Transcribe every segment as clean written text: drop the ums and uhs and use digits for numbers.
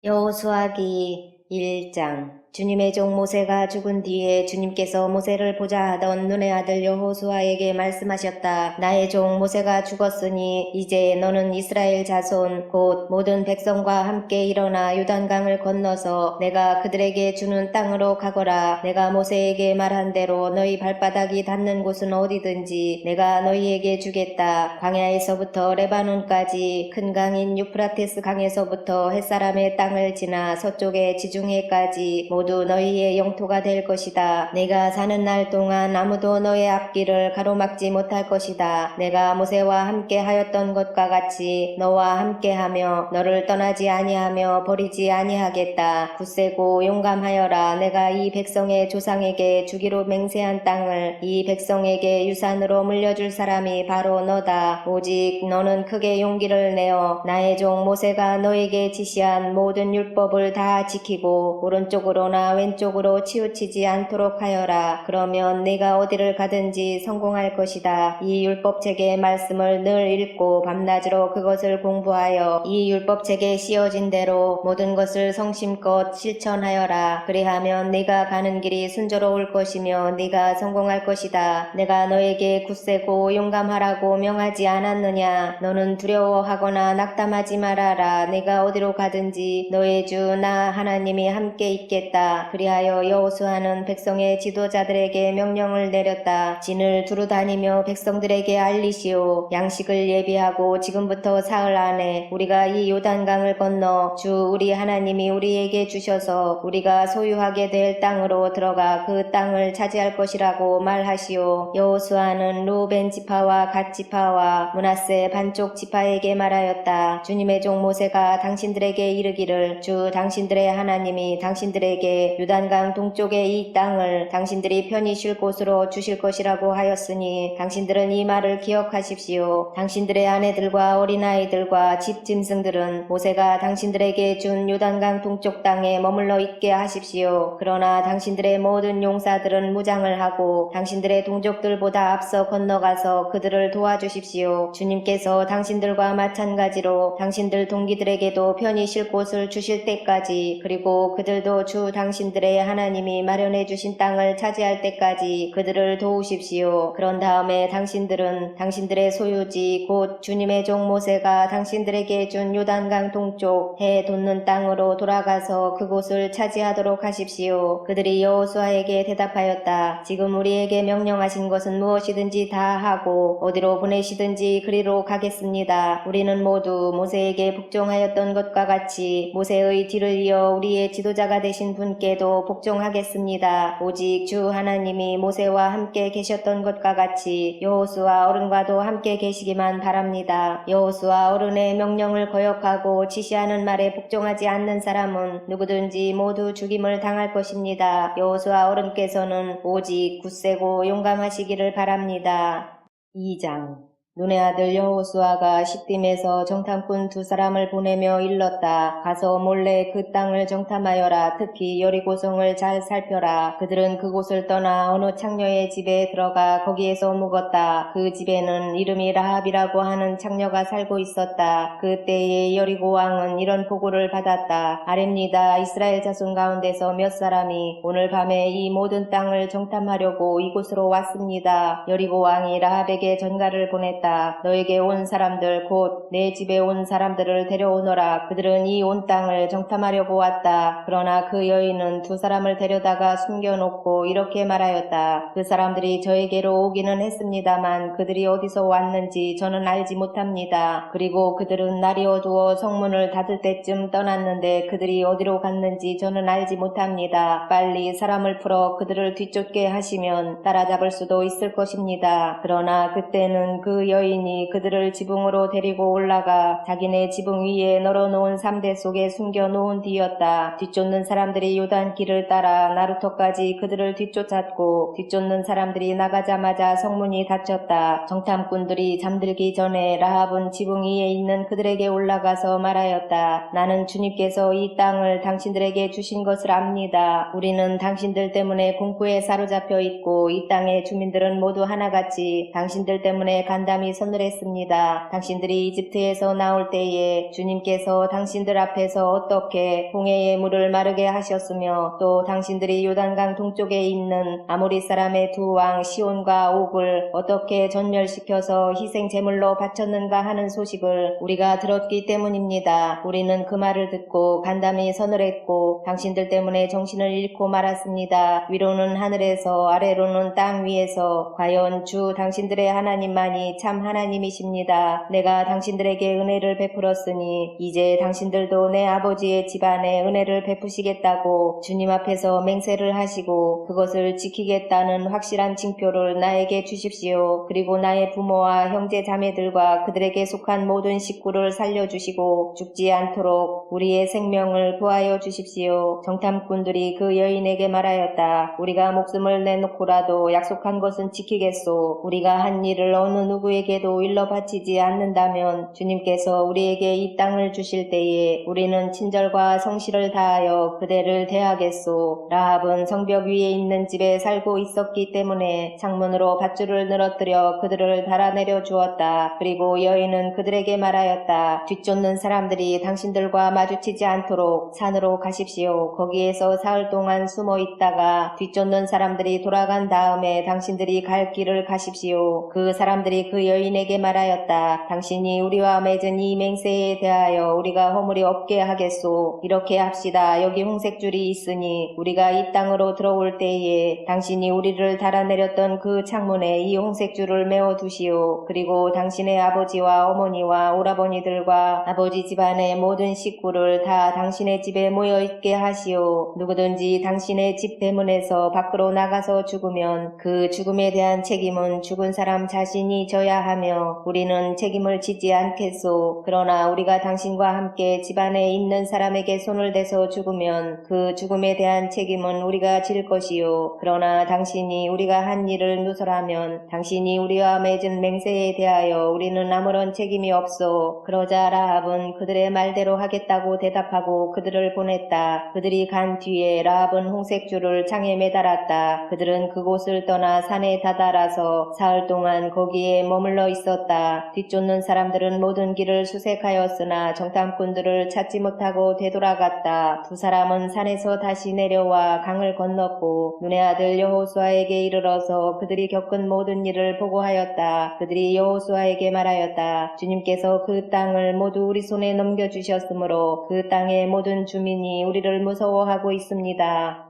여호수아기 1장. 주님의 종 모세가 죽은 뒤에 주님께서 모세를 보자 하던 눈의 아들 여호수아에게 말씀하셨다. 나의 종 모세가 죽었으니 이제 너는 이스라엘 자손 곧 모든 백성과 함께 일어나 요단강을 건너서 내가 그들에게 주는 땅으로 가거라. 내가 모세에게 말한 대로 너희 발바닥이 닿는 곳은 어디든지 내가 너희에게 주겠다. 광야에서부터 레바논까지 큰 강인 유프라테스 강에서부터 햇사람의 땅을 지나 서쪽의 지중해까지 모두 너희의 영토가 될 것이다. 내가 사는 날 동안 아무도 너의 앞길을 가로막지 못할 것이다. 내가 모세와 함께 하였던 것과 같이 너와 함께하며 너를 떠나지 아니하며 버리지 아니하겠다. 굳세고 용감하여라. 내가 이 백성의 조상에게 주기로 맹세한 땅을 이 백성에게 유산으로 물려줄 사람이 바로 너다. 오직 너는 크게 용기를 내어 나의 종 모세가 너에게 지시한 모든 율법을 다 지키고 오른쪽으로나 왼쪽으로 치우치지 않도록 하여라. 그러면 네가 어디를 가든지 성공할 것이다. 이 율법책의 말씀을 늘 읽고 밤낮으로 그것을 공부하여 이 율법책에 씌어진 대로 모든 것을 성심껏 실천하여라. 그리하면 네가 가는 길이 순조로울 것이며 네가 성공할 것이다. 내가 너에게 굳세고 용감하라고 명하지 않았느냐? 너는 두려워하거나 낙담하지 말아라. 네가 어디로 가든지 너의 주 나 하나님이 함께 있겠다. 그리하여 여호수아는 백성의 지도자들에게 명령을 내렸다. 진을 두루 다니며 백성들에게 알리시오. 양식을 예비하고 지금부터 사흘 안에 우리가 이 요단강을 건너 주 우리 하나님이 우리에게 주셔서 우리가 소유하게 될 땅으로 들어가 그 땅을 차지할 것이라고 말하시오. 여호수아는 루벤 지파와 갓 지파와 므낫세 반쪽 지파에게 말하였다. 주님의 종 모세가 당신들에게 이르기를 주 당신들의 하나님이 당신들에게 요단강 동쪽의 이 땅을 당신들이 편히 쉴 곳으로 주실 것이라고 하였으니 당신들은 이 말을 기억하십시오. 당신들의 아내들과 어린아이들과 집 짐승들은 모세가 당신들에게 준 요단강 동쪽 땅에 머물러 있게 하십시오. 그러나 당신들의 모든 용사들은 무장을 하고 당신들의 동족들보다 앞서 건너가서 그들을 도와주십시오. 주님께서 당신들과 마찬가지로 당신들 동기들에게도 편히 쉴 곳을 주실 때까지 그리고 그들도 주 당신들의 하나님이 마련해 주신 땅을 차지할 때까지 그들을 도우십시오. 그런 다음에 당신들은 당신들의 소유지 곧 주님의 종 모세가 당신들에게 준 요단강 동쪽 해 돋는 땅으로 돌아가서 그곳을 차지하도록 하십시오. 그들이 여호수아에게 대답하였다. 지금 우리에게 명령하신 것은 무엇이든지 다 하고 어디로 보내시든지 그리로 가겠습니다. 우리는 모두 모세에게 복종하였던 것과 같이 모세의 뒤를 이어 우리의 지도자가 되신 분께도 복종하겠습니다. 오직 주 하나님이 모세와 함께 계셨던 것과 같이 여호수아 어른과도 함께 계시기만 바랍니다. 여호수아 어른의 명령을 거역하고 지시하는 말에 복종하지 않는 사람은 누구든지 모두 죽임을 당할 것입니다. 여호수아 어른께서는 오직 굳세고 용감하시기를 바랍니다. 2장. 눈의 아들 여호수아가 시딤에서 정탐꾼 2사람을 보내며 일렀다. 가서 몰래 그 땅을 정탐하여라. 특히 여리고성을 잘 살펴라. 그들은 그곳을 떠나 어느 창녀의 집에 들어가 거기에서 묵었다. 그 집에는 이름이 라합이라고 하는 창녀가 살고 있었다. 그때에 여리고 왕은 이런 보고를 받았다. 아랩니다. 이스라엘 자손 가운데서 몇 사람이 오늘 밤에 이 모든 땅을 정탐하려고 이곳으로 왔습니다. 여리고 왕이 라합에게 전가를 보냈다. 너에게 온 사람들 곧 내 집에 온 사람들을 데려오너라. 그들은 이 온 땅을 정탐하려고 왔다. 그러나 그 여인은 2사람을 데려다가 숨겨놓고 이렇게 말하였다. 그 사람들이 저에게로 오기는 했습니다만 그들이 어디서 왔는지 저는 알지 못합니다. 그리고 그들은 날이 어두워 성문을 닫을 때쯤 떠났는데 그들이 어디로 갔는지 저는 알지 못합니다. 빨리 사람을 풀어 그들을 뒤쫓게 하시면 따라잡을 수도 있을 것입니다. 그러나 그때는 그 여인이 그들을 지붕으로 데리고 올라가 자기네 지붕 위에 널어놓은 3대 속에 숨겨놓은 뒤였다. 뒤쫓는 사람들이 요단 길을 따라 나루터까지 그들을 뒤쫓았고 뒤쫓는 사람들이 나가자마자 성문이 닫혔다. 정탐꾼들이 잠들기 전에 라합은 지붕 위에 있는 그들에게 올라가서 말하였다. 나는 주님께서 이 땅을 당신들에게 주신 것을 압니다. 우리는 당신들 때문에 공포에 사로잡혀 있고 이 땅의 주민들은 모두 하나같이 당신들 때문에 간담이 간담이 서늘했습니다. 당신들이 이집트에서 나올 때에 주님께서 당신들 앞에서 어떻게 홍해의 물을 마르게 하셨으며 또 당신들이 요단강 동쪽에 있는 아모리 사람의 두 왕 시온과 옥을 어떻게 전멸시켜서 희생 제물로 바쳤는가 하는 소식을 우리가 들었기 때문입니다. 우리는 그 말을 듣고 간담이 서늘했고 당신들 때문에 정신을 잃고 말았습니다. 위로는 하늘에서 아래로는 땅 위에서 과연 주 당신들의 하나님만이 참 하나님이십니다. 내가 당신들에게 은혜를 베풀었으니 이제 당신들도 내 아버지의 집안에 은혜를 베푸시겠다고 주님 앞에서 맹세를 하시고 그것을 지키겠다는 확실한 징표를 나에게 주십시오. 그리고 나의 부모와 형제 자매들과 그들에게 속한 모든 식구를 살려주시고 죽지 않도록 우리의 생명을 구하여 주십시오. 정탐꾼들이 그 여인에게 말하였다. 우리가 목숨을 내놓고라도 약속한 것은 지키겠소. 우리가 한 일을 어느 누구에게도 일러 바치지 않는다면 주님께서 우리에게 이 땅을 주실 때에 우리는 친절과 성실을 다하여 그대를 대하겠소. 라합은 성벽 위에 있는 집에 살고 있었기 때문에 창문으로 밧줄을 늘어뜨려 그들을 달아내려 주었다. 그리고 여인은 그들에게 말하였다. 뒤쫓는 사람들이 당신들과 마주치지 않도록 산으로 가십시오. 거기에서 사흘 동안 숨어 있다가 뒤쫓는 사람들이 돌아간 다음에 당신들이 갈 길을 가십시오. 그 사람들이 그 여인에게 말하였다. 당신이 우리와 맺은 이 맹세에 대하여 우리가 허물이 없게 하겠소. 이렇게 합시다. 여기 홍색줄이 있으니 우리가 이 땅으로 들어올 때에 당신이 우리를 달아내렸던 그 창문에 이 홍색줄을 메어두시오. 그리고 당신의 아버지와 어머니와 오라버니들과 아버지 집안의 모든 식구를 다 당신의 집에 모여있게 하시오. 누구든지 당신의 집 대문에서 밖으로 나가서 죽으면 그 죽음에 대한 책임은 죽은 사람 자신이 져야 하며 우리는 책임을 지지 않겠소. 그러나 우리가 당신과 함께 집안에 있는 사람에게 손을 대서 죽으면 그 죽음에 대한 책임은 우리가 질 것이요. 그러나 당신이 우리가 한 일을 누설하면 당신이 우리와 맺은 맹세에 대하여 우리는 아무런 책임이 없소. 그러자 라합은 그들의 말대로 하겠다고 대답하고 그들을 보냈다. 그들이 간 뒤에 라합은 홍색줄을 창에 매달았다. 그들은 그곳을 떠나 산에 다다라서 사흘 동안 거기에 머물러 있었다. 뒤쫓는 사람들은 모든 길을 수색하였으나 정탐꾼들을 찾지 못하고 되돌아갔다. 두 사람은 산에서 다시 내려와 강을 건넜고 눈의 아들 여호수아에게 이르러서 그들이 겪은 모든 일을 보고하였다. 그들이 여호수아에게 말하였다. 주님께서 그 땅을 모두 우리 손에 넘겨주셨으므로 그 땅의 모든 주민이 우리를 무서워하고 있습니다.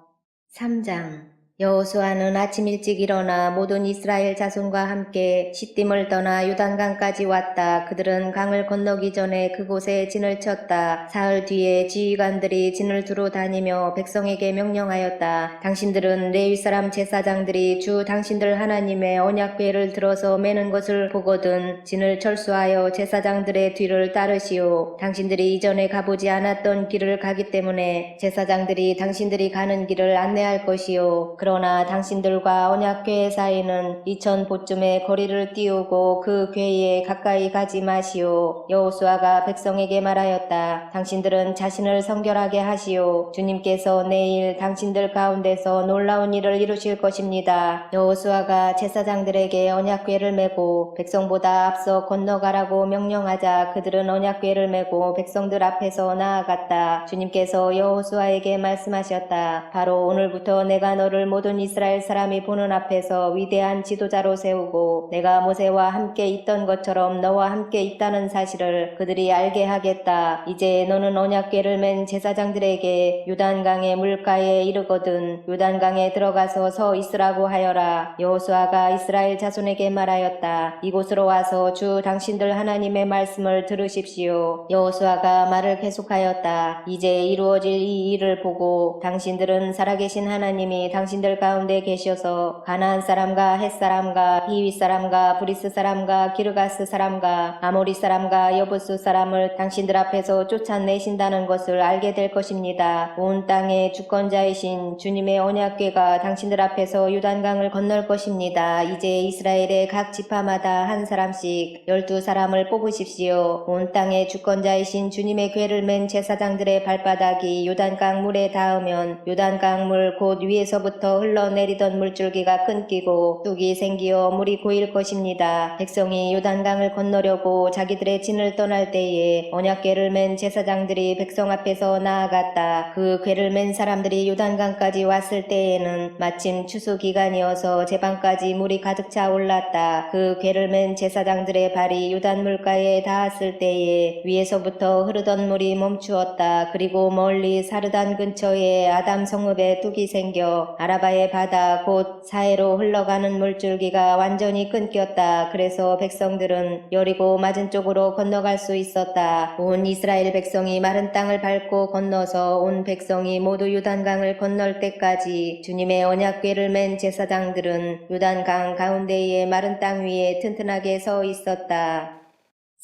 3장 여호수아는 아침 일찍 일어나 모든 이스라엘 자손과 함께 시딤을 떠나 요단강까지 왔다. 그들은 강을 건너기 전에 그곳에 진을 쳤다. 사흘 뒤에 지휘관들이 진을 두루 다니며 백성에게 명령하였다. 당신들은 레위 사람 제사장들이 주 당신들 하나님의 언약궤를 들어서 매는 것을 보거든 진을 철수하여 제사장들의 뒤를 따르시오. 당신들이 이전에 가보지 않았던 길을 가기 때문에 제사장들이 당신들이 가는 길을 안내할 것이요. 그러나 당신들과 언약궤 사이는 2000보쯤의 거리를 띄우고 그 궤에 가까이 가지 마시오. 여호수아가 백성에게 말하였다. 당신들은 자신을 성결하게 하시오. 주님께서 내일 당신들 가운데서 놀라운 일을 이루실 것입니다. 여호수아가 제사장들에게 언약궤를 메고 백성보다 앞서 건너가라고 명령하자 그들은 언약궤를 메고 백성들 앞에서 나아갔다. 주님께서 여호수아에게 말씀하셨다. 바로 오늘부터 내가 너를 모든 이스라엘 사람이 보는 앞에서 위대한 지도자로 세우고 내가 모세와 함께 있던 것처럼 너와 함께 있다는 사실을 그들이 알게 하겠다. 이제 너는 언약궤를 맨 제사장들에게 요단강의 물가에 이르거든 요단강에 들어가서 서 있으라고 하여라. 여호수아가 이스라엘 자손에게 말하였다. 이곳으로 와서 주 당신들 하나님의 말씀을 들으십시오. 여호수아가 말을 계속하였다. 이제 이루어질 이 일을 보고 당신들은 살아계신 하나님이 당신들 가운데 계셔서 가나안 사람과 헷 사람과 히위 사람과 브리스 사람과 기르가스 사람과 아모리 사람과 여부스 사람을 당신들 앞에서 쫓아내신다는 것을 알게 될 것입니다. 온 땅의 주권자이신 주님의 언약궤가 당신들 앞에서 요단강을 건널 것입니다. 이제 이스라엘의 각 지파마다 한 사람씩 12사람을 뽑으십시오. 온 땅의 주권자이신 주님의 궤를 맨 제사장들의 발바닥이 요단강 물에 닿으면 요단강 물 곧 위에서부터 산에서 흘러내리던 물줄기가 끊기고 뚝이 생기어 물이 고일 것입니다. 백성이 요단강을 건너려고 자기들의 진을 떠날 때에 언약궤를 맨 제사장들이 백성 앞에서 나아갔다. 그 궤를 맨 사람들이 요단강까지 왔을 때에는 마침 추수 기간이어서 제방까지 물이 가득 차 올랐다. 그 궤를 맨 제사장들의 발이 요단 물가에 닿았을 때에 위에서부터 흐르던 물이 멈추었다. 그리고 멀리 사르단 근처에 아담 성읍에 뚝이 생겨 아라바의 바다 곧 사해로 흘러가는 물줄기가 완전히 끊겼다. 그래서 백성들은 여리고 맞은 쪽으로 건너갈 수 있었다. 온 이스라엘 백성이 마른 땅을 밟고 건너서 온 백성이 모두 요단강을 건널 때까지 주님의 언약궤를 맨 제사장들은 요단강 가운데의 마른 땅 위에 튼튼하게 서 있었다.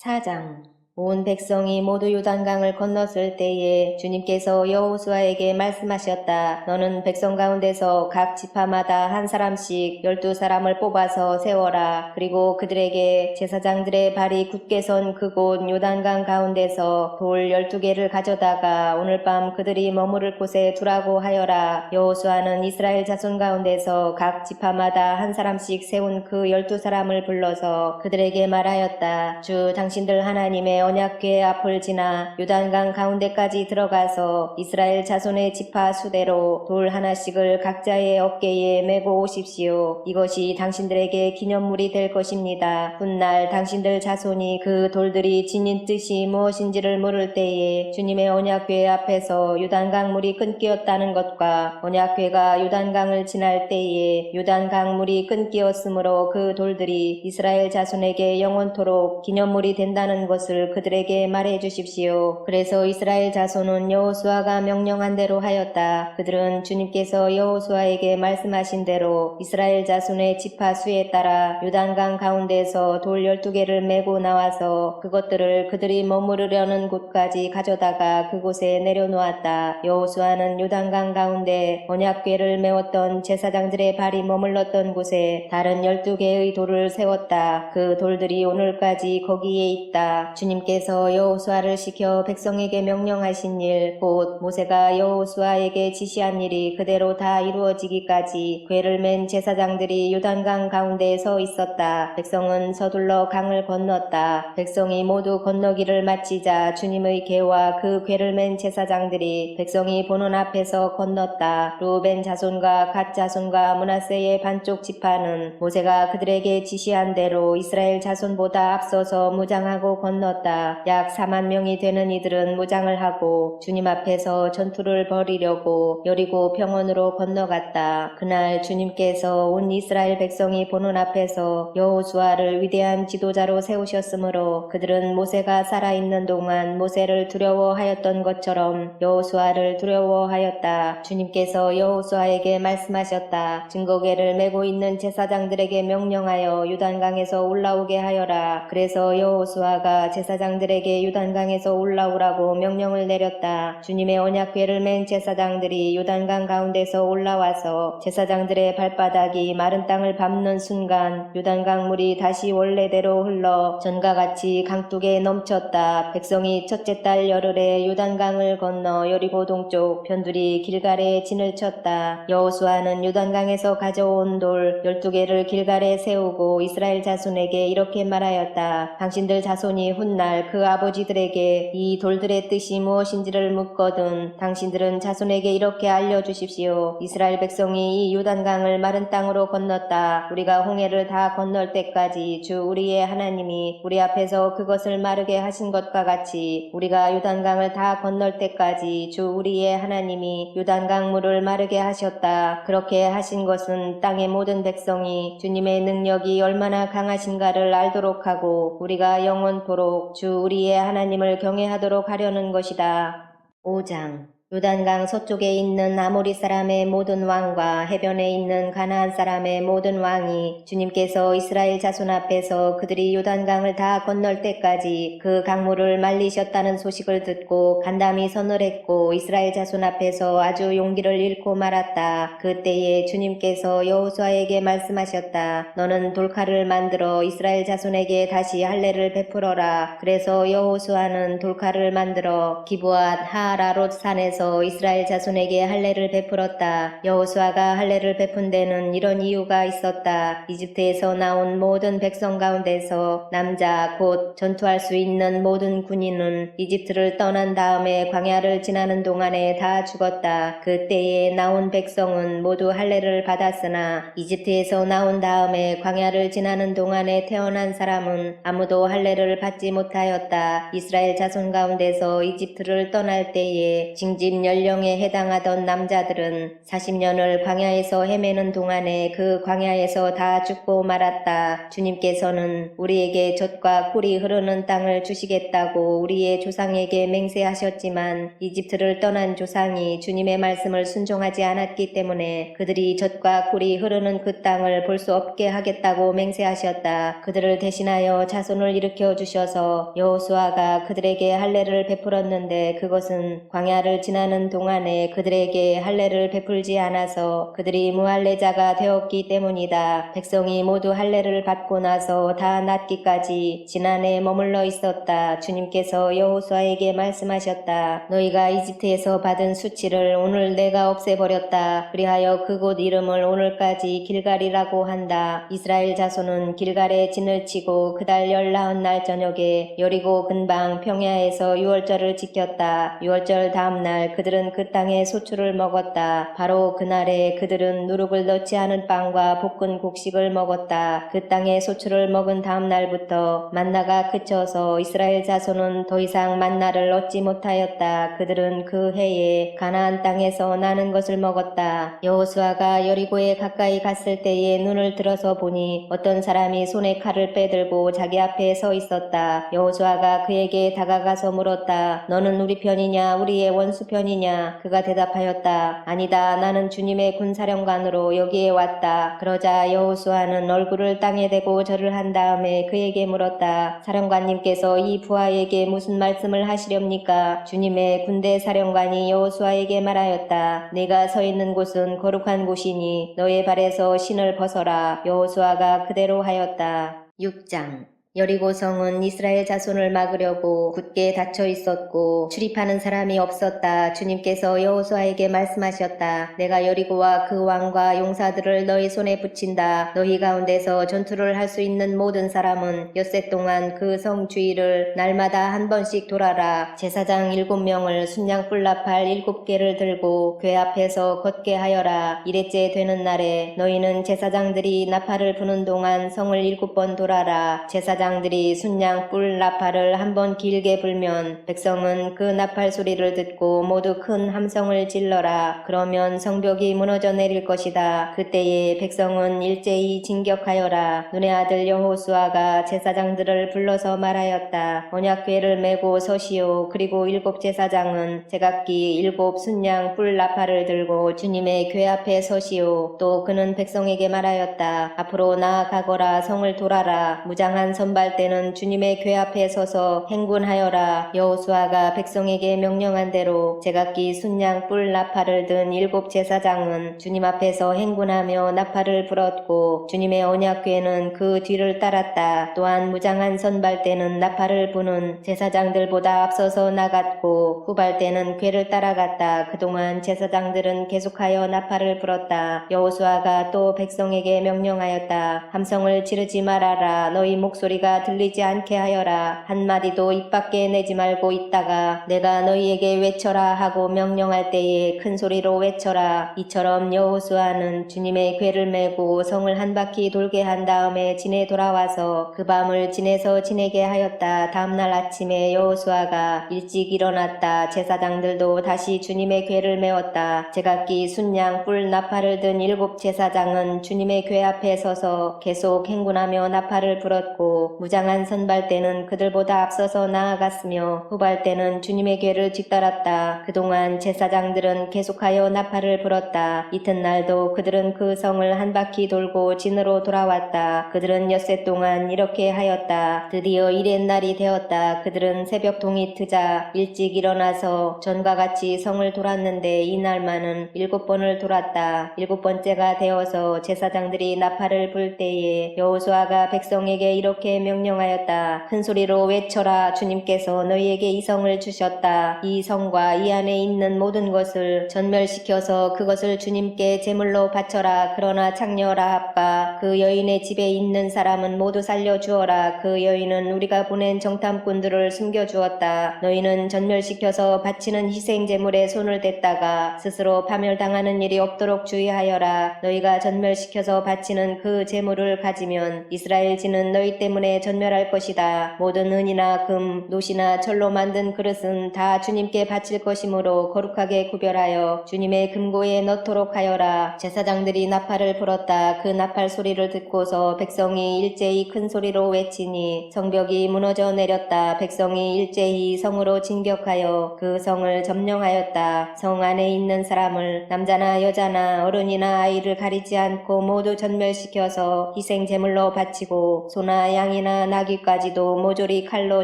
4장 온 백성이 모두 요단강을 건넜을 때에 주님께서 여호수아에게 말씀하셨다. 너는 백성 가운데서 각 지파마다 한 사람씩 12사람을 뽑아서 세워라. 그리고 그들에게 제사장들의 발이 굳게 선 그곳 요단강 가운데서 돌 12개를 가져다가 오늘 밤 그들이 머무를 곳에 두라고 하여라. 여호수아는 이스라엘 자손 가운데서 각 지파마다 한 사람씩 세운 그 12사람을 불러서 그들에게 말하였다. 주 당신들 하나님의 언약궤 앞을 지나 요단강 가운데까지 들어가서 이스라엘 자손의 지파 수대로 돌 하나씩을 각자의 어깨에 메고 오십시오. 이것이 당신들에게 기념물이 될 것입니다. 훗날 당신들 자손이 그 돌들이 지닌 뜻이 무엇인지를 물을 때에 주님의 언약궤 앞에서 요단강 물이 끊기었다는 것과 언약궤가 요단강을 지날 때에 요단강 물이 끊기었으므로 그 돌들이 이스라엘 자손에게 영원토록 기념물이 된다는 것을 그들에게 말해 주십시오. 그래서 이스라엘 자손은 여호수아가 명령한 대로 하였다. 그들은 주님께서 여호수아에게 말씀하신 대로 이스라엘 자손의 지파 수에 따라 요단강 가운데서 돌 12개를 메고 나와서 그것들을 그들이 머무르려는 곳까지 가져다가 그곳에 내려놓았다. 여호수아는 요단강 가운데 언약궤를 메웠던 제사장들의 발이 머물렀던 곳에 다른 12개의 돌을 세웠다. 그 돌들이 오늘까지 거기에 있다. 주님께서 여호수아를 시켜 백성에게 명령하신 일 곧 모세가 여호수아에게 지시한 일이 그대로 다 이루어지기까지 궤를 맨 제사장들이 요단강 가운데에 서 있었다. 백성은 서둘러 강을 건넜다. 백성이 모두 건너기를 마치자 주님의 궤와 그 궤를 맨 제사장들이 백성이 보는 앞에서 건넜다. 루벤 자손과 갓 자손과 므낫세의 반쪽 지파는 모세가 그들에게 지시한 대로 이스라엘 자손보다 앞서서 무장하고 건넜다. 약 4만 명이 되는 이들은 무장을 하고 주님 앞에서 전투를 벌이려고 여리고 평원으로 건너갔다. 그날 주님께서 온 이스라엘 백성이 보는 앞에서 여호수아를 위대한 지도자로 세우셨으므로 그들은 모세가 살아있는 동안 모세를 두려워하였던 것처럼 여호수아를 두려워하였다. 주님께서 여호수아에게 말씀하셨다. 증거궤를 메고 있는 제사장들에게 명령하여 요단강에서 올라오게 하여라. 그래서 여호수아가 제사장들에게 요단강에서 올라오라고 명령을 내렸다. 주님의 언약궤를 맨 제사장들이 요단강 가운데서 올라와서 제사장들의 발바닥이 마른 땅을 밟는 순간 요단강 물이 다시 원래대로 흘러 전과 같이 강둑에 넘쳤다. 백성이 첫째 달 열흘에 요단강을 건너 여리고 동쪽 변두리 길갈에 진을 쳤다. 여호수아는 요단강에서 가져온 돌 12개를 길갈에 세우고 이스라엘 자손에게 이렇게 말하였다. 당신들 자손이 훗날 그 아버지들에게 이 돌들의 뜻이 무엇인지를 묻거든 당신들은 자손에게 이렇게 알려주십시오. 이스라엘 백성이 이 요단강을 마른 땅으로 건넜다. 우리가 홍해를 다 건널 때까지 주 우리의 하나님이 우리 앞에서 그것을 마르게 하신 것과 같이 우리가 요단강을 다 건널 때까지 주 우리의 하나님이 요단강 물을 마르게 하셨다. 그렇게 하신 것은 땅의 모든 백성이 주님의 능력이 얼마나 강하신가를 알도록 하고 우리가 영원토록 주 우리의 하나님을 경외하도록 하려는 것이다. 5장 요단강 서쪽에 있는 아모리 사람의 모든 왕과 해변에 있는 가나안 사람의 모든 왕이 주님께서 이스라엘 자손 앞에서 그들이 요단강을 다 건널 때까지 그 강물을 말리셨다는 소식을 듣고 간담이 서늘했고 이스라엘 자손 앞에서 아주 용기를 잃고 말았다. 그때에 주님께서 여호수아에게 말씀하셨다. 너는 돌칼을 만들어 이스라엘 자손에게 다시 할례를 베풀어라. 그래서 여호수아는 돌칼을 만들어 기브앗 하아라롯 산에서 나서서 이스라엘 자손에게 할례를 베풀었다. 여호수아가 할례를 베푼 데는 이런 이유가 있었다. 이집트에서 나온 모든 백성 가운데서 남자 곧 전투할 수 있는 모든 군인은 이집트를 떠난 다음에 광야를 지나는 동안에 다 죽었다. 그때에 나온 백성은 모두 할례를 받았으나 이집트에서 나온 다음에 광야를 지나는 동안에 태어난 사람은 아무도 할례를 받지 못하였다. 이스라엘 자손 가운데서 이집트를 떠날 때에 징집 연령에 해당하던 남자들은 40년을 광야에서 헤매는 동안에 그 광야에서 다 죽고 말았다. 주님께서는 우리에게 젖과 꿀이 흐르는 땅을 주시겠다고 우리의 조상에게 맹세하셨지만 이집트를 떠난 조상이 주님의 말씀을 순종하지 않았기 때문에 그들이 젖과 꿀이 흐르는 그 땅을 볼 수 없게 하겠다고 맹세하셨다. 그들을 대신하여 자손을 일으켜 주셔서 여호수아가 그들에게 할례를 베풀었는데 그것은 광야를 지나는 동안에 그들에게 할례를 베풀지 않아서 그들이 무할례자가 되었기 때문이다. 백성이 모두 할례를 받고 나서 다 낫기까지 지난해 머물러 있었다. 주님께서 여호수아에게 말씀하셨다. 너희가 이집트에서 받은 수치를 오늘 내가 없애버렸다. 그리하여 그곳 이름을 오늘까지 길갈이라고 한다. 이스라엘 자손은 길갈에 진을 치고 그달 14날 저녁에 여리고 근방 평야에서 유월절을 지켰다. 유월절 다음날 그들은 그 땅의 소출을 먹었다. 바로 그날에 그들은 누룩을 넣지 않은 빵과 볶은 곡식을 먹었다. 그 땅의 소출을 먹은 다음날부터 만나가 그쳐서 이스라엘 자손은 더 이상 만나를 얻지 못하였다. 그들은 그 해에 가나안 땅에서 나는 것을 먹었다. 여호수아가 여리고에 가까이 갔을 때에 눈을 들어서 보니 어떤 사람이 손에 칼을 빼들고 자기 앞에 서 있었다. 여호수아가 그에게 다가가서 물었다. 너는 우리 편이냐 우리의 원수 편이냐? 그가 대답하였다. 아니다. 나는 주님의 군사령관으로 여기에 왔다. 그러자 여호수아는 얼굴을 땅에 대고 절을 한 다음에 그에게 물었다. 사령관님께서 이 부하에게 무슨 말씀을 하시렵니까? 주님의 군대 사령관이 여호수아에게 말하였다. 네가 서 있는 곳은 거룩한 곳이니 너의 발에서 신을 벗어라. 여호수아가 그대로 하였다. 6장 여리고성은 이스라엘 자손을 막으려고 굳게 닫혀 있었고 출입하는 사람이 없었다. 주님께서 여호수아에게 말씀하셨다. 내가 여리고와 그 왕과 용사들을 너희 손에 붙인다. 너희 가운데서 전투를 할 수 있는 모든 사람은 엿새 동안 그 성 주위를 날마다 한 번씩 돌아라. 제사장 7명을 순양불 나팔 7개를 들고 궤 앞에서 걷게 하여라. 이레째 되는 날에 너희는 제사장들이 나팔을 부는 동안 성을 7번 돌아라. 제사장들이 순양 뿔 나팔을 한 번 길게 불면 백성은 그 나팔 소리를 듣고 모두 큰 함성을 질러라. 그러면 성벽이 무너져 내릴 것이다. 그때에 백성은 일제히 진격하여라. 눈의 아들 여호수아가 제사장들을 불러서 말하였다. 언약궤를 메고 서시오. 그리고 7 제사장은 제각기 7 순양 뿔 나팔을 들고 주님의 궤 앞에 서시오. 또 그는 백성에게 말하였다. 앞으로 나아가거라. 성을 돌아라. 무장한 선발대는 주님의 궤 앞에 서서 행군하여라. 여호수아가 백성에게 명령한 대로 제각기 순양 뿔 나팔을 든 7 제사장은 주님 앞에서 행군하며 나팔을 불었고 주님의 언약궤는 그 뒤를 따랐다. 또한 무장한 선발대는 나팔을 부는 제사장들보다 앞서서 나갔고 후발대는 궤를 따라갔다. 그동안 제사장들은 계속하여 나팔을 불었다. 여호수아가 또 백성에게 명령하였다. 함성을 지르지 말아라. 너희 목소리가 들리지 않게 하여라. 한마디도 입 밖에 내지 말고 있다가 내가 너희에게 외쳐라 하고 명령할 때에 큰 소리로 외쳐라. 이처럼 여호수아는 주님의 궤를 메고 성을 한 바퀴 돌게 한 다음에 진에 돌아와서 그 밤을 진에서 지내게 하였다. 다음날 아침에 여호수아가 일찍 일어났다. 제사장들도 다시 주님의 궤를 메웠다. 제각기 순양 뿔 나팔을 든 7 제사장은 주님의 궤 앞에 서서 계속 행군하며 나팔을 불었고 무장한 선발대는 그들보다 앞서서 나아갔으며 후발대는 주님의 궤를 뒤따랐다. 그동안 제사장들은 계속하여 나팔을 불었다. 이튿날도 그들은 그 성을 한 바퀴 돌고 진으로 돌아왔다. 그들은 엿새 동안 이렇게 하였다. 드디어 이튿날이 되었다. 그들은 새벽 동이 트자 일찍 일어나서 전과 같이 성을 돌았는데 이날만은 7번을 돌았다. 7번째가 되어서 제사장들이 나팔을 불 때에 여호수아가 백성에게 이렇게 명령하였다. 큰 소리로 외쳐라. 주님께서 너희에게 이 성을 주셨다. 이 성과 이 안에 있는 모든 것을 전멸시켜서 그것을 주님께 제물로 바쳐라. 그러나 창녀 라합과 그 여인의 집에 있는 사람은 모두 살려주어라. 그 여인은 우리가 보낸 정탐꾼들을 숨겨주었다. 너희는 전멸시켜서 바치는 희생제물에 손을 댔다가 스스로 파멸당하는 일이 없도록 주의하여라. 너희가 전멸시켜서 바치는 그 제물을 가지면 이스라엘 지는 너희 때문에 전멸할 것이다. 모든 은이나 금, 놋이나 철로 만든 그릇은 다 주님께 바칠 것이므로 거룩하게 구별하여 주님의 금고에 넣도록 하여라. 제사장들이 나팔을 불었다. 그 나팔 소리를 듣고서 백성이 일제히 큰 소리로 외치니 성벽이 무너져 내렸다. 백성이 일제히 성으로 진격하여 그 성을 점령하였다. 성 안에 있는 사람을 남자나 여자나 어른이나 아이를 가리지 않고 모두 전멸시켜서 희생제물로 바치고 소나 양이나 나귀까지도 모조리 칼로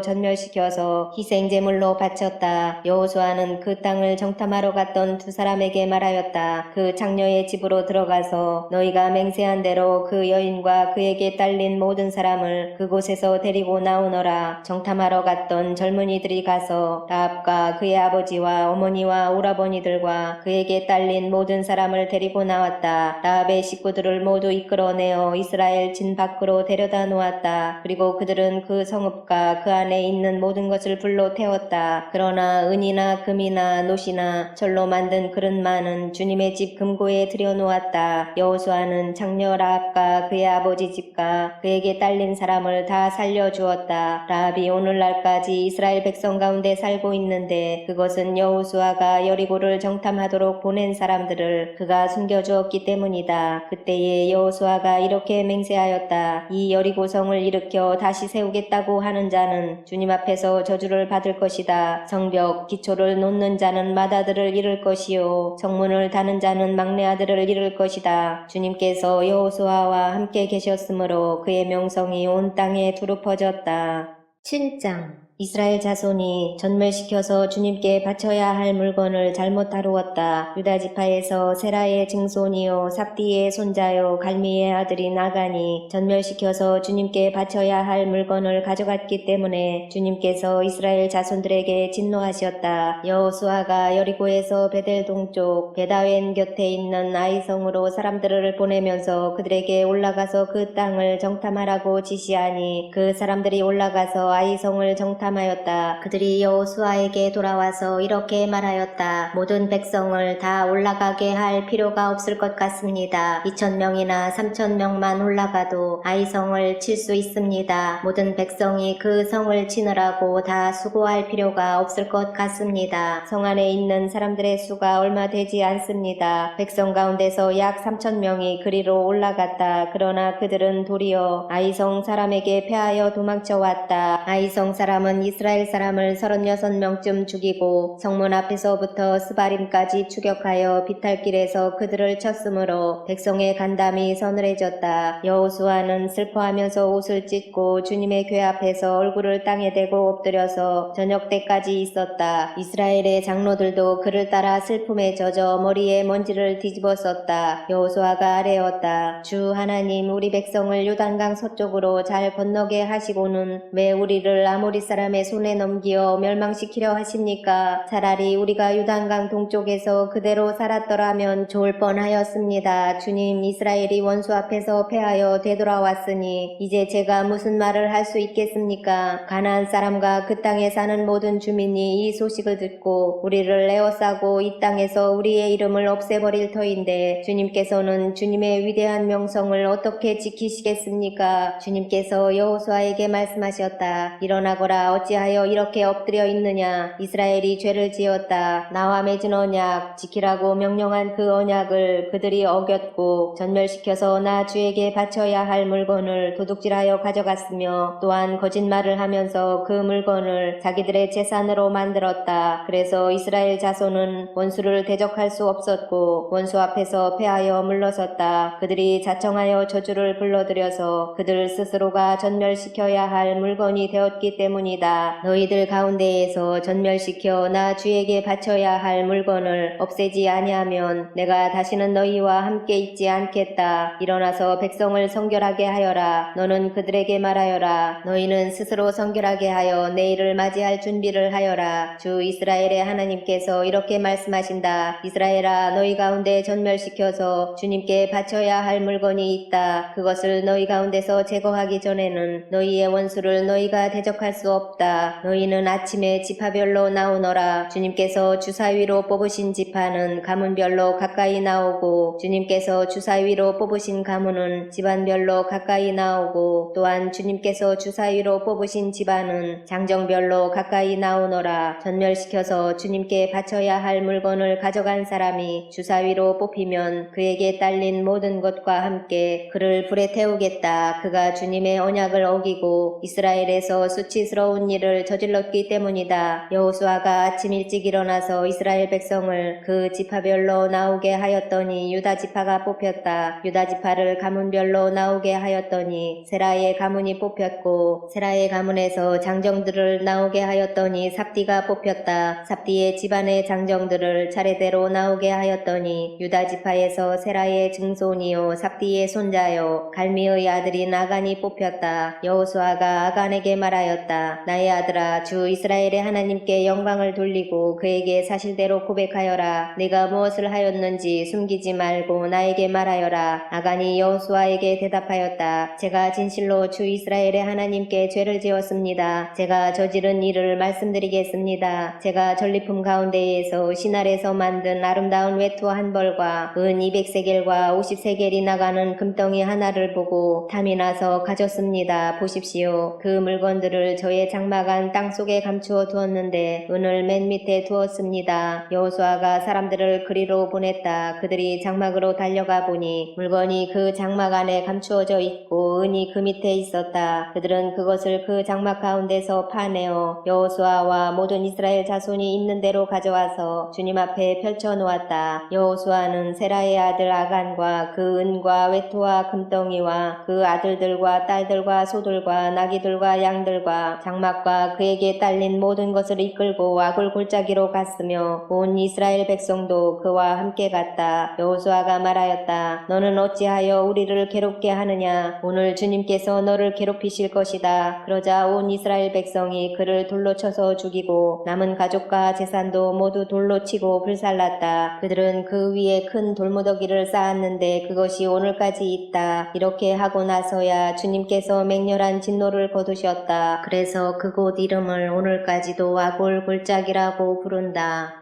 전멸시켜서 희생제물로 바쳤다. 여호수아는 그 땅을 정탐하러 갔던 두 사람에게 말하였다. 그 장녀의 집으로 들어가서 너희가 맹세한 대로 그 여인과 그에게 딸린 모든 사람을 그곳에서 데리고 나오너라. 정탐하러 갔던 젊은이들이 가서 라합과 그의 아버지와 어머니와 오라버니들과 그에게 딸린 모든 사람을 데리고 나왔다. 라합의 식구들을 모두 이끌어내어 이스라엘 진 밖으로 데려다 놓았다. 그리고 그들은 그 성읍과 그 안에 있는 모든 것을 불로 태웠다. 그러나 은이나 금이나 놋이나 철로 만든 그릇만은 주님의 집 금고에 들여놓았다. 여호수아는 장녀 라합과 그의 아버지 집과 그에게 딸린 사람을 다 살려주었다. 라합이 오늘날까지 이스라엘 백성 가운데 살고 있는데 그것은 여호수아가 여리고를 정탐하도록 보낸 사람들을 그가 숨겨주었기 때문이다. 그때에 여호수아가 이렇게 맹세하였다. 이 여리고성을 일으켜 다시 세우겠다고 하는 자는 주님 앞에서 저주를 받을 것이다. 성벽 기초를 놓는 자는 맏아들을 잃을 것이요 성문을 다는 자는 막내 아들을 잃을 것이다. 주님께서 여호수아와 함께 계셨으므로 그의 명성이 온 땅에 두루 퍼졌다. 7장 이스라엘 자손이 전멸시켜서 주님께 바쳐야 할 물건을 잘못 다루었다. 유다 지파에서 세라의 증손이요 삽디의 손자요 갈미의 아들이 나간이 전멸시켜서 주님께 바쳐야 할 물건을 가져갔기 때문에 주님께서 이스라엘 자손들에게 진노하셨다. 여호수아가 여리고에서 베델 동쪽 베다웬 곁에 있는 아이성으로 사람들을 보내면서 그들에게 올라가서 그 땅을 정탐하라고 지시하니 그 사람들이 올라가서 아이성을 정탐하였다. 그들이 여호수아에게 돌아와서 이렇게 말하였다. 모든 백성을 다 올라가게 할 필요가 없을 것 같습니다. 2,000명이나 3,000명만 올라가도 아이성을 칠 수 있습니다. 모든 백성이 그 성을 치느라고 다 수고할 필요가 없을 것 같습니다. 성 안에 있는 사람들의 수가 얼마 되지 않습니다. 백성 가운데서 약 3,000명이 그리로 올라갔다. 그러나 그들은 도리어 아이성 사람에게 패하여 도망쳐 왔다. 아이성 사람은 이스라엘 사람을 36명쯤 죽이고 성문 앞에서부터 스바림까지 추격하여 비탈길에서 그들을 쳤으므로 백성의 간담이 서늘해졌다. 여호수아는 슬퍼하면서 옷을 찢고 주님의 궤 앞에서 얼굴을 땅에 대고 엎드려서 저녁 때까지 있었다. 이스라엘의 장로들도 그를 따라 슬픔에 젖어 머리에 먼지를 뒤집어 썼다. 여호수아가 아뢰었다. 주 하나님, 우리 백성을 요단강 서쪽으로 잘 건너게 하시고는 왜 우리를 아모리 사람의 손에 넘기어 멸망시키려 하십니까? 차라리 우리가 요단강 동쪽에서 그대로 살았더라면 좋을 뻔하였습니다. 주님, 이스라엘이 원수 앞에서 패하여 되돌아왔으니 이제 제가 무슨 말을 할 수 있겠습니까? 가나안 사람과 그 땅에 사는 모든 주민이 이 소식을 듣고 우리를 에워싸고 이 땅에서 우리의 이름을 없애버릴 터인데 주님께서는 주님의 위대한 명성을 어떻게 지키시겠습니까? 주님께서 여호수아에게 말씀하셨다. 일어나거라. 어찌하여 이렇게 엎드려 있느냐? 이스라엘이 죄를 지었다. 나와 맺은 언약, 지키라고 명령한 그 언약을 그들이 어겼고 전멸시켜서 나 주에게 바쳐야 할 물건을 도둑질하여 가져갔으며 또한 거짓말을 하면서 그 물건을 자기들의 재산으로 만들었다. 그래서 이스라엘 자손은 원수를 대적할 수 없었고 원수 앞에서 패하여 물러섰다. 그들이 자청하여 저주를 불러들여서 그들 스스로가 전멸시켜야 할 물건이 되었기 때문이다. 백성이다. 너희들 가운데에서 전멸시켜 나 주에게 바쳐야 할 물건을 없애지 아니하면 내가 다시는 너희와 함께 있지 않겠다. 일어나서 백성을 성결하게 하여라. 너는 그들에게 말하여라. 너희는 스스로 성결하게 하여 내일을 맞이할 준비를 하여라. 주 이스라엘의 하나님께서 이렇게 말씀하신다. 이스라엘아, 너희 가운데 전멸시켜서 주님께 바쳐야 할 물건이 있다. 그것을 너희 가운데서 제거하기 전에는 너희의 원수를 너희가 대적할 수 없다. 너희는 아침에 지파별로 나오너라. 주님께서 주사위로 뽑으신 지파는 가문별로 가까이 나오고 주님께서 주사위로 뽑으신 가문은 집안별로 가까이 나오고 또한 주님께서 주사위로 뽑으신 집안은 장정별로 가까이 나오너라. 전멸시켜서 주님께 바쳐야 할 물건을 가져간 사람이 주사위로 뽑히면 그에게 딸린 모든 것과 함께 그를 불에 태우겠다. 그가 주님의 언약을 어기고 이스라엘에서 수치스러운 일을 저질렀기 때문이다. 여호수아가 아침 일찍 일어나서 이스라엘 백성을 그 지파별로 나오게 하였더니 유다 지파가 뽑혔다. 유다 지파를 가문별로 나오게 하였더니 세라의 가문이 뽑혔고 세라의 가문에서 장정들을 나오게 하였더니 삽디가 뽑혔다. 삽디의 집안의 장정들을 차례대로 나오게 하였더니 유다 지파에서 세라의 증손이요 삽디의 손자요 갈미의 아들인 아간이 뽑혔다. 여호수아가 아간에게 말하였다. 나의 아들아, 주 이스라엘의 하나님께 영광을 돌리고 그에게 사실대로 고백하여라. 네가 무엇을 하였는지 숨기지 말고 나에게 말하여라. 아간이 여호수아에게 대답하였다. 제가 진실로 주 이스라엘의 하나님께 죄를 지었습니다. 제가 저지른 일을 말씀드리겠습니다. 제가 전리품 가운데에서 신할에서 만든 아름다운 외투 한 벌과 은 200세겔과 50세겔이 나가는 금덩이 하나를 보고 탐이 나서 가졌습니다. 보십시오. 그 물건들을 저의 장막한 땅속에 감추어 두었는데 은을 맨 밑에 두었습니다. 여호수아가 사람들을 그리로 보냈다. 그들이 장막으로 달려가 보니 물건이 그 장막 안에 감추어져 있고 은이 그 밑에 있었다. 그들은 그것을 그 장막 가운데서 파내어 여호수아와 모든 이스라엘 자손이 있는 대로 가져와서 주님 앞에 펼쳐 놓았다. 여호수아는 세라의 아들 아간과 그 은과 외투와 금덩이와 그 아들들과 딸들과 소들과 나귀들과 양들과 장막과 그에게 딸린 모든 것을 이끌고 아굴 골짜기로 갔으며 온 이스라엘 백성도 그와 함께 갔다. 여호수아가 말하였다. 너는 어찌하여 우리를 괴롭게 하느냐? 오늘 주님께서 너를 괴롭히실 것이다. 그러자 온 이스라엘 백성이 그를 돌로 쳐서 죽이고 남은 가족과 재산도 모두 돌로 치고 불살랐다. 그들은 그 위에 큰 돌무더기를 쌓았는데 그것이 오늘까지 있다. 이렇게 하고 나서야 주님께서 맹렬한 진노를 거두셨다. 그래서 그곳 이름을 오늘까지도 아골 골짜기라고 부른다.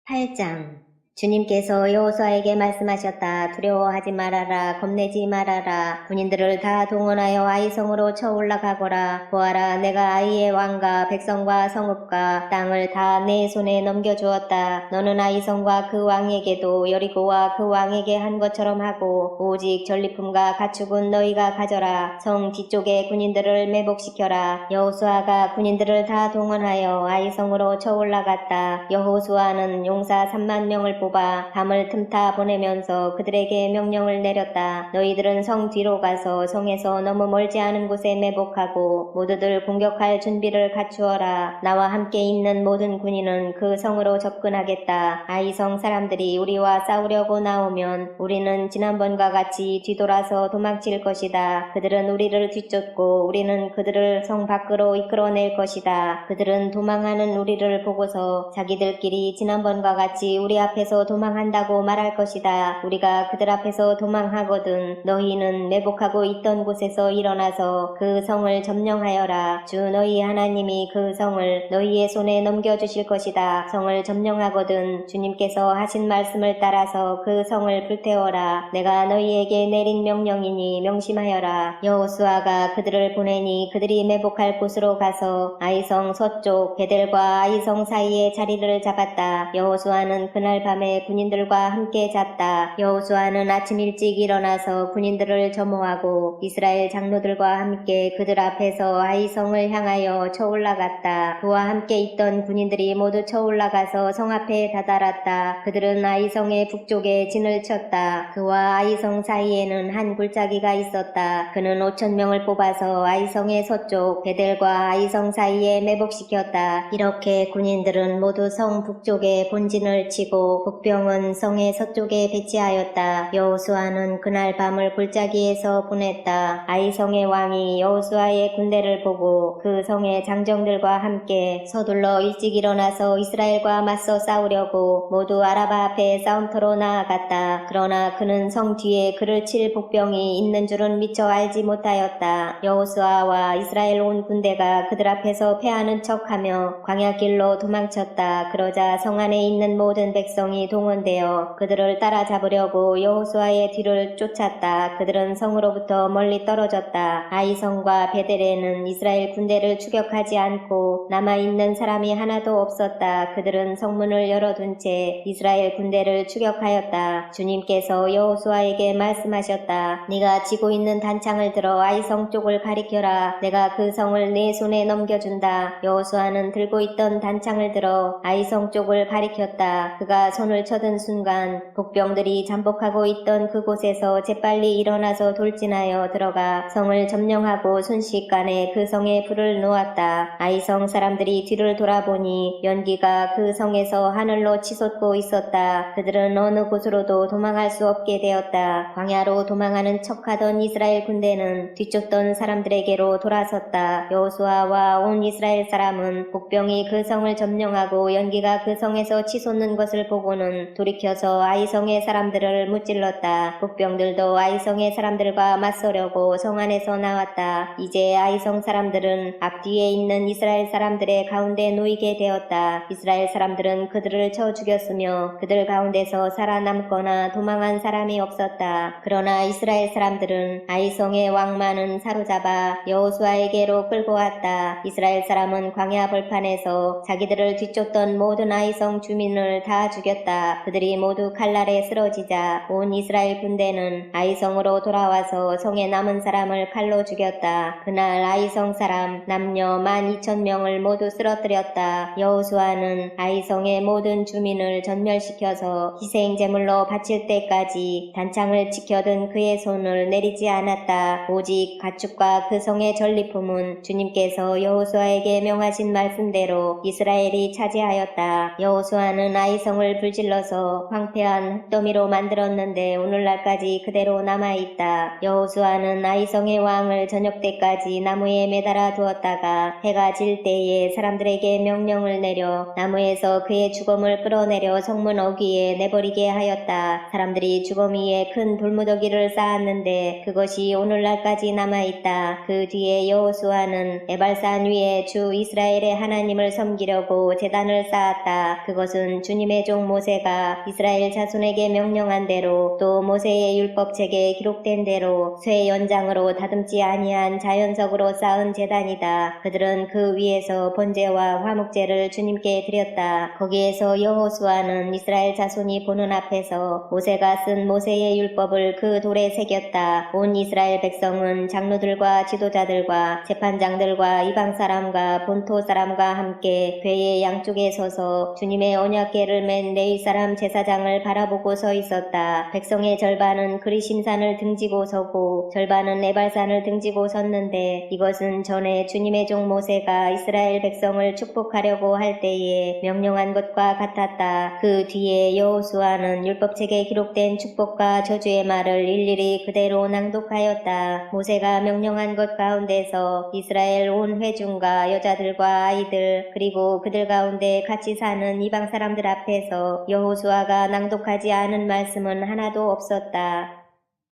8장. 주님께서 여호수아에게 말씀하셨다. 두려워하지 말아라. 겁내지 말아라. 군인들을 다 동원하여 아이성으로 쳐 올라가거라. 보아라, 내가 아이의 왕과 백성과 성읍과 땅을 다 내 손에 넘겨주었다. 너는 아이성과 그 왕에게도 여리고와 그 왕에게 한 것처럼 하고 오직 전리품과 가축은 너희가 가져라. 성 뒤쪽에 군인들을 매복시켜라. 여호수아가 군인들을 다 동원하여 아이성으로 쳐 올라갔다. 여호수아는 용사 3만 명을 뽑아 밤을 틈타 보내면서 그들에게 명령을 내렸다. 너희들은 성 뒤로 가서 성에서 너무 멀지 않은 곳에 매복하고 모두들 공격할 준비를 갖추어라. 나와 함께 있는 모든 군인은 그 성으로 접근하겠다. 아이성 사람들이 우리와 싸우려고 나오면 우리는 지난번과 같이 뒤돌아서 도망칠 것이다. 그들은 우리를 뒤쫓고 우리는 그들을 성 밖으로 이끌어낼 것이다. 그들은 도망하는 우리를 보고서 자기들끼리 지난번과 같이 우리 앞에서 도망한다고 말할 것이다. 우리가 그들 앞에서 도망하거든 너희는 매복하고 있던 곳에서 일어나서 그 성을 점령하여라. 주 너희 하나님이 그 성을 너희의 손에 넘겨주실 것이다. 성을 점령하거든 주님께서 하신 말씀을 따라서 그 성을 불태워라. 내가 너희에게 내린 명령이니 명심하여라. 여호수아가 그들을 보내니 그들이 매복할 곳으로 가서 아이성 서쪽 베델과 아이성 사이에 자리를 잡았다. 여호수아는 그날 밤에 앞에 군인들과 함께 잤다. 여호수아는 아침 일찍 일어나서 군인들을 점호하고 이스라엘 장로들과 함께 그들 앞에서 아이성을 향하여 쳐올라갔다. 그와 함께 있던 군인들이 모두 쳐올라가서 성 앞에 다다랐다. 그들은 아이성의 북쪽에 진을 쳤다. 그와 아이성 사이에는 한 골짜기가 있었다. 그는 5,000명을 뽑아서 아이성의 서쪽 베델과 아이성 사이에 매복시켰다. 이렇게 군인들은 모두 성 북쪽에 본진을 치고 복병은 성의 서쪽에 배치하였다. 여호수아는 그날 밤을 골짜기에서 보냈다. 아이성의 왕이 여호수아의 군대를 보고 그 성의 장정들과 함께 서둘러 일찍 일어나서 이스라엘과 맞서 싸우려고 모두 아라바 앞에 싸움터로 나아갔다. 그러나 그는 성 뒤에 그를 칠 복병이 있는 줄은 미처 알지 못하였다. 여호수아와 이스라엘 온 군대가 그들 앞에서 패하는 척하며 광야길로 도망쳤다. 그러자 성 안에 있는 모든 백성이 동원되어 그들을 따라잡으려고 여호수아의 뒤를 쫓았다. 그들은 성으로부터 멀리 떨어졌다. 아이성과 베델에는 이스라엘 군대를 추격하지 않고 남아있는 사람이 하나도 없었다. 그들은 성문을 열어둔 채 이스라엘 군대를 추격하였다. 주님께서 여호수아에게 말씀하셨다. 네가 쥐고 있는 단창을 들어 아이성 쪽을 가리켜라. 내가 그 성을 네 손에 넘겨준다. 여호수아는 들고 있던 단창을 들어 아이성 쪽을 가리켰다. 그가 손을 쳐든 순간 복병들이 잠복하고 있던 그곳에서 재빨리 일어나서 돌진하여 들어가 성을 점령하고 순식간에 그 성에 불을 놓았다. 아이성 사람들이 뒤를 돌아보니 연기가 그 성에서 하늘로 치솟고 있었다. 그들은 어느 곳으로도 도망할 수 없게 되었다. 광야로 도망하는 척하던 이스라엘 군대는 뒤쫓던 사람들에게로 돌아섰다. 여호수아와 온 이스라엘 사람은 복병이 그 성을 점령하고 연기가 그 성에서 치솟는 것을 보고는 돌이켜서 아이성의 사람들을 무찔렀다. 복병들도 아이성의 사람들과 맞서려고 성 안에서 나왔다. 이제 아이성 사람들은 앞뒤에 있는 이스라엘 사람들의 가운데 놓이게 되었다. 이스라엘 사람들은 그들을 쳐 죽였으며 그들 가운데서 살아남거나 도망한 사람이 없었다. 그러나 이스라엘 사람들은 아이성의 왕만은 사로잡아 여호수아에게로 끌고 왔다. 이스라엘 사람은 광야 벌판에서 자기들을 뒤쫓던 모든 아이성 주민을 다 죽였다. 그들이 모두 칼날에 쓰러지자 온 이스라엘 군대는 아이성으로 돌아와서 성에 남은 사람을 칼로 죽였다. 그날 아이성 사람 남녀 12,000명을 모두 쓰러뜨렸다. 여호수아는 아이성의 모든 주민을 전멸시켜서 희생제물로 바칠 때까지 단창을 지켜든 그의 손을 내리지 않았다. 오직 가축과 그 성의 전리품은 주님께서 여호수아에게 명하신 말씀대로 이스라엘이 차지하였다. 여호수아는 아이성을 불질러서 황폐한 흙더미로 만들었는데 오늘날까지 그대로 남아있다. 여호수아는 아이성의 왕을 저녁 때까지 나무에 매달아 두었다가 해가 질 때에 사람들에게 명령을 내려 나무에서 그의 주검을 끌어내려 성문 어귀에 내버리게 하였다. 사람들이 주검 위에 큰 돌무더기를 쌓았는데 그것이 오늘날까지 남아있다. 그 뒤에 여호수아는 에발산 위에 주 이스라엘의 하나님을 섬기려고 제단을 쌓았다. 그것은 주님의 종 모세가 이스라엘 자손에게 명령한 대로 또 모세의 율법책에 기록된 대로 쇠 연장으로 다듬지 아니한 자연석으로 쌓은 제단이다. 그들은 그 위에서 번제와 화목제를 주님께 드렸다. 거기에서 여호수아는 이스라엘 자손이 보는 앞에서 모세가 쓴 모세의 율법을 그 돌에 새겼다. 온 이스라엘 백성은 장로들과 지도자들과 재판장들과 이방 사람과 본토 사람과 함께 궤의 양쪽에 서서 주님의 언약궤를 맨 레위 사람 제사장을 바라보고 서 있었다. 백성의 절반은 그리심산을 등지고 서고 절반은 에발산을 등지고 섰는데 이것은 전에 주님의 종 모세가 이스라엘 백성을 축복하려고 할 때에 명령한 것과 같았다. 그 뒤에 여호수아는 율법책에 기록된 축복과 저주의 말을 일일이 그대로 낭독하였다. 모세가 명령한 것 가운데서 이스라엘 온 회중과 여자들과 아이들 그리고 그들 가운데 같이 사는 이방 사람들 앞에서 여호수아가 낭독하지 않은 말씀은 하나도 없었다.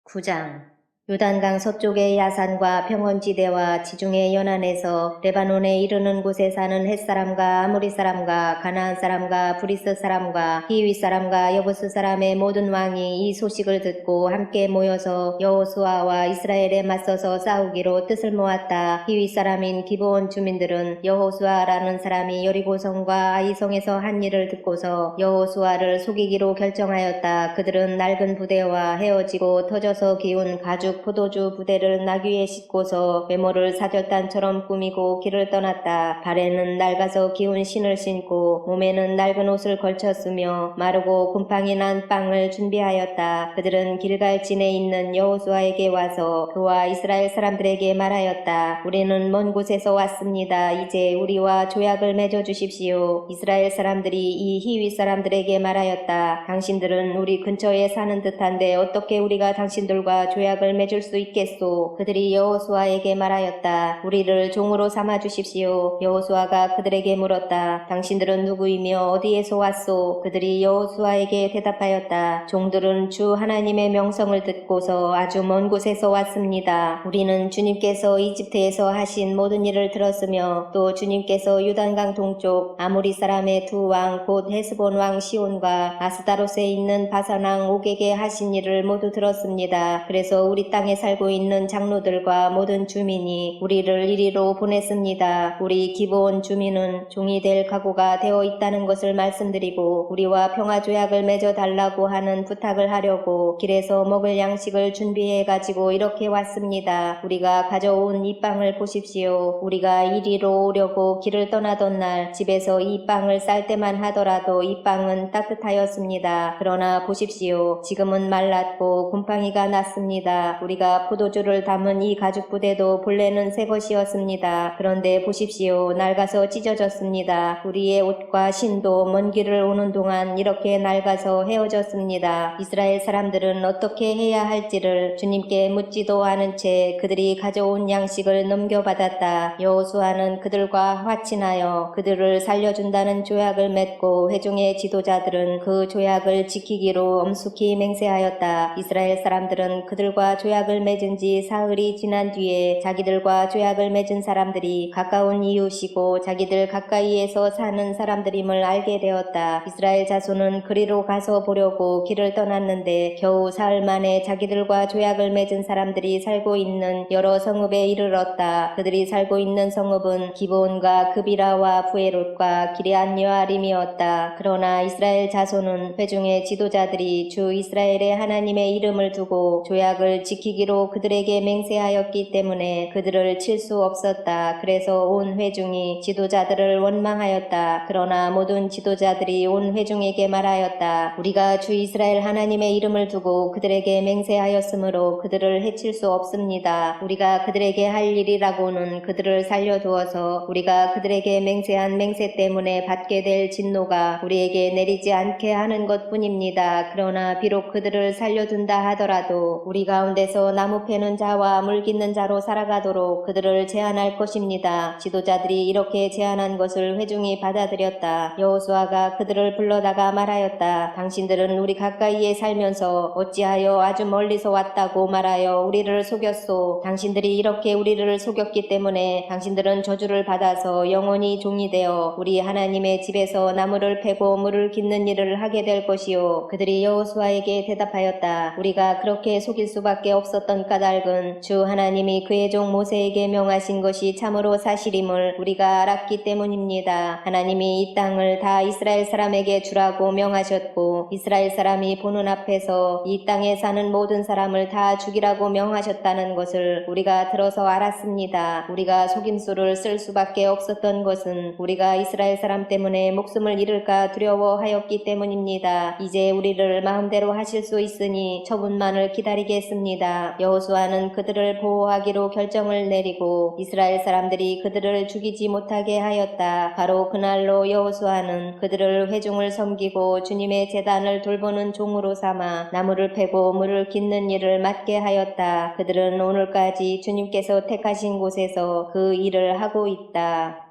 9장 요단강 서쪽의 야산과 평원지대와 지중해 연안에서 레바논에 이르는 곳에 사는 헷사람과 아모리 사람과 가나안 사람과 브리스 사람과 히위 사람과 여부스 사람의 모든 왕이 이 소식을 듣고 함께 모여서 여호수아와 이스라엘에 맞서서 싸우기로 뜻을 모았다. 히위 사람인 기브온 주민들은 여호수아라는 사람이 여리고성과 아이성에서 한 일을 듣고서 여호수아를 속이기로 결정하였다. 그들은 낡은 부대와 헤어지고 터져서 기운 가죽 포도주 부대를 나귀에 싣고서 외모를 사절단처럼 꾸미고 길을 떠났다. 발에는 낡아서 기운 신을 신고 몸에는 낡은 옷을 걸쳤으며 마르고 곰팡이 난 빵을 준비하였다. 그들은 길갈진에 있는 여호수아에게 와서 그와 이스라엘 사람들에게 말하였다. 우리는 먼 곳에서 왔습니다. 이제 우리와 조약을 맺어 주십시오. 이스라엘 사람들이 이 히위 사람들에게 말하였다. 당신들은 우리 근처에 사는 듯한데 어떻게 우리가 당신들과 조약을 맺을 수 있겠소? 그들이 여호수아에게 말하였다. 우리를 종으로 삼아 주십시오. 여호수아가 그들에게 물었다. 당신들은 누구이며 어디에서 왔소? 그들이 여호수아에게 대답하였다. 종들은 주 하나님의 명성을 듣고서 아주 먼 곳에서 왔습니다. 우리는 주님께서 이집트에서 하신 모든 일을 들었으며 또 주님께서 요단강 동쪽 아모리 사람의 두 왕 곧 헤스본 왕 시온과 아스다롯에 있는 바산 왕 옥에게 하신 일을 모두 들었습니다. 그래서 우리 땅에 살고 있는 장로들과 모든 주민이 우리를 이리로 보냈습니다. 우리 기브온 주민은 종이 될 각오가 되어 있다는 것을 말씀드리고 우리와 평화조약을 맺어 달라고 하는 부탁을 하려고 길에서 먹을 양식을 준비해 가지고 이렇게 왔습니다. 우리가 가져온 이 빵을 보십시오. 우리가 이리로 오려고 길을 떠나던 날 집에서 이 빵을 쌀 때만 하더라도 이 빵은 따뜻하였습니다. 그러나 보십시오. 지금은 말랐고 곰팡이가 났습니다. 우리가 포도주를 담은 이 가죽 부대도 본래는 새 것이었습니다. 그런데 보십시오. 낡아서 찢어졌습니다. 우리의 옷과 신도 먼 길을 오는 동안 이렇게 낡아서 헤어졌습니다. 이스라엘 사람들은 어떻게 해야 할지를 주님께 묻지도 않은 채 그들이 가져온 양식을 넘겨받았다. 여호수아는 그들과 화친하여 그들을 살려준다는 조약을 맺고 회중의 지도자들은 그 조약을 지키기로 엄숙히 맹세하였다. 이스라엘 사람들은 그들과 조약을 맺은 지 사흘이 지난 뒤에 자기들과 조약을 맺은 사람들이 가까운 이웃이고 자기들 가까이에서 사는 사람들임을 알게 되었다. 이스라엘 자손은 그리로 가서 보려고 길을 떠났는데 겨우 사흘 만에 자기들과 조약을 맺은 사람들이 살고 있는 여러 성읍에 이르렀다. 그들이 살고 있는 성읍은 기브온과 그비라와 부에롯과 기럇 여아림이었다. 그러나 이스라엘 자손은 회중의 지도자들이 주 이스라엘의 하나님의 이름을 두고 조약을 지키기로 그들에게 맹세하였기 때문에 그들을 칠 수 없었다. 그래서 온 회중이 지도자들을 원망하였다. 그러나 모든 지도자들이 온 회중에게 말하였다. 우리가 주 이스라엘 하나님의 이름을 두고 그들에게 맹세하였으므로 그들을 해칠 수 없습니다. 우리가 그들에게 할 일이라고는 그들을 살려두어서 우리가 그들에게 맹세한 맹세 때문에 받게 될 진노가 우리에게 내리지 않게 하는 것뿐입니다. 그러나 비록 그들을 살려둔다 하더라도 우리 가운데서 나무 패는 자와 물 깃는 자로 살아가도록 그들을 제한할 것입니다. 지도자들이 이렇게 제한한 것을 회중이 받아들였다. 여호수아가 그들을 불러다가 말하였다. 당신들은 우리 가까이에 살면서 어찌하여 아주 멀리서 왔다고 말하여 우리를 속였소. 당신들이 이렇게 우리를 속였기 때문에 당신들은 저주를 받아서 영원히 종이 되어 우리 하나님의 집에서 나무를 패고 물을 깃는 일을 하게 될 것이요. 그들이 여호수아에게 대답하였다. 우리가 그렇게 속일 수밖에 없었던 까닭은 주 하나님이 그의 종 모세에게 명하신 것이 참으로 사실임을 우리가 알았기 때문입니다. 하나님이 이 땅을 다 이스라엘 사람에게 주라고 명하셨고 이스라엘 사람이 보는 앞에서 이 땅에 사는 모든 사람을 다 죽이라고 명하셨다는 것을 우리가 들어서 알았습니다. 우리가 속임수를 쓸 수밖에 없었던 것은 우리가 이스라엘 사람 때문에 목숨을 잃을까 두려워하였기 때문입니다. 이제 우리를 마음대로 하실 수 있으니 처분만을 기다리겠습니다. 여호수아는 그들을 보호하기로 결정을 내리고 이스라엘 사람들이 그들을 죽이지 못하게 하였다. 바로 그날로 여호수아는 그들을 회중을 섬기고 주님의 제단을 돌보는 종으로 삼아 나무를 패고 물을 깃는 일을 맡게 하였다. 그들은 오늘까지 주님께서 택하신 곳에서 그 일을 하고 있다.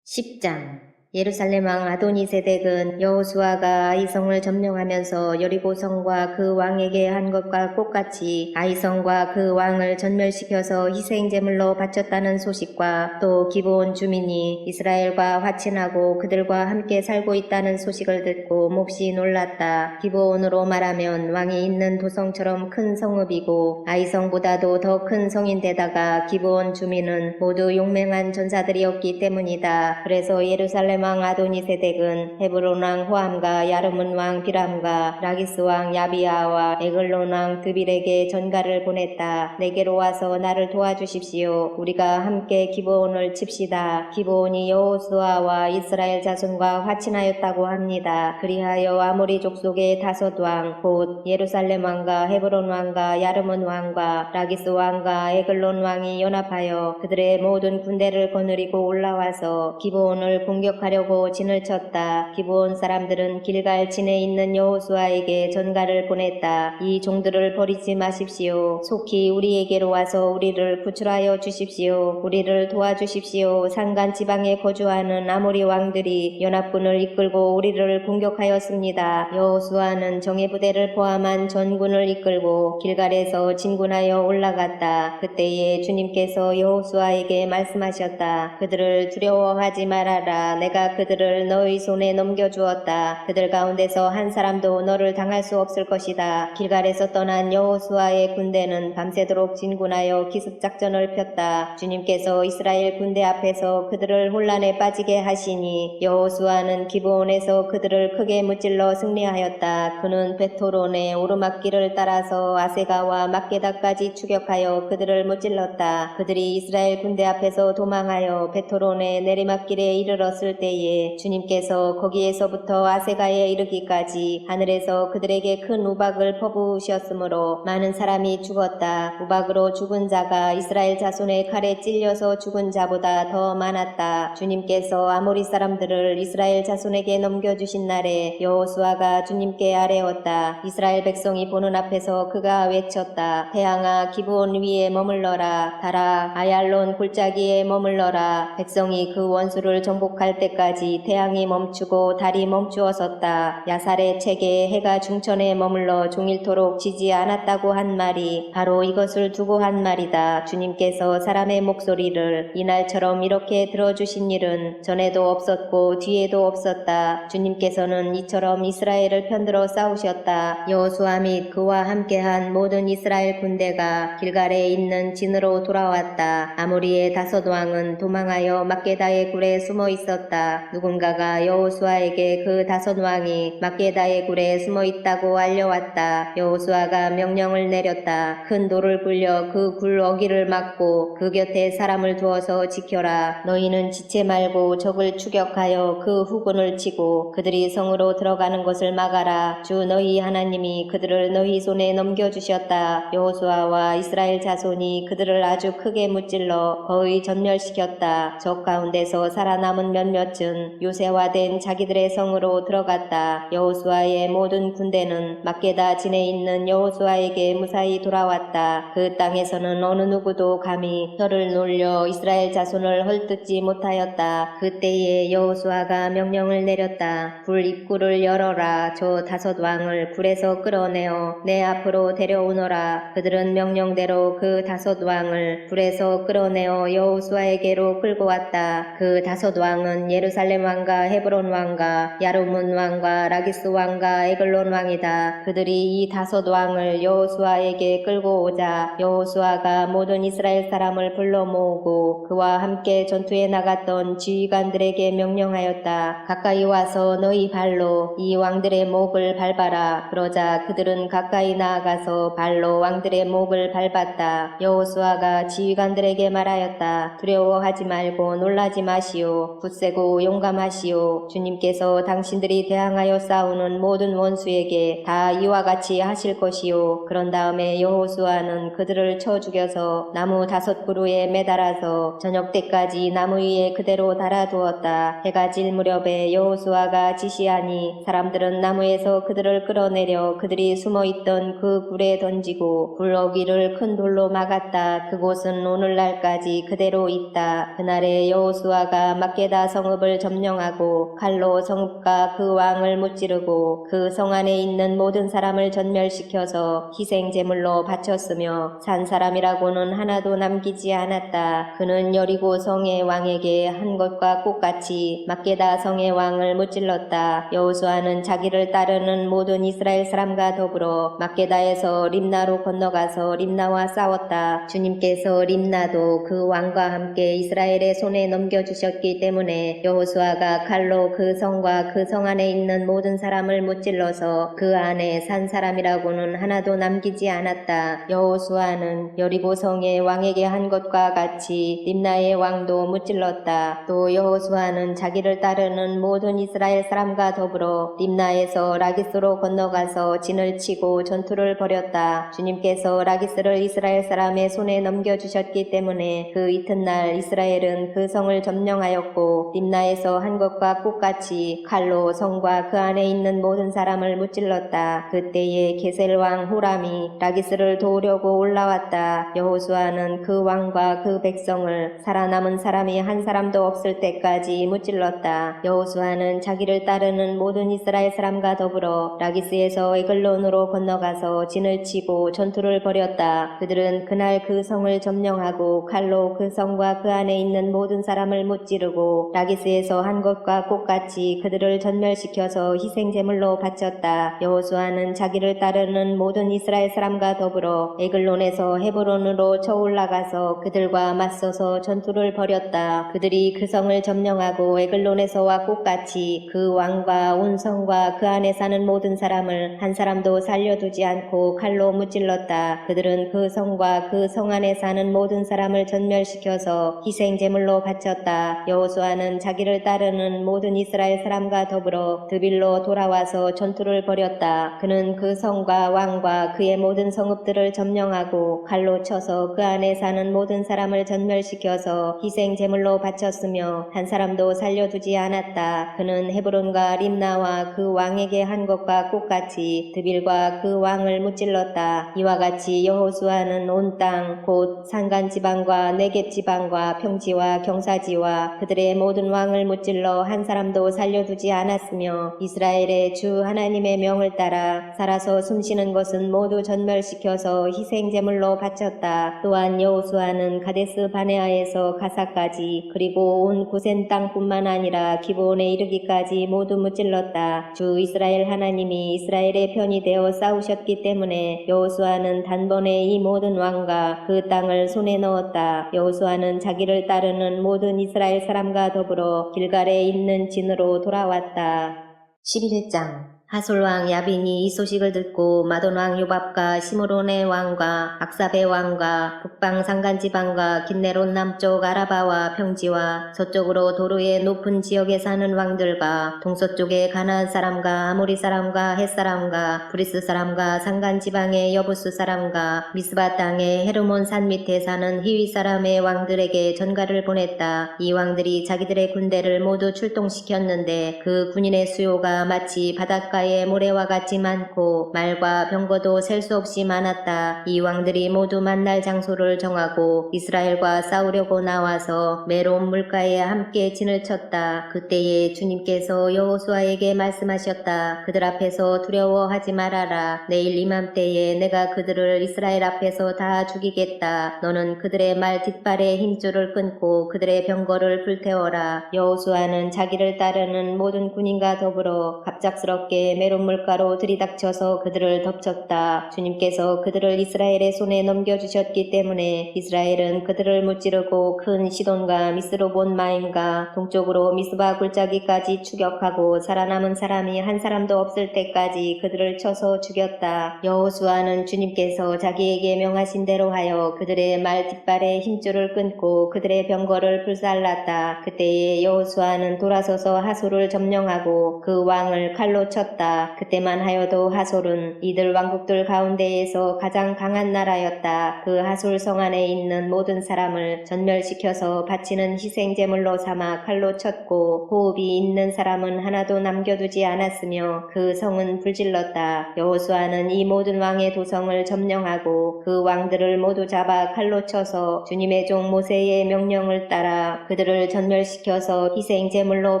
10장 예루살렘 왕 아도니세덱은 여호수아가 아이성을 점령하면서 여리고성과 그 왕에게 한 것과 똑같이 아이성과 그 왕을 전멸시켜서 희생제물로 바쳤다는 소식과 또 기브온 주민이 이스라엘과 화친하고 그들과 함께 살고 있다는 소식을 듣고 몹시 놀랐다. 기브온으로 말하면 왕이 있는 도성처럼 큰 성읍이고 아이성보다도 더 큰 성인데다가 기브온 주민은 모두 용맹한 전사들이었기 때문이다. 그래서 예루살렘 왕 아도니세덱은 헤브론 왕 호암과 야르문 왕 비람과 라기스 왕 야비아와 에글론 왕 드빌에게 전가를 보냈다. 내게로 와서 나를 도와주십시오. 우리가 함께 기브온을 칩시다. 기브온이 여호수아와 이스라엘 자손과 화친하였다고 합니다. 그리하여 아모리 족속의 다섯 왕 곧 예루살렘 왕과 헤브론 왕과 야르문 왕과 라기스 왕과 에글론 왕이 연합하여 그들의 모든 군대를 거느리고 올라와서 기브온을 공격하려고 진을 쳤다. 기브온 사람들은 길갈 진에 있는 여호수아에게 전가를 보냈다. 이 종들을 버리지 마십시오. 속히 우리에게로 와서 우리를 구출하여 주십시오. 우리를 도와주십시오. 산간 지방에 거주하는 아모리 왕들이 연합군을 이끌고 우리를 공격하였습니다. 여호수아는 정예부대를 포함한 전군을 이끌고 길갈에서 진군하여 올라갔다. 그때에 주님께서 여호수아에게 말씀하셨다. 그들을 두려워하지 말아라. 내가 그들을 너의 손에 넘겨주었다. 그들 가운데서 한 사람도 너를 당할 수 없을 것이다. 길갈에서 떠난 여호수아의 군대는 밤새도록 진군하여 기습작전을 폈다. 주님께서 이스라엘 군대 앞에서 그들을 혼란에 빠지게 하시니 여호수아는 기브온에서 그들을 크게 무찔러 승리하였다. 그는 베토론의 오르막길을 따라서 아세가와 막게다까지 추격하여 그들을 무찔렀다. 그들이 이스라엘 군대 앞에서 도망하여 베토론의 내리막길에 이르렀을 때에 주님께서 거기에서부터 아세가에 이르기까지 하늘에서 그들에게 큰 우박을 퍼부으셨으므로 많은 사람이 죽었다. 우박으로 죽은 자가 이스라엘 자손의 칼에 찔려서 죽은 자보다 더 많았다. 주님께서 아모리 사람들을 이스라엘 자손에게 넘겨주신 날에 여호수아가 주님께 아뢰었다. 이스라엘 백성이 보는 앞에서 그가 외쳤다. 태양아 기브온 위에 머물러라. 달아 아얄론 골짜기에 머물러라. 백성이 그 원수를 정복할 때까지 태양이 멈추고 달이 멈추었었다. 야살의 책에 해가 중천에 머물러 종일토록 지지 않았다고 한 말이 바로 이것을 두고 한 말이다. 주님께서 사람의 목소리를 이날처럼 이렇게 들어주신 일은 전에도 없었고 뒤에도 없었다. 주님께서는 이처럼 이스라엘을 편들어 싸우셨다. 여호수아 및 그와 함께한 모든 이스라엘 군대가 길갈에 있는 진으로 돌아왔다. 아모리의 다섯 왕은 도망하여 막게다의 굴에 숨어 있었다. 누군가가 여호수아에게 그 다섯 왕이 막게다의 굴에 숨어 있다고 알려왔다. 여호수아가 명령을 내렸다. 큰 돌을 굴려 그 굴 어기를 막고 그 곁에 사람을 두어서 지켜라. 너희는 지체 말고 적을 추격하여 그 후군을 치고 그들이 성으로 들어가는 것을 막아라. 주 너희 하나님이 그들을 너희 손에 넘겨주셨다. 여호수아와 이스라엘 자손이 그들을 아주 크게 무찔러 거의 전멸시켰다. 적 가운데서 살아남은 몇몇은 요새화된 자기들의 성으로 들어갔다. 여호수아의 모든 군대는 막게다 진에 있는 여호수아에게 무사히 돌아왔다. 그 땅에서는 어느 누구도 감히 혀를 놀려 이스라엘 자손을 헐뜯지 못하였다. 그때에 여호수아가 명령을 내렸다. 굴 입구를 열어라. 저 다섯 왕을 굴에서 끌어내어 내 앞으로 데려오너라. 그들은 명령대로 그 다섯 왕을 굴에서 끌어내어 여호수아에게로 끌고 왔다. 그 다섯 왕은 예루살렘 왕과 헤브론 왕과 야르문 왕과 라기스 왕과 에글론 왕이다. 그들이 이 다섯 왕을 여호수아에게 끌고 오자 여호수아가 모든 이스라엘 사람을 불러 모으고 그와 함께 전투에 나갔던 지휘관들에게 명령하였다. 가까이 와서 너희 발로 이 왕들의 목을 밟아라. 그러자 그들은 가까이 나아가서 발로 왕들의 목을 밟았다. 여호수아가 지휘관들에게 말하였다. 두려워하지 말고 놀라지 마시오. 굳세고 용감하시오. 주님께서 당신들이 대항하여 싸우는 모든 원수에게 다 이와 같이 하실 것이요. 그런 다음에 여호수아는 그들을 쳐 죽여서 나무 5그루에 매달아서 저녁 때까지 나무 위에 그대로 달아두었다. 해가 질 무렵에 여호수아가 지시하니 사람들은 나무에서 그들을 끌어내려 그들이 숨어있던 그 굴에 던지고 굴 어귀를 큰 돌로 막았다. 그곳은 오늘날까지 그대로 있다. 그날에 여호수아가 막게다 성읍 성읍을 점령하고 칼로 성읍과 그 왕을 무찌르고 그 성 안에 있는 모든 사람을 전멸시켜서 희생 제물로 바쳤으며 산 사람이라고는 하나도 남기지 않았다. 그는 여리고 성의 왕에게 한 것과 똑같이 막게다 성의 왕을 무찔렀다. 여호수아는 자기를 따르는 모든 이스라엘 사람과 더불어 막게다에서 림나로 건너가서 림나와 싸웠다. 주님께서 림나도 그 왕과 함께 이스라엘의 손에 넘겨주셨기 때문에 여호수아가 칼로 그 성과 그 성 안에 있는 모든 사람을 무찔러서 그 안에 산 사람이라고는 하나도 남기지 않았다. 여호수아는 여리고 성의 왕에게 한 것과 같이 림나의 왕도 무찔렀다. 또 여호수아는 자기를 따르는 모든 이스라엘 사람과 더불어 림나에서 라기스로 건너가서 진을 치고 전투를 벌였다. 주님께서 라기스를 이스라엘 사람의 손에 넘겨주셨기 때문에 그 이튿날 이스라엘은 그 성을 점령하였고 림나에서 한 것과 똑같이 칼로 성과 그 안에 있는 모든 사람을 무찔렀다. 그때에 게셀 왕 호람이 라기스를 도우려고 올라왔다. 여호수아는 그 왕과 그 백성을 살아남은 사람이 한 사람도 없을 때까지 무찔렀다. 여호수아는 자기를 따르는 모든 이스라엘 사람과 더불어 라기스에서 에글론으로 건너가서 진을 치고 전투를 벌였다. 그들은 그날 그 성을 점령하고 칼로 그 성과 그 안에 있는 모든 사람을 무찌르고 라기스에서 한 것과 똑같이 그들을 전멸시켜서 희생제물로 바쳤다. 여호수아는 자기를 따르는 모든 이스라엘 사람과 더불어 에글론에서 헤브론으로 쳐올라가서 그들과 맞서서 전투를 벌였다. 그들이 그 성을 점령하고 에글론에서와 똑같이 그 왕과 온 성과 그 안에 사는 모든 사람을 한 사람도 살려두지 않고 칼로 무찔렀다. 그들은 그 성과 그 성 안에 사는 모든 사람을 전멸시켜서 희생제물로 바쳤다. 여호수아는 자기를 따르는 모든 이스라엘 사람과 더불어 드빌로 돌아와서 전투를 벌였다. 그는 그 성과 왕과 그의 모든 성읍들을 점령하고 칼로 쳐서 그 안에 사는 모든 사람을 전멸시켜서 희생제물로 바쳤으며 한 사람도 살려두지 않았다. 그는 헤브론과 림나와 그 왕에게 한 것과 똑같이 드빌과 그 왕을 무찔렀다. 이와 같이 여호수아는 온 땅 곧 산간지방과 네겝지방과 평지와 경사지와 그들의 모든 왕을 무찔러 한 사람도 살려두지 않았으며 이스라엘의 주 하나님의 명을 따라 살아서 숨쉬는 것은 모두 전멸시켜서 희생제물로 바쳤다. 또한 여호수아는 가데스 바네아에서 가사까지 그리고 온 고센 땅뿐만 아니라 기브온에 이르기까지 모두 무찔렀다. 주 이스라엘 하나님이 이스라엘의 편이 되어 싸우셨기 때문에 여호수아는 단번에 이 모든 왕과 그 땅을 손에 넣었다. 여호수아는 자기를 따르는 모든 이스라엘 사람과 더불어 길갈에 있는 진으로 돌아왔다. 11장 하솔왕 야빈이 이 소식을 듣고 마돈왕 요밥과 시므론의 왕과 악사베 왕과 북방 산간지방과 긴네롯 남쪽 아라바와 평지와 서쪽으로 도르의 높은 지역에 사는 왕들과 동서쪽의 가나안 사람과 아모리 사람과 헷 사람과 브리스 사람과 산간지방의 여부스 사람과 미스바 땅의 헤르몬 산 밑에 사는 히위 사람의 왕들에게 전가를 보냈다. 이 왕들이 자기들의 군대를 모두 출동시켰는데 그 군인의 수요가 마치 바닷가의 모래와 같이 많고 말과 병거도 셀 수 없이 많았다. 이 왕들이 모두 만날 장소를 정하고 이스라엘과 싸우려고 나와서 메론 물가에 함께 진을 쳤다. 그때에 주님께서 여호수아에게 말씀하셨다. 그들 앞에서 두려워하지 말아라. 내일 이맘때에 내가 그들을 이스라엘 앞에서 다 죽이겠다. 너는 그들의 말 뒷발에 힘줄을 끊고 그들의 병거를 불태워라. 여호수아는 자기를 따르는 모든 군인과 더불어 갑작스럽게 메론 물가로 들이닥쳐서 그들을 덮쳤다. 주님께서 그들을 이스라엘의 손에 넘겨주셨기 때문에 이스라엘은 그들을 무찌르고 큰 시돈과 미스로본 마임과 동쪽으로 미스바 굴짜기까지 추격하고 살아남은 사람이 한 사람도 없을 때까지 그들을 쳐서 죽였다. 여호수아는 주님께서 자기에게 명하신 대로 하여 그들의 말 뒷발에 힘줄을 끊고 그들의 병거를 불살랐다. 그때에 여호수아는 돌아서서 하솔을 점령하고 그 왕을 칼로 쳤다. 섰다. 그때만 하여도 하솔은 이들 왕국들 가운데에서 가장 강한 나라였다. 그 하솔 성 안에 있는 모든 사람을 전멸시켜서 바치는 희생제물로 삼아 칼로 쳤고 호흡이 있는 사람은 하나도 남겨두지 않았으며 그 성은 불질렀다. 여호수아는 이 모든 왕의 도성을 점령하고 그 왕들을 모두 잡아 칼로 쳐서 주님의 종 모세의 명령을 따라 그들을 전멸시켜서 희생제물로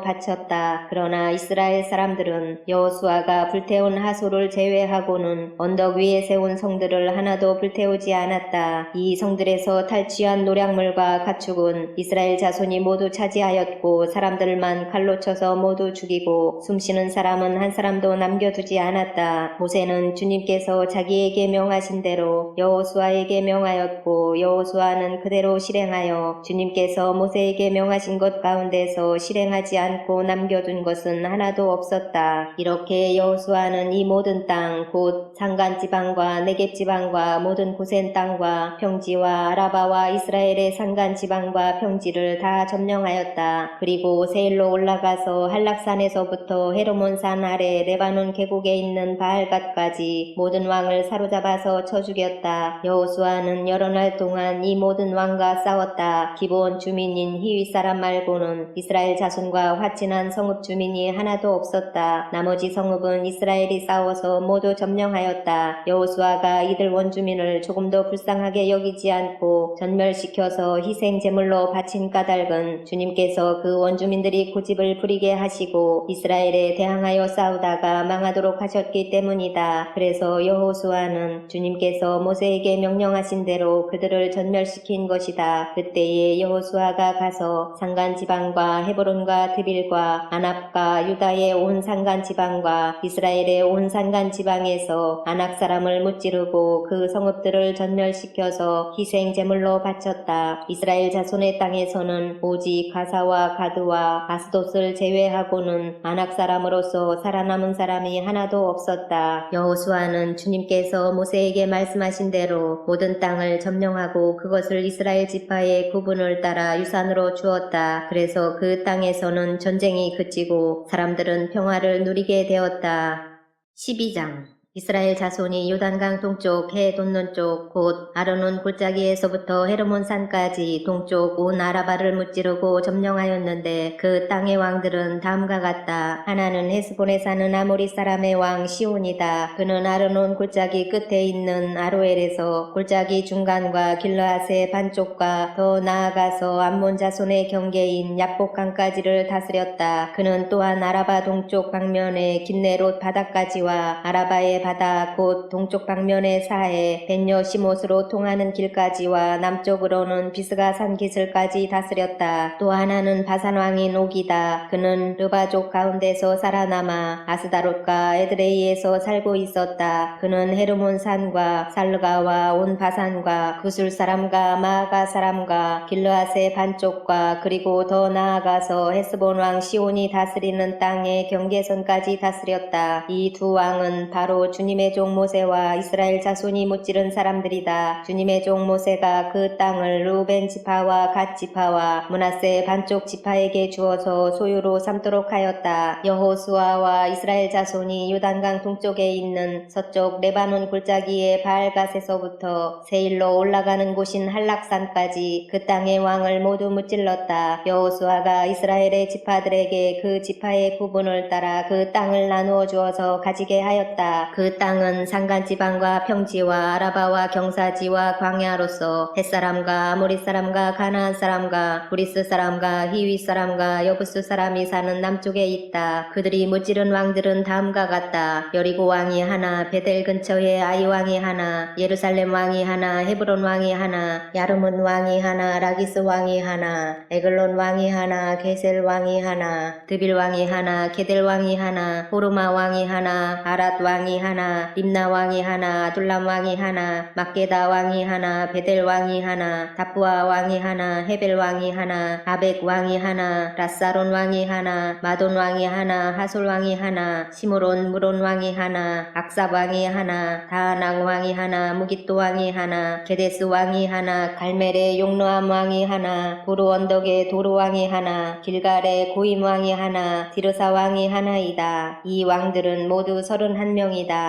바쳤다. 그러나 이스라엘 사람들은 여호수아가 불태운 하솔을 제외하고는 언덕 위에 세운 성들을 하나도 불태우지 않았다. 이 성들에서 탈취한 노략물과 가축은 이스라엘 자손이 모두 차지하였고 사람들만 칼로 쳐서 모두 죽이고 숨쉬는 사람은 한 사람도 남겨두지 않았다. 모세는 주님께서 자기에게 명하신 대로 여호수아에게 명하였고 여호수아는 그대로 실행하여 주님께서 모세에게 명하신 것 가운데서 실행하지 않고 남겨둔 것은 하나도 없었다. 이렇게 여호수아는 이 모든 땅 곧 산간지방과 네겝지방과 모든 고센 땅과 평지와 아라바와 이스라엘의 산간지방과 평지를 다 점령하였다. 그리고 세일로 올라가서 한락산에서부터 헤르몬산 아래 레바논 계곡에 있는 바알갓까지 모든 왕을 사로잡아서 쳐 죽였다. 여호수아는 여러 날 동안 이 모든 왕과 싸웠다. 기브온 주민인 히윗 사람 말고는 이스라엘 자손과 화친한 성읍 주민이 하나도 없었다. 나머지 성읍은 이스라엘이 싸워서 모두 점령하였다. 여호수아가 이들 원주민을 조금도 불쌍하게 여기지 않고 전멸시켜서 희생제물로 바친 까닭은 주님께서 그 원주민들이 고집을 부리게 하시고 이스라엘에 대항하여 싸우다가 망하도록 하셨기 때문이다. 그래서 여호수아는 주님께서 모세에게 명령하신 대로 그들을 전멸시킨 것이다. 그때에 여호수아가 가서 산간지방과 헤브론과 드빌과 아납과 유다의 온 산간지방과 이스라엘의 온 산간지방에서 아낙 사람을 무찌르고 그 성읍들을 전멸시켜서 희생제물로 바쳤다. 이스라엘 자손의 땅에서는 오직 가사와 가드와 아스돗을 제외하고는 아낙 사람으로서 살아남은 사람이 하나도 없었다. 여호수아는 주님께서 모세에게 말씀하신 대로 모든 땅을 점령하고 그것을 이스라엘 지파의 구분을 따라 유산으로 주었다. 그래서 그 땅에서는 전쟁이 그치고 사람들은 평화를 누리게 되었다. 12장 이스라엘 자손이 요단강 동쪽 해 돋는 쪽 곧 아르논 골짜기에서부터 헤르몬 산까지 동쪽 온 아라바를 무찌르고 점령하였는데 그 땅의 왕들은 다음과 같다. 하나는 헤스본에 사는 아모리 사람의 왕 시온이다. 그는 아르논 골짜기 끝에 있는 아로엘에서 골짜기 중간과 길르앗의 반쪽과 더 나아가서 암몬 자손의 경계인 야복강까지를 다스렸다. 그는 또한 아라바 동쪽 방면의 긴네롯 바다까지와 아라바의 바다 곧 동쪽 방면의 사해 벤여시못으로 통하는 길까지와 남쪽으로는 비스가 산 기슬까지 다스렸다. 또 하나는 바산 왕인 옥이다. 그는 르바족 가운데서 살아남아 아스다롯과 에드레이에서 살고 있었다. 그는 헤르몬 산과 살르가와 온 바산과 구술 사람과 마아가 사람과 길르앗의 반쪽과 그리고 더 나아가서 헤스본 왕 시온이 다스리는 땅의 경계선까지 다스렸다. 이 두 왕은 바로 주님의 종 모세와 이스라엘 자손이 무찌른 사람들이다. 주님의 종 모세가 그 땅을 루벤 지파와 갓 지파와 므낫세 반쪽 지파에게 주어서 소유로 삼도록 하였다. 여호수아와 이스라엘 자손이 요단강 동쪽에 있는 서쪽 레바논 골짜기의 바알갓에서부터 세일로 올라가는 곳인 한락산까지 그 땅의 왕을 모두 무찔렀다. 여호수아가 이스라엘의 지파들에게 그 지파의 구분을 따라 그 땅을 나누어 주어서 가지게 하였다. 그 땅은 산간지방과 평지와 아라바와 경사지와 광야로서 햇사람과 아모리 사람과 가나안 사람과 브리스 사람과 히윗 사람과 여부스 사람이 사는 남쪽에 있다. 그들이 무찌른 왕들은 다음과 같다. 여리고 왕이 하나, 베델 근처에 아이 왕이 하나, 예루살렘 왕이 하나, 헤브론 왕이 하나, 야르문 왕이 하나, 라기스 왕이 하나, 에글론 왕이 하나, 게셀 왕이 하나, 드빌 왕이 하나, 게델 왕이 하나, 호르마 왕이 하나, 아랏 왕이 하나, 하나, 림나 왕이 하나, 둘람 왕이 하나, 막게다 왕이 하나, 베델 왕이 하나, 다부아 왕이 하나, 헤벨 왕이 하나, 아벡 왕이 하나, 라사론 왕이 하나, 마돈 왕이 하나, 하솔 왕이 하나, 시므론 무론 왕이 하나, 악삽 왕이 하나, 다하낭 왕이 하나, 무깃도 왕이 하나, 게데스 왕이 하나, 갈멜의 용노암 왕이 하나, 보루 언덕의 도루 왕이 하나, 길갈의 고임 왕이 하나, 디르사 왕이 하나이다. 이 왕들은 모두 31명이다.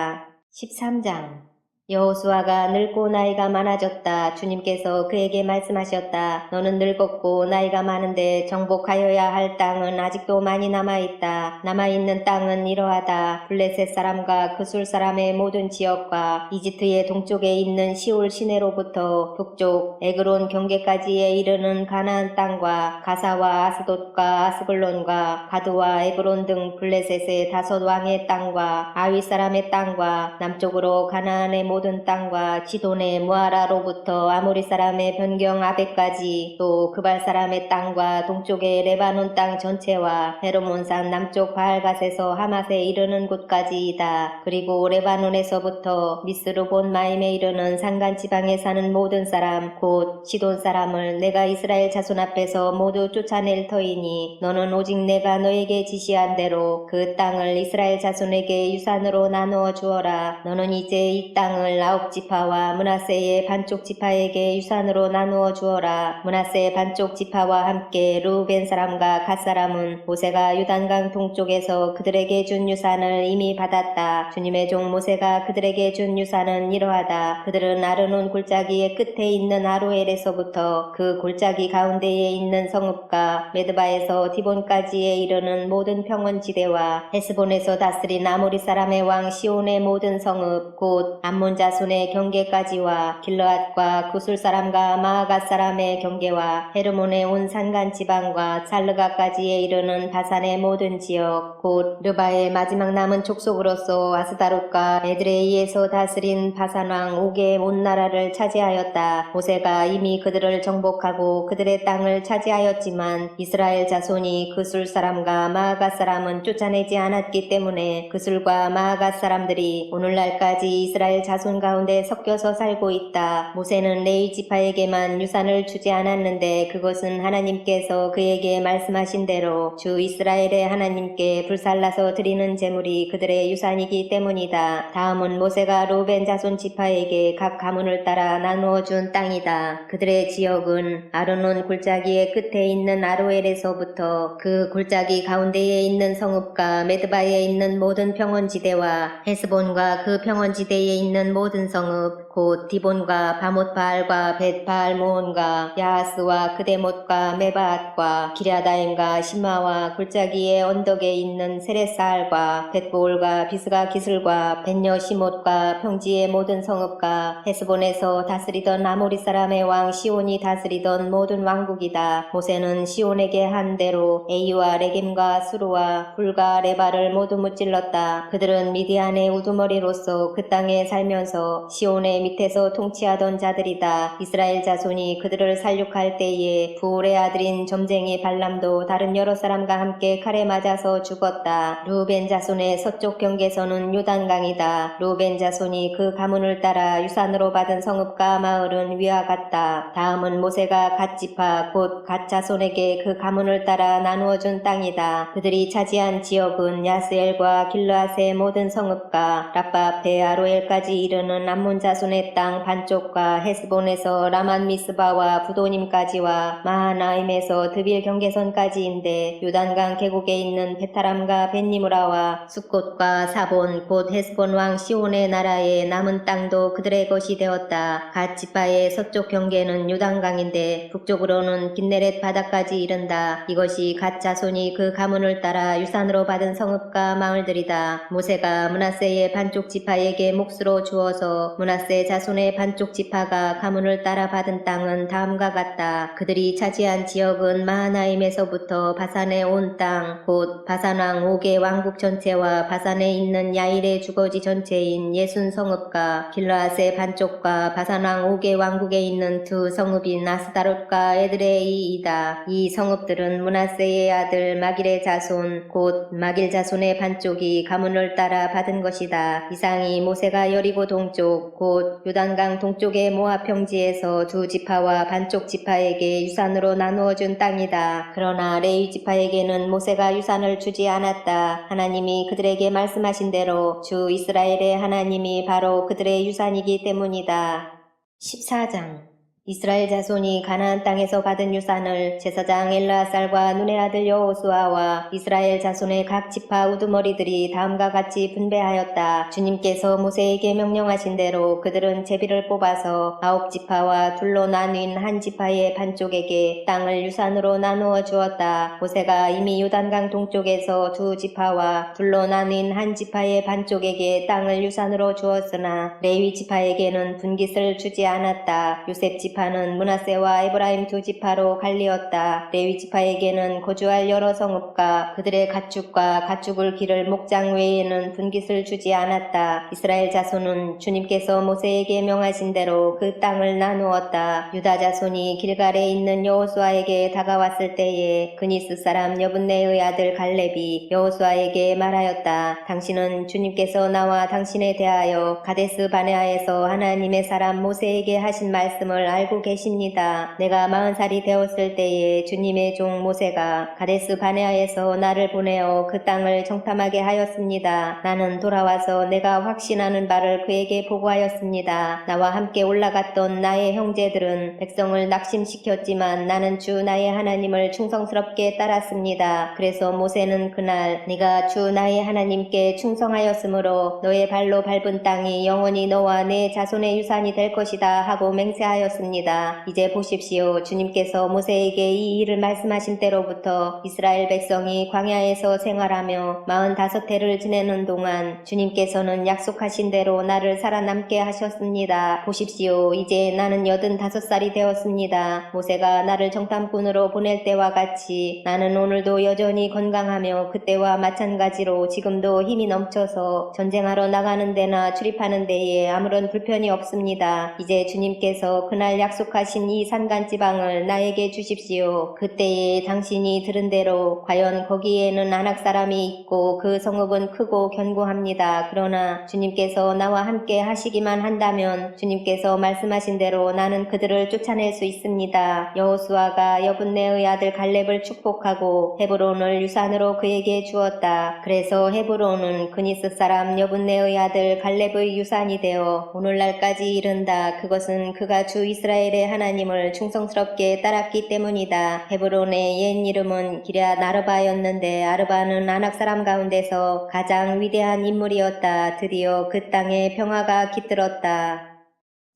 13장 여호수아가 늙고 나이가 많아졌다. 주님께서 그에게 말씀하셨다. 너는 늙었고 나이가 많은데 정복하여야 할 땅은 아직도 많이 남아있다. 남아있는 땅은 이러하다. 블레셋 사람과 그술 사람의 모든 지역과 이집트의 동쪽에 있는 시올 시내로부터 북쪽 에그론 경계까지에 이르는 가나안 땅과 가사와 아스돗과 아스글론과 가드와 에그론 등 블레셋의 5 왕의 땅과 아위 사람의 땅과 남쪽으로 가나안의 모든 땅과 시돈의 무아라로부터 아모리 사람의 변경 아벡까지 또 그발 사람의 땅과 동쪽의 레바논 땅 전체와 헤르몬산 남쪽 바알갓에서 하맛에 이르는 곳까지이다. 그리고 레바논에서부터 미스르본 마임에 이르는 산간 지방에 사는 모든 사람 곧 시돈 사람을 내가 이스라엘 자손 앞에서 모두 쫓아낼 터이니 너는 오직 내가 너에게 지시한 대로 그 땅을 이스라엘 자손에게 유산으로 나누어 주어라. 너는 이제 이 땅을 9지파와 므낫세의 반쪽 지파에게 유산으로 나누어 주어라. 므낫세의 반쪽 지파와 함께 르우벤 사람과 갓 사람은 모세가 요단강 동쪽에서 그들에게 준 유산을 이미 받았다. 주님의 종 모세가 그들에게 준 유산은 이러하다. 그들은 아르논 골짜기의 끝에 있는 아로엘에서부터 그 골짜기 가운데에 있는 성읍과 메드바에서 디본까지에 이르는 모든 평원지대와 헤스본에서 다스린 아모리 사람의 왕 시온의 모든 성읍 곧 암몬 자손의 경계까지와 길르앗과 구술 사람과 마아갓 사람의 경계와 헤르몬의 온 산간 지방과 살르가까지에 이르는 바산의 모든 지역 곧 르바의 마지막 남은 족속으로서 아스다롯과 에드레이에서 다스린 바산왕 옥의 온 나라를 차지하였다. 모세가 이미 그들을 정복하고 그들의 땅을 차지하였지만 이스라엘 자손이 그술 사람과 마아갓 사람은 쫓아내지 않았기 때문에 그술과 마아갓 사람들이 오늘날까지 이스라엘 자손 가운데 섞여서 살고 있다. 모세는 레위 지파에게만 유산을 주지 않았는데 그것은 하나님께서 그에게 말씀하신 대로 주 이스라엘의 하나님께 불살라서 드리는 제물이 그들의 유산이기 때문이다. 다음은 모세가 루벤 자손 지파에게 각 가문을 따라 나누어 준 땅이다. 그들의 지역은 아르논 골짜기의 끝에 있는 아로엘에서부터 그 골짜기 가운데에 있는 성읍과 메드바에 있는 모든 평원지대와 헤스본과 그 평원지대에 있는 모든 성읍 곧 디본과 바못바알과 벳바알모온과 야하스와 그데못과 메바앗과 기랴다임과 시마와 골짜기의 언덕에 있는 세레사알과 벳보올과 비스가 기슬과 벳여시못과 평지의 모든 성읍과 헤스본에서 다스리던 아모리 사람의 왕 시온이 다스리던 모든 왕국이다. 모세는 시온에게 한 대로 에이와 레겜과 수루와 불과 레바를 모두 무찔렀다. 그들은 미디안의 우두머리로서 그 땅에 살면서 시온의 밑에서 통치하던 자들이다. 이스라엘 자손이 그들을 살육할 때에 부올의 아들인 점쟁이 발람도 다른 여러 사람과 함께 칼에 맞아서 죽었다. 르우벤 자손의 서쪽 경계선은 요단강이다. 르우벤 자손이 그 가문을 따라 유산으로 받은 성읍과 마을은 위와 같다. 다음은 모세가 갓 지파 곧 갓 자손에게 그 가문을 따라 나누어 준 땅이다. 그들이 차지한 지역은 야스엘과 길르앗의 모든 성읍과 라빠 앞에 아로엘까지 이르는 암몬 자손의 땅 반쪽과 헤스본에서 라만 미스바와 부도님까지와 마하나임에서 드빌 경계선까지인데 요단강 계곡에 있는 베타람과 벤니무라와 숫곳과 사본 곧 헤스본 왕 시온의 나라에 남은 땅도 그들의 것이 되었다. 갓 지파의 서쪽 경계는 요단강인데 북쪽으로는 긴네렛 바다까지 이른다. 이것이 갓 자손이 그 가문을 따라 유산으로 받은 성읍과 마을들이다. 모세가 므낫세의 반쪽 지파에게 몫으로 주었다. 주어서 므낫세 자손의 반쪽 지파가 가문을 따라 받은 땅은 다음과 같다. 그들이 차지한 지역은 마하나임에서부터 바산의 온 땅, 곧 바산왕 옥의 왕국 전체와 바산에 있는 야일의 주거지 전체인 예순 성읍과 길르앗의 반쪽과 바산왕 옥의 왕국에 있는 두 성읍인 아스다롯과 에드레이이다. 이 성읍들은 므낫세의 아들 마길의 자손, 곧 마길 자손의 반쪽이 가문을 따라 받은 것이다. 이상이 모세가 여리고 동쪽, 곧 요단강 동쪽의 모압 평지에서 두 지파와 반쪽 지파에게 유산으로 나누어 준 땅이다. 그러나 레위 지파에게는 모세가 유산을 주지 않았다. 하나님이 그들에게 말씀하신 대로 주 이스라엘의 하나님이 바로 그들의 유산이기 때문이다. 14장 이스라엘 자손이 가나안 땅에서 받은 유산을 제사장 엘르아살과 눈의 아들 여호수아와 이스라엘 자손의 각 지파 우두머리들이 다음과 같이 분배하였다. 주님께서 모세에게 명령하신 대로 그들은 제비를 뽑아서 9지파와 둘로 나뉜 한 지파의 반쪽에게 땅을 유산으로 나누어 주었다. 모세가 이미 요단강 동쪽에서 두 지파와 둘로 나뉜 한 지파의 반쪽에게 땅을 유산으로 주었으나 레위 지파에게는 분깃을 주지 않았다. 요셉 지파는 므낫세와 에브라임 두 지파로 갈리었다. 레위 지파에게는 거주할 여러 성읍과 그들의 가축과 가축을 기를 목장 외에는 분깃을 주지 않았다. 이스라엘 자손은 주님께서 모세에게 명하신 대로 그 땅을 나누었다. 유다 자손이 길갈에 있는 여호수아에게 다가왔을 때에 그니스 사람 여분네의 아들 갈렙이 여호수아에게 말하였다. 당신은 주님께서 나와 당신에 대하여 가데스 바네아에서 하나님의 사람 모세에게 하신 말씀을 알고 계십니다. 내가 40살이 되었을 때에 주님의 종 모세가 가데스 바네아에서 나를 보내어 그 땅을 정탐하게 하였습니다. 나는 돌아와서 내가 확신하는 바를 그에게 보고하였습니다. 나와 함께 올라갔던 나의 형제들은 백성을 낙심시켰지만 나는 주 나의 하나님을 충성스럽게 따랐습니다. 그래서 모세는 그날 네가 주 나의 하나님께 충성하였으므로 너의 발로 밟은 땅이 영원히 너와 내 자손의 유산이 될 것이다 하고 맹세하였습니다. 이제 보십시오. 주님께서 모세에게 이 일을 말씀하신 때로부터 이스라엘 백성이 광야에서 생활하며 45해를 지내는 동안 주님께서는 약속하신 대로 나를 살아남게 하셨습니다. 보십시오. 이제 나는 85살이 되었습니다. 모세가 나를 정탐꾼으로 보낼 때와 같이 나는 오늘도 여전히 건강하며 그때와 마찬가지로 지금도 힘이 넘쳐서 전쟁하러 나가는 데나 출입하는 데에 아무런 불편이 없습니다. 이제 주님께서 그날 약속하신 이 산간지방을 나에게 주십시오. 그때에 당신이 들은 대로 과연 거기에는 아낙 사람이 있고 그 성읍은 크고 견고합니다. 그러나 주님께서 나와 함께 하시기만 한다면 주님께서 말씀하신 대로 나는 그들을 쫓아낼 수 있습니다. 여호수아가 여분네의 아들 갈렙을 축복하고 헤브론을 유산으로 그에게 주었다. 그래서 헤브론은 그니스 사람 여분네의 아들 갈렙의 유산이 되어 오늘날까지 이른다. 그것은 그가 주 이스라엘의 하나님을 충성스럽게 따랐기 때문이다. 헤브론의 옛 이름은 기럇 아르바였는데 아르바는 아낙 사람 가운데서 가장 위대한 인물이었다. 드디어 그 땅에 평화가 깃들었다.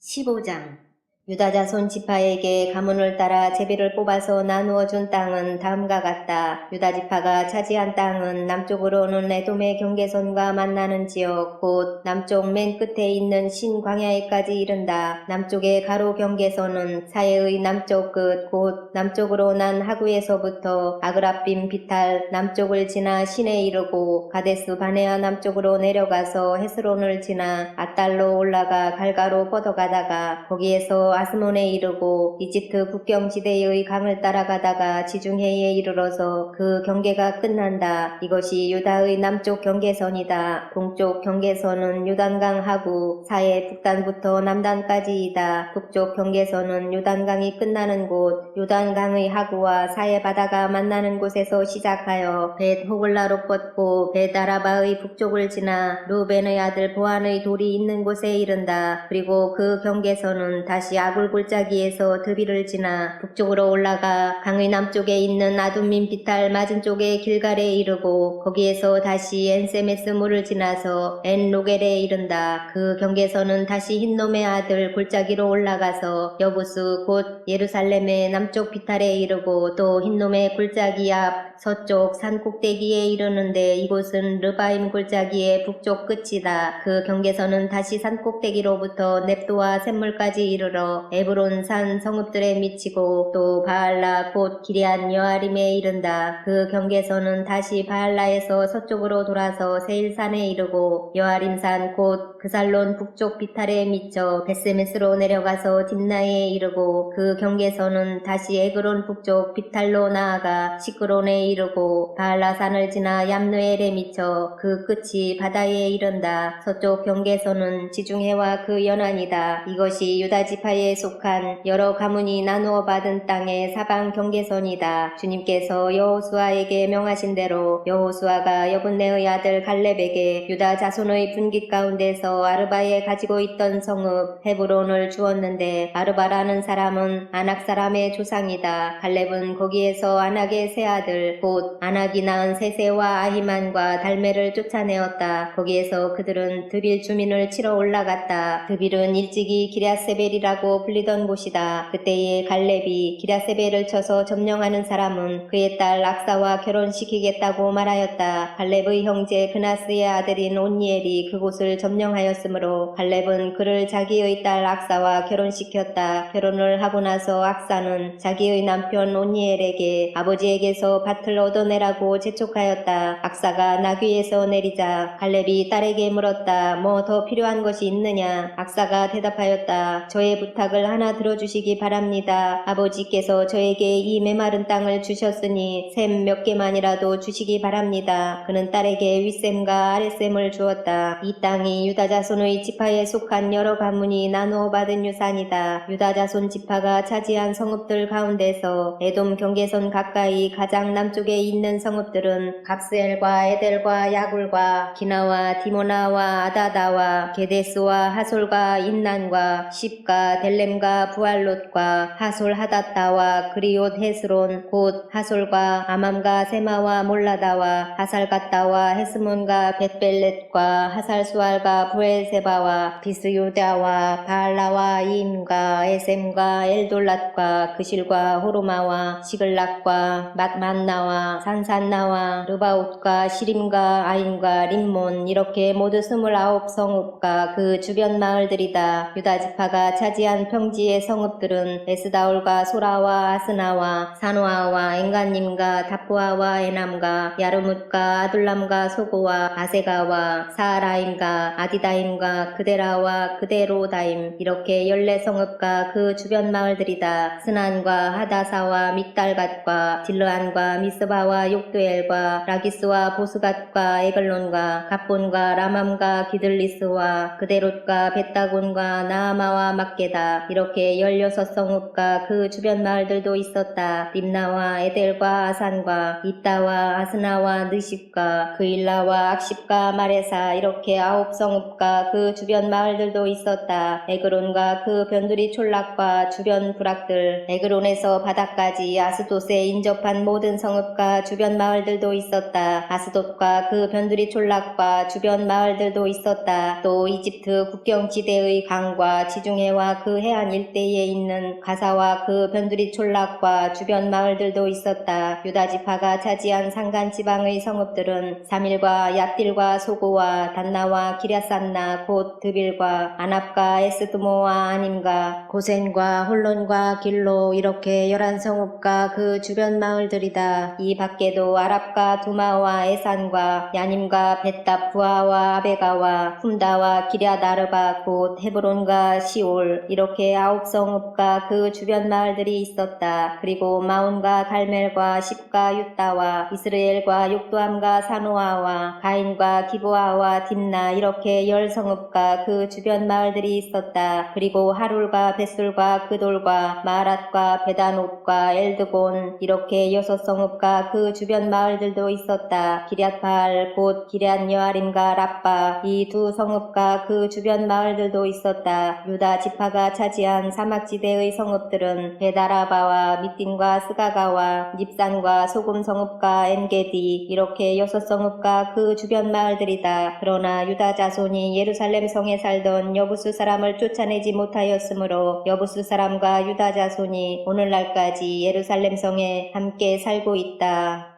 15장 유다 자손 지파에게 가문을 따라 제비를 뽑아서 나누어 준 땅은 다음과 같다. 유다 지파가 차지한 땅은 남쪽으로는 에돔의 경계선과 만나는 지역, 곧 남쪽 맨 끝에 있는 신광야에까지 이른다. 남쪽의 가로 경계선은 사해의 남쪽 끝, 곧 남쪽으로 난 하구에서부터 아그라빔 비탈 남쪽을 지나 신에 이르고 가데스 바네아 남쪽으로 내려가서 헤스론을 지나 아달로 올라가 갈가로 뻗어가다가 거기에서 아스몬에 이르고 이집트 국경지대의 강을 따라가다가 지중해에 이르러서 그 경계가 끝난다. 이것이 유다의 남쪽 경계선이다. 동쪽 경계선은 요단강 하구 사해 북단부터 남단까지이다. 북쪽 경계선은 요단강이 끝나는 곳 요단강의 하구와 사해 바다가 만나는 곳에서 시작하여 벳 호글라로 뻗고 벳 아라바의 북쪽을 지나 루벤의 아들 보안의 돌이 있는 곳에 이른다. 그리고 그 경계선은 다시 아굴 골짜기에서 드비를 지나 북쪽으로 올라가 강의 남쪽에 있는 아둠민 비탈 맞은 쪽에 길갈에 이르고 거기에서 다시 엔세메스 물을 지나서 엔 로겔에 이른다. 그 경계선은 다시 흰놈의 아들 골짜기로 올라가서 여부스 곧 예루살렘의 남쪽 비탈에 이르고 또 흰놈의 골짜기 앞 서쪽 산 꼭대기에 이르는데 이곳은 르바임 골짜기의 북쪽 끝이다. 그 경계선은 다시 산 꼭대기로부터 넵도와 샘물까지 이르러 에브론 산 성읍들에 미치고 또 바알라 곧 기럇 여아림에 이른다. 그 경계선은 다시 바알라에서 서쪽으로 돌아서 세일산에 이르고 여아림산 곧 그살론 북쪽 비탈에 미쳐 베스메스로 내려가서 딥나에 이르고 그 경계선은 다시 에그론 북쪽 비탈로 나아가 시크론에 이르고 바알라산을 지나 얌느엘에 미쳐 그 끝이 바다에 이른다. 서쪽 경계선은 지중해와 그 연안이다. 이것이 유다 지파에 속한 여러 가문이 나누어 받은 땅의 사방 경계선이다. 주님께서 여호수아에게 명하신 대로 여호수아가 여분네의 아들 갈렙에게 유다 자손의 분깃 가운데서 아르바에 가지고 있던 성읍 헤브론을 주었는데 아르바라는 사람은 아낙 사람의 조상이다. 갈렙은 거기에서 아낙의 세 아들 곧 아낙이 낳은 세세와 아히만과 달메를 쫓아내었다. 거기에서 그들은 드빌 주민을 치러 올라갔다. 드빌은 일찍이 기랴세벨이라고 불리던 곳이다. 그때에 갈렙이 기랴세벨을 쳐서 점령하는 사람은 그의 딸 악사와 결혼시키겠다고 말하였다. 갈렙의 형제 그나스의 아들인 온니엘이 그곳을 점령하였으므로 갈렙은 그를 자기의 딸 악사와 결혼시켰다. 결혼을 하고 나서 악사는 자기의 남편 온니엘에게 아버지에게서 밭을 얻어내라고 재촉하였다. 악사가 나귀에서 내리자 갈렙이 딸에게 물었다. 뭐 더 필요한 것이 있느냐? 악사가 대답하였다. 저의 부탁을 하나 들어주시기 바랍니다. 아버지께서 저에게 이 메마른 땅을 주셨으니 샘 몇 개만이라도 주시기 바랍니다. 그는 딸에게 윗샘과 아랫샘을 주었다. 이 땅이 유다 자손의 지파에 속한 여러 가문이 나누어 받은 유산이다. 유다 자손 지파가 차지한 성읍들 가운데서 에돔 경계선 가까이 가장 남쪽에 있는 성읍들은 갑스엘과 에델과 야굴과 기나와 디모나와 아다다와 게데스와 하솔과 인난과 십과 델렘과 부알롯과 하솔 하다타와 그리옷 헤스론 곧 하솔과 아맘과 세마와 몰라다와 하살갓다와 헤스몬과 벳벨렛과 하살수알과 부엘세바와 비스유다와 바알라와 임과 에셈과 엘돌랏과 그실과 호르마와 시글락과 맛만나와 산산나와 르바웃과 시림과 아임과 림몬 이렇게 모두 29성읍과 그 주변 마을들이다. 유다 지파가 차지한 평지의 성읍들은 에스다올과 소라와 아스나와 사노아와 엔간님과 다푸아와 에남과 야르뭇과 아둘람과 소고와 아세가와 사라임과 아디다임과 그데라와 그데로다임 이렇게 14성읍과 그 주변 마을들이다. 스난과 하다사와 믹달갓과 딜르안과 미스바와 욕두엘과 라기스와 보스갓과 에글론과 갑본과 라맘과 기들리스와 그데롯과 벳다곤과 나아마와 막게다 이렇게 16성읍과 그 주변 마을들도 있었다. 림나와 에델과 아산과 이따와 아스나와 느십과 그일라와 악십과 마레사 이렇게 9성읍과 그 주변 마을들도 있었다. 에그론과 그 변두리 촌락과 주변 부락들 에그론에서 바다까지 아스돗에 인접한 모든 성읍과 주변 마을들도 있었다. 아스돗과 그 변두리 촌락과 주변 마을들도 있었다. 또 이집트 국경지대의 강과 지중해와 그 해안 일대에 있는 가사와 그 변두리 촌락과 주변 마을들도 있었다. 유다 지파가 차지한 산간 지방의 성읍들은 사밀과 얏딜과 소고와 단나와 기랴산나 곧 드빌과 아납과 에스드모와 아님과 고센과 홀론과 길로 이렇게 11성읍과 그 주변 마을들이다. 이 밖에도 아랍과 두마와 에산과 야님과 벳다부아와 아베가와 훔다와 기랴다르바 곧 헤브론과 시올 이렇게 9성읍과 그 주변 마을들이 있었다. 그리고 마온과 갈멜과 십과 유다와 이스라엘과 욕두암과 사노아와 가인과 기브아와 딥나 이렇게 10성읍과 그 주변 마을들이 있었다. 그리고 하룰과 벳술과 그돌과 마랏과 베다노과 엘드곤 이렇게 6성읍과 그 주변 마을들도 있었다. 기럇바알 곧 기럇 여아림과 랍바 이 2성읍과 그 주변 마을들도 있었다. 유다 지파가 차지한 사막지대의 성읍들은 베다라바와 미딘과 스가가와 닙산과 소금성읍과 엔게디 이렇게 6성읍과 그 주변 마을들이다. 그러나 유다 자손이 예루살렘 성에 살던 여부수 사람을 쫓아내지 못하였으므로 여부수 사람과 유다 자손이 오늘날까지 예루살렘 성에 함께 살고 있다.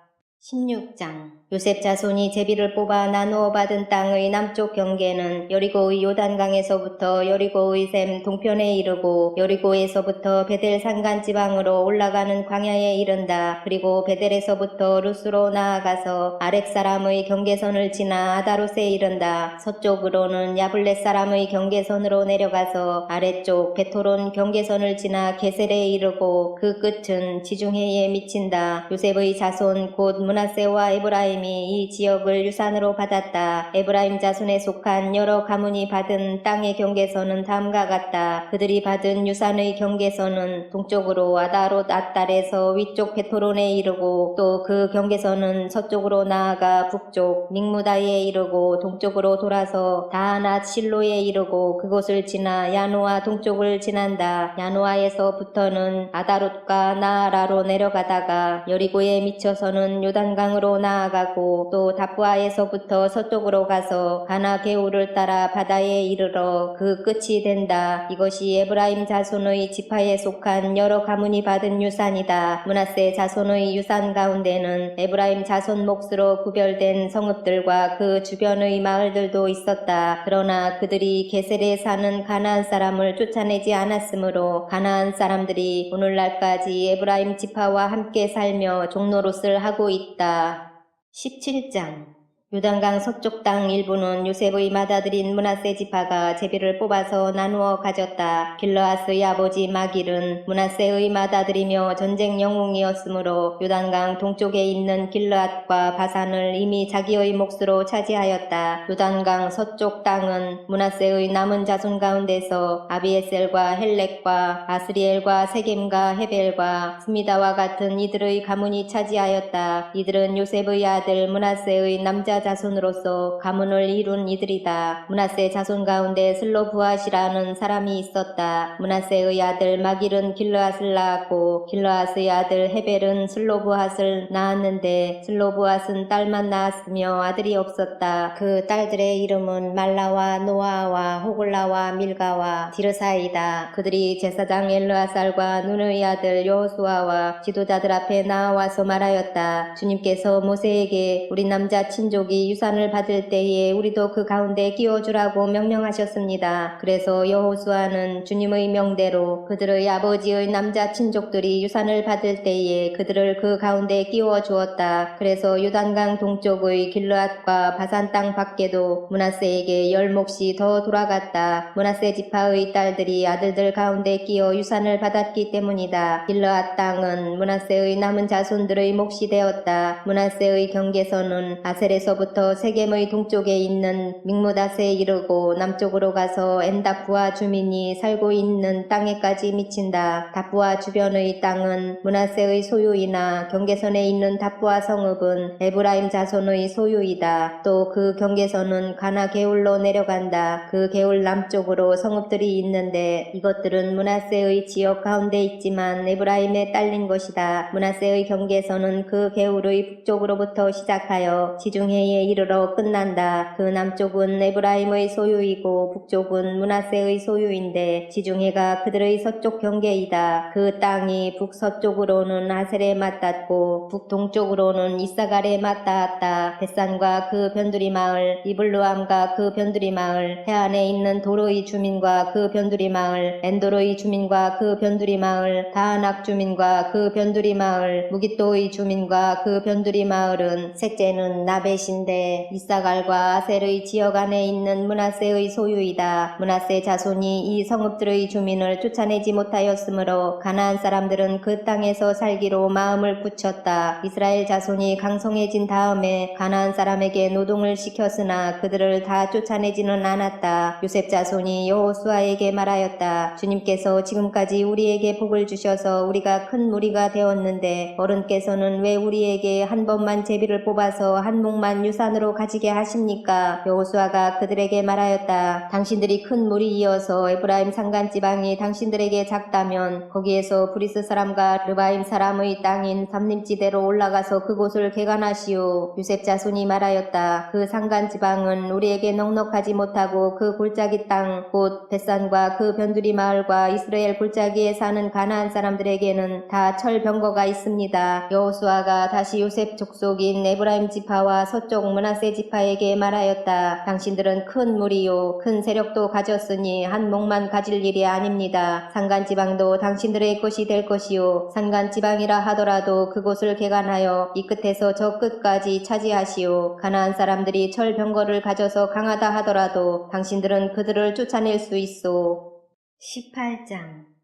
16장 요셉 자손이 제비를 뽑아 나누어 받은 땅의 남쪽 경계는 여리고의 요단강에서부터 여리고의 샘 동편에 이르고 여리고에서부터 베델 산간 지방으로 올라가는 광야에 이른다. 그리고 베델에서부터 루스로 나아가서 아렉 사람의 경계선을 지나 아다롯에 이른다. 서쪽으로는 야블렛 사람의 경계선으로 내려가서 아래쪽 베토론 경계선을 지나 게셀에 이르고 그 끝은 지중해에 미친다. 요셉의 자손 곧 므낫세와 에브라임이 이 지역을 유산으로 받았다. 에브라임 자손에 속한 여러 가문이 받은 땅의 경계선은 다음과 같다. 그들이 받은 유산의 경계선은 동쪽으로 아다롯 앗달에서 위쪽 베토론에 이르고 또 그 경계선은 서쪽으로 나아가 북쪽 믹무다에 이르고 동쪽으로 돌아서 다하낫 실로에 이르고 그곳을 지나 야노아 동쪽을 지난다. 야노아에서부터는 아다롯과 나아라로 내려가다가 여리고에 미쳐서는 요단강으로 나아가고 또 다부아에서부터 서쪽으로 가서 가나 게울을 따라 바다에 이르러 그 끝이 된다. 이것이 에브라임 자손의 지파에 속한 여러 가문이 받은 유산이다. 므낫세 자손의 유산 가운데는 에브라임 자손 몫으로 구별된 성읍들과 그 주변의 마을들도 있었다. 그러나 그들이 게셀에 사는 가나안 사람을 쫓아내지 않았으므로 가나안 사람들이 오늘날까지 에브라임 지파와 함께 살며 종노릇을 하고 있다. 17장 요단강 서쪽 땅 일부는 요셉의 맏아들인 므낫세 지파가 제비를 뽑아서 나누어 가졌다. 길르앗의 아버지 마길은 므낫세의 맏아들이며 전쟁 영웅이었으므로 요단강 동쪽에 있는 길르앗과 바산을 이미 자기의 몫으로 차지하였다. 요단강 서쪽 땅은 므낫세의 남은 자손 가운데서 아비에셀과 헬렉과 아스리엘과 세겜과 헤벨과 스미다와 같은 이들의 가문이 차지하였다. 이들은 요셉의 아들 므낫세의 남자 자손으로서 가문을 이룬 이들이다. 므낫세 자손 가운데 슬로브앗이라는 사람이 있었다. 므낫세의 아들 마길은 길르앗을 낳았고 길르앗의 아들 헤벨은 슬로브앗을 낳았는데 슬로브앗은 딸만 낳았으며 아들이 없었다. 그 딸들의 이름은 말라와 노아와 호글라와 밀가와 디르사이다. 그들이 제사장 엘르아살과 눈의 아들 여호수아와 지도자들 앞에 나와서 말하였다. 주님께서 모세에게 우리 남자 친족이 유산을 받을 때에 우리도 그 가운데 끼워주라고 명령하셨습니다. 그래서 여호수아는 주님의 명대로 그들의 아버지의 남자 친족들이 유산을 받을 때에 그들을 그 가운데 끼워 주었다. 그래서 요단강 동쪽의 길르앗과 바산 땅 밖에도 므낫세에게 10몫이 더 돌아갔다. 므낫세 지파의 딸들이 아들들 가운데 끼어 유산을 받았기 때문이다. 길르앗 땅은 므낫세의 남은 자손들의 몫이 되었다. 므낫세의 경계선은 아셀에서부터 세겜의 동쪽에 있는 믹무닷에 이르고 남쪽으로 가서 엔다프와 주민이 살고 있는 땅에까지 미친다. 다프와 주변의 땅은 므낫세의 소유이나 경계선에 있는 다프와 성읍은 에브라임 자손의 소유이다. 또 그 경계선은 가나 게울로 내려간다. 그 게울 남쪽으로 성읍들이 있는데 이것들은 므낫세의 지역 가운데 있지만 에브라임에 딸린 것이다. 므낫세의 경계선은 그 게울의 북쪽으로부터 시작하여 지중해에 이르러 끝난다. 그 남쪽은 에브라임의 소유이고 북쪽은 므낫세의 소유인데 지중해가 그들의 서쪽 경계이다. 그 땅이 북서쪽으로는 아셀에 맞닿고 북동쪽으로는 이사갈에 맞닿았다. 벳산과 그 변두리 마을, 이블루암과 그 변두리 마을, 해안에 있는 도로의 주민과 그 변두리 마을, 엔도로의 주민과 그 변두리 마을, 다하낙 주민과 그 변두리 마을, 무깃도의 주민과 그 변두리 마을은 셋째는 나벳인데 이사갈과 아셀의 지역 안에 있는 므낫세의 소유이다. 므낫세 자손이 이 성읍들의 주민을 쫓아내지 못하였으므로 가나안 사람들은 그 땅에서 살기로 마음을 굳혔다. 이스라엘 자손이 강성해진 다음에 가나안 사람에게 노동을 시켰으나 그들을 다 쫓아내지는 않았다. 요셉 자손이 여호수아에게 말하였다. 주님께서 지금까지 우리에게 복을 주셔서 우리가 큰 무리가 되었는데 어른께서는 왜 우리에게 한 번만 제비를 뽑아서 한 몫만 소중한 유산으로 가지게 하십니까? 여호수아가 그들에게 말하였다. 당신들이 큰 무리이어서 에브라임 산간 지방이 당신들에게 작다면 거기에서 브리스 사람과 르바임 사람의 땅인 삼림지대로 올라가서 그곳을 개간하시오. 요셉 자손이 말하였다. 그 산간 지방은 우리에게 넉넉하지 못하고 그 골짜기 땅 곧 벳산과 그 변두리 마을과 이스라엘 골짜기에 사는 가나안 사람들에게는 다 철병거가 있습니다. 여호수아가 다시 요셉 족속인 에브라임 지파와 서쪽 므낫세 지파에게 말하였다. 당신들은 큰 무리요 큰 세력도 가졌으니 한 목만 가질 일이 아닙니다. 산간 지방도 당신들의 것이 될 것이요 산간 지방이라 하더라도 그곳을 개간하여 이 끝에서 저 끝까지 차지하시오. 가나안 사람들이 철병거를 가져서 강하다 하더라도 당신들은 그들을 쫓아낼 수 있소. 18장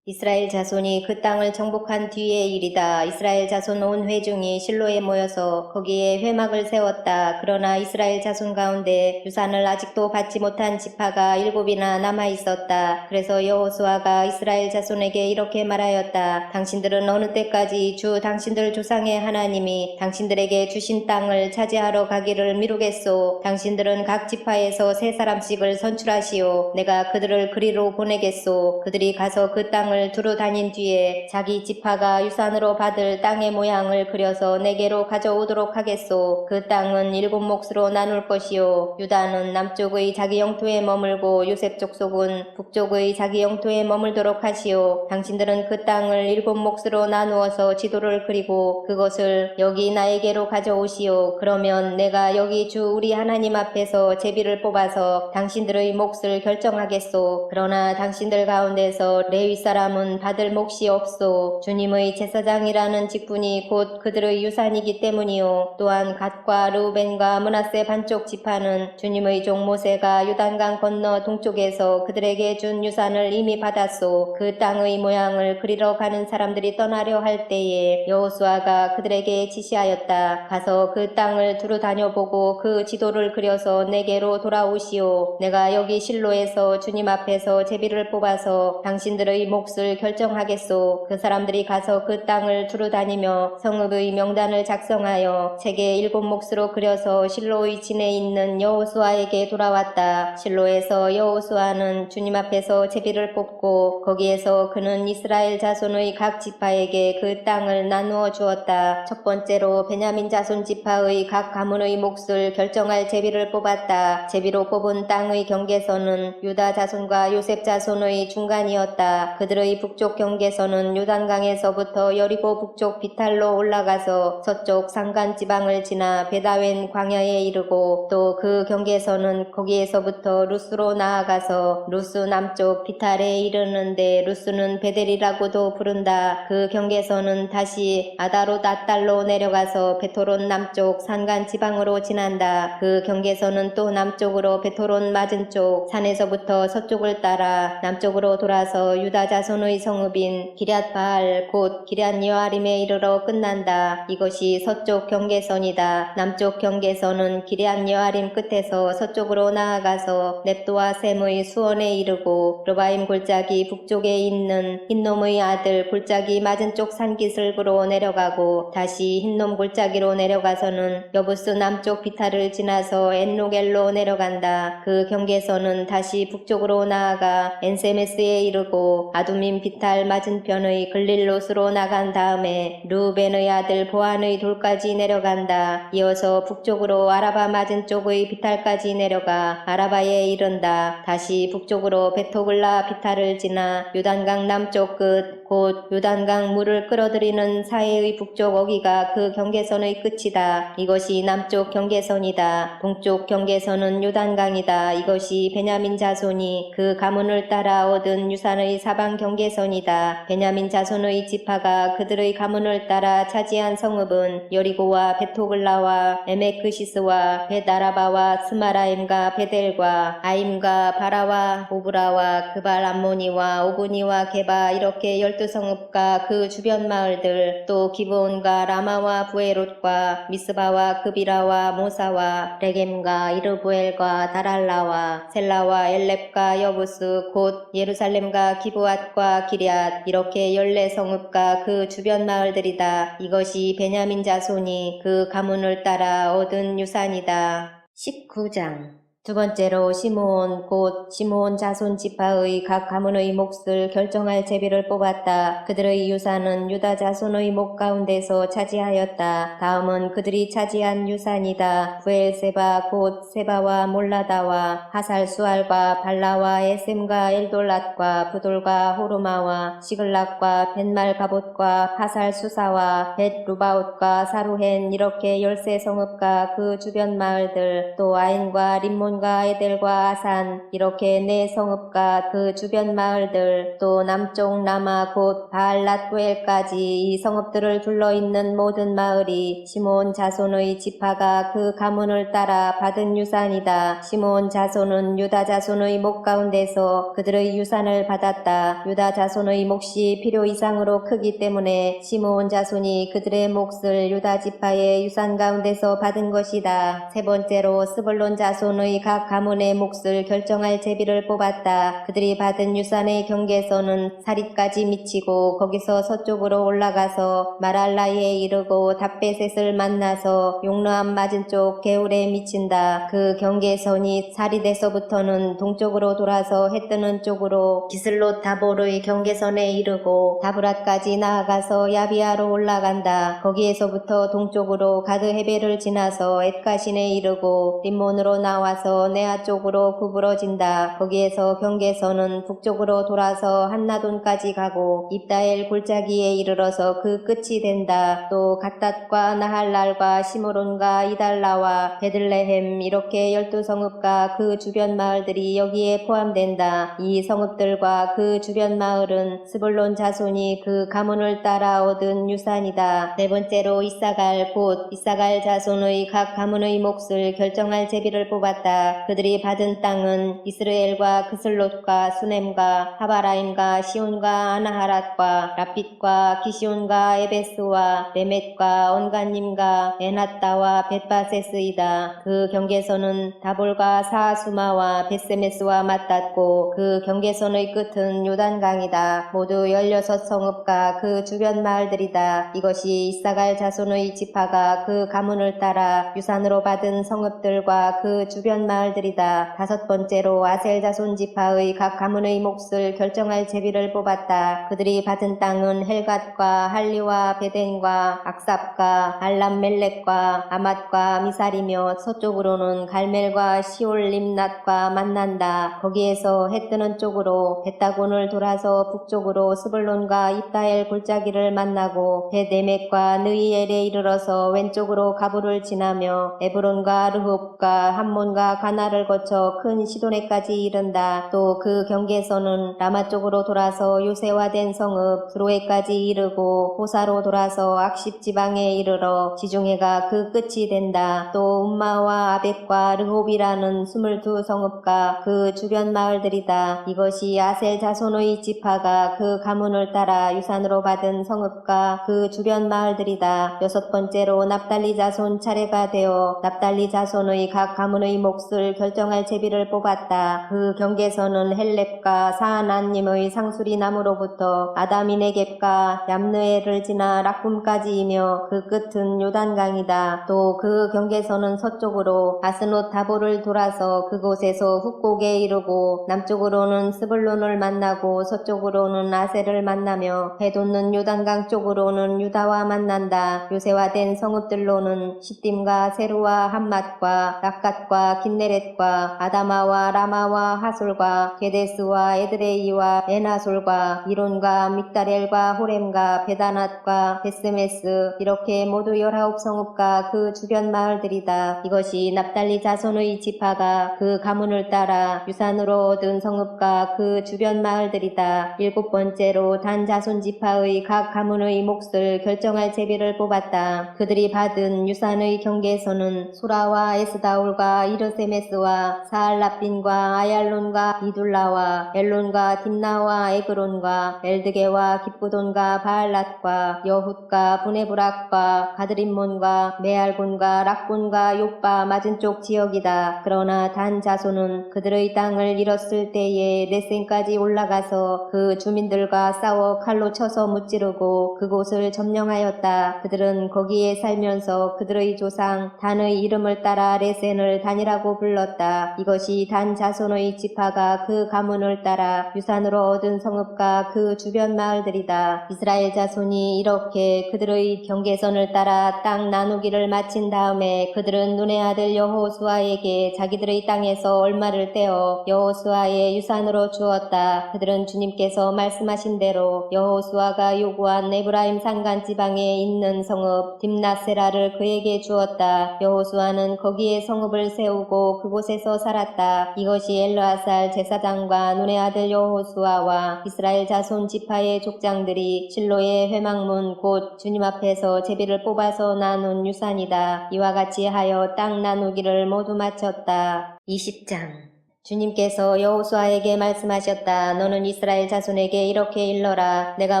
이스라엘 자손이 그 땅을 정복한 뒤의 일이다. 이스라엘 자손 온 회중이 실로에 모여서 거기에 회막을 세웠다. 그러나 이스라엘 자손 가운데 유산을 아직도 받지 못한 지파가 7이나 남아있었다. 그래서 여호수아가 이스라엘 자손에게 이렇게 말하였다. 당신들은 어느 때까지 주 당신들 조상의 하나님이 당신들에게 주신 땅을 차지하러 가기를 미루겠소. 당신들은 각 지파에서 3사람씩을 선출하시오. 내가 그들을 그리로 보내겠소. 그들이 가서 그 땅을 두루 다닌 뒤에 자기 지파가 유산으로 받을 땅의 모양을 그려서 내게로 가져오도록 하겠소. 그 땅은 7몫으로 나눌 것이요 유다는 남쪽의 자기 영토에 머물고 요셉 족속은 북쪽의 자기 영토에 머물도록 하시오. 당신들은 그 땅을 7몫으로 나누어서 지도를 그리고 그것을 여기 나에게로 가져오시오. 그러면 내가 여기 주 우리 하나님 앞에서 제비를 뽑아서 당신들의 몫을 결정하겠소. 그러나 당신들 가운데서 레위 사람은 받을 몫이 없소. 주님의 제사장이라는 직분이 곧 그들의 유산이기 때문이요 또한 갓과 르우벤과 므낫세 반쪽 지파는 주님의 종 모세가 요단강 건너 동쪽에서 그들에게 준 유산을 이미 받았소. 그 땅의 모양을 그리러 가는 사람들이 떠나려 할 때에 여호수아가 그들에게 지시하였다. 가서 그 땅을 두루 다녀보고 그 지도를 그려서 내게로 돌아오시오. 내가 여기 실로에서 주님 앞에서 제비를 뽑아서 당신들의 몫을 결정하겠소. 그 사람들이 가서 그 땅을 두루 다니며 성읍의 명단을 작성하여 책에 7몫으로 그려서 실로의 진에 있는 여호수아에게 돌아왔다. 실로에서 여호수아는 주님 앞에서 제비를 뽑고 거기에서 그는 이스라엘 자손의 각 지파에게 그 땅을 나누어 주었다. 첫 번째로 베냐민 자손 지파의 각 가문의 몫을 결정할 제비를 뽑았다. 제비로 뽑은 땅의 경계선은 유다 자손과 요셉 자손의 중간이었다. 그들의 북쪽 경계선은 요단강에서부터 여리고 북쪽 비탈로 올라가서 서쪽 산간 지방을 지나 베다웬 광야에 이르고 또 그 경계선은 거기에서부터 루스로 나아가서 루스 남쪽 비탈에 이르는데 루스는 베델이라고도 부른다. 그 경계선은 다시 아다롯 아달로 내려가서 베토론 남쪽 산간 지방으로 지난다. 그 경계선은 또 남쪽으로 베토론 맞은 쪽 산에서부터 서쪽을 따라 남쪽으로 돌아서 유다 자손의 성읍인 기럇바알 곧 기럇여아림에 이르러 끝난다. 이것이 서쪽 경계선이다. 남쪽 경계선은 기럇여아림 끝에서 서쪽으로 나아가서 넵도와 셈의 수원에 이르고 르바임 골짜기 북쪽에 있는 흰놈의 아들 골짜기 맞은 쪽 산기슭으로 내려가고 다시 흰놈 골짜기로 내려가서는 여부스 남쪽 비탈을 지나서 엔로겔로 내려간다. 그 경계선은 다시 북쪽으로 나아가 엔세메스에 이르고 아두민 비탈 맞은편의 글릴롯으로 나간 다음에 르우벤의 아들 보안의 돌까지 내려간다. 이어서 북쪽으로 아라바 맞은 쪽의 비탈까지 내려가 아라바에 이른다. 다시 북쪽으로 베토글라 비탈을 지나 요단강 남쪽 끝 곧 요단강 물을 끌어들이는 사해의 북쪽 어기가 그 경계선의 끝이다. 이것이 남쪽 경계선이다. 동쪽 경계선은 요단강이다. 이것이 베냐민 자손이 그 가문을 따라 얻은 유산의 사방 경계선이다. 베냐민 자손의 지파가 그들의 가문을 따라 차지한 성읍은 여리고와 베토글라와 에메크시스와 벳아라바와 스마라임과 베델과 아임과 바라와 오브라와 그발 암모니와 오브니와 게바 이렇게 12 12성읍과 그 주변 마을들, 또 기브온과 라마와 부에롯과 미스바와 그비라와 모사와 레겜과 이르부엘과 다랄라와 셀라와 엘렙과 여부스 곧 예루살렘과 기브앗과 기럇, 이렇게 14성읍과 그 주변 마을들이다. 이것이 베냐민 자손이 그 가문을 따라 얻은 유산이다. 19장. 두 번째로 시므온 곧 시므온 자손 지파의 각 가문의 몫을 결정할 제비를 뽑았다. 그들의 유산은 유다 자손의 목 가운데서 차지하였다. 다음은 그들이 차지한 유산이다. 부엘세바 곧 세바와 몰라다와 하살수알과 발라와 에셈과 엘돌랏과 부돌과 호르마와 시글락과 벤말가봇과 하살수사와 벳루바웃과 사루헨, 이렇게 13성읍과 그 주변 마을들, 또 아인과 림몬 과 에델과 아산, 이렇게 4성읍과 그 주변 마을들, 또 남쪽 라마 곧 바알랏부엘까지 이 성읍들을 둘러있는 모든 마을이 시므온 자손의 지파가 그 가문을 따라 받은 유산이다. 시므온 자손은 유다 자손의 목 가운데서 그들의 유산을 받았다. 유다 자손의 몫이 필요 이상으로 크기 때문에 시므온 자손이 그들의 몫을 유다 지파의 유산 가운데서 받은 것이다. 세 번째로 스불론 자손의 각 가문의 몫을 결정할 제비를 뽑았다. 그들이 받은 유산의 경계선은 사릿까지 미치고 거기서 서쪽으로 올라가서 마랄라에 이르고 답베셋을 만나서 용르암 맞은쪽 게울에 미친다. 그 경계선이 사릿에서부터는 동쪽으로 돌아서 해뜨는 쪽으로 기슬롯 다볼의 경계선에 이르고 다브랏까지 나아가서 야비아로 올라간다. 거기에서부터 동쪽으로 가드 헤벨을 지나서 엣가신에 이르고 림몬으로 나와서 네아 쪽으로 구부러진다. 거기에서 경계선은 북쪽으로 돌아서 한나돈까지 가고 입다엘 골짜기에 이르러서 그 끝이 된다. 또 갓닷과 나할랄과 시므론과 이달라와 베들레헴, 이렇게 12성읍과 그 주변 마을들이 여기에 포함된다. 이 성읍들과 그 주변 마을은 스불론 자손이 그 가문을 따라 얻은 유산이다. 네 번째로 이사갈 곧 이사갈 자손의 각 가문의 몫을 결정할 제비를 뽑았다. 그들이 받은 땅은 이스라엘과 그슬롯과 수넴과 하바라임과 시온과 아나하랏과 라핏과 기시온과 에베스와 레멧과 온가님과 에나따와 벳바세스이다. 그 경계선은 다볼과 사하수마와 벳세메스와 맞닿고 그 경계선의 끝은 요단강이다. 모두 16성읍과 그 주변 마을들이다. 이것이 이사갈 자손의 지파가 그 가문을 따라 유산으로 받은 성읍들과 그 주변 마을들이다. 다섯 번째로 아셀 자손 지파의 각 가문의 몫을 결정할 제비를 뽑았다. 그들이 받은 땅은 헬갓과 할리와 베덴과 악삽과 알람멜렉과 아맛과 미살이며 서쪽으로는 갈멜과 시올림낫과 만난다. 거기에서 해뜨는 쪽으로 벳다곤을 돌아서 북쪽으로 스불론과 입다엘 골짜기를 만나고 벳에멕과 느이엘에 이르러서 왼쪽으로 가부를 지나며 에브론과 르홉과 함몬과 가나를 거쳐 큰 시도네까지 이른다. 또 그 경계선은 라마 쪽으로 돌아서 요새화된 성읍 드로에까지 이르고 호사로 돌아서 악십 지방에 이르러 지중해가 그 끝이 된다. 또 움마와 아벡과 르홉이라는 22성읍과 그 주변 마을들이다. 이것이 아셀 자손의 지파가 그 가문을 따라 유산으로 받은 성읍과 그 주변 마을들이다. 여섯 번째로 납달리 자손 차례가 되어 납달리 자손의 각 가문의 몫을 결정할 제비를 뽑았다. 그 경계선은 헬렙과 사하나님의 상수리 나무로부터 아다미네겝과 얌느엘을 지나 락쿰까지이며 그 끝은 요단강이다. 또 그 경계선은 서쪽으로 아스노 다볼을 돌아서 그곳에서 훅곡에 이르고 남쪽으로는 스불론을 만나고 서쪽으로는 아셀을 만나며 해돋는 요단강 쪽으로는 유다와 만난다. 요새화된 성읍들로는 시딤과 세루와 함맛과 락갓과 긴네렛과 아다마와 라마와 하솔과 게데스와 에드레이와 에나솔과 이론과 믹다렐과 호렘과 베다낫과 베스메스, 이렇게 모두 19성읍과 그 주변 마을들이다. 이것이 납달리 자손의 지파가 그 가문을 따라 유산으로 얻은 성읍과 그 주변 마을들이다. 일곱 번째로 단 자손 지파의 각 가문의 몫을 결정할 제비를 뽑았다. 그들이 받은 유산의 경계선은 소라와 에스다올과 이르세 여세메스와 사알라핀과 아얄론과 이둘라와 엘론과 딥나와 에그론과 엘드게와 기쁘돈과 바알랏과 여훗과 부네브락과 가드림몬과 메알곤과 락곤과 요빠 맞은쪽 지역이다. 그러나 단 자손은 그들의 땅을 잃었을 때에 레센까지 올라가서 그 주민들과 싸워 칼로 쳐서 무찌르고 그곳을 점령하였다. 그들은 거기에 살면서 그들의 조상 단의 이름을 따라 레센을 단이라고 불렀다. 이것이 단 자손의 지파가 그 가문을 따라 유산으로 얻은 성읍과 그 주변 마을들이다. 이스라엘 자손이 이렇게 그들의 경계선을 따라 땅 나누기를 마친 다음에 그들은 눈의 아들 여호수아에게 자기들의 땅에서 얼마를 떼어 여호수아의 유산으로 주었다. 그들은 주님께서 말씀하신 대로 여호수아가 요구한 에브라임 산간 지방에 있는 성읍 딥낫세라를 그에게 주었다. 여호수아는 거기에 성읍을 세우고 그곳에서 살았다. 이것이 엘르아살 제사장과 눈의 아들 여호수아와 이스라엘 자손 지파의 족장들이 실로의 회막문 곧 주님 앞에서 제비를 뽑아서 나눈 유산이다. 이와 같이 하여 땅 나누기를 모두 마쳤다. 20장 주님께서 여호수아에게 말씀하셨다. 너는 이스라엘 자손에게 이렇게 일러라. 내가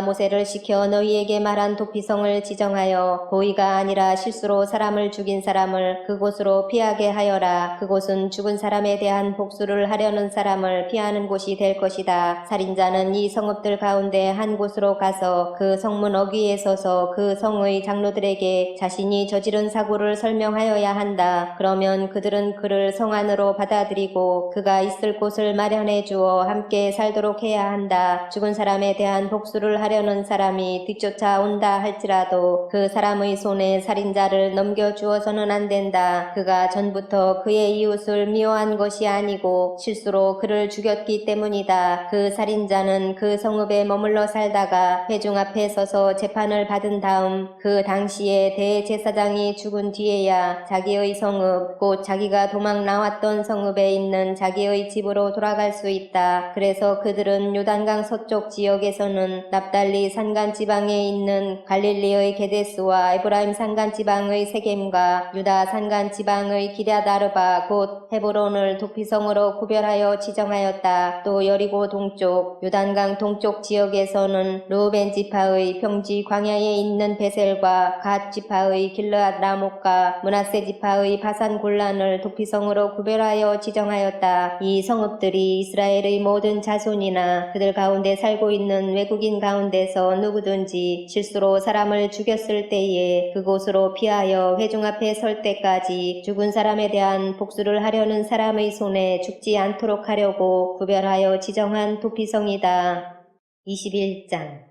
모세를 시켜 너희에게 말한 도피성을 지정하여 고의가 아니라 실수로 사람을 죽인 사람을 그곳으로 피하게 하여라. 그곳은 죽은 사람에 대한 복수를 하려는 사람을 피하는 곳이 될 것이다. 살인자는 이 성읍들 가운데 한 곳으로 가서 그 성문 어귀에 서서 그 성의 장로들에게 자신이 저지른 사고를 설명하여야 한다. 그러면 그들은 그를 성 안으로 받아들이고 그가 있을 곳을 마련해 주어 함께 살도록 해야 한다. 죽은 사람에 대한 복수를 하려는 사람이 뒤쫓아 온다 할지라도 그 사람의 손에 살인자를 넘겨주어서는 안 된다. 그가 전부터 그의 이웃을 미워한 것이 아니고 실수로 그를 죽였기 때문이다. 그 살인자는 그 성읍에 머물러 살다가 회중 앞에 서서 재판을 받은 다음 그 당시에 대제사장이 죽은 뒤에야 자기의 성읍 곧 자기가 도망 나왔던 성읍에 있는 자기의 집으로 돌아갈 수 있다. 그래서 그들은 요단강 서쪽 지역에서는 납달리 산간 지방에 있는 갈릴리의 게데스와 에브라임 산간 지방의 세겜과 유다 산간 지방의 기럇아르바 곧 헤브론을 도피성으로 구별하여 지정하였다. 또 여리고 동쪽 요단강 동쪽 지역에서는 르우벤 지파의 평지 광야에 있는 베셀과 갓 지파의 길르앗 라못과 므낫세 지파의 바산 골란을 도피성으로 구별하여 지정하였다. 이 성읍들이 이스라엘의 모든 자손이나 그들 가운데 살고 있는 외국인 가운데서 누구든지 실수로 사람을 죽였을 때에 그곳으로 피하여 회중 앞에 설 때까지 죽은 사람에 대한 복수를 하려는 사람의 손에 죽지 않도록 하려고 구별하여 지정한 도피성이다. 21장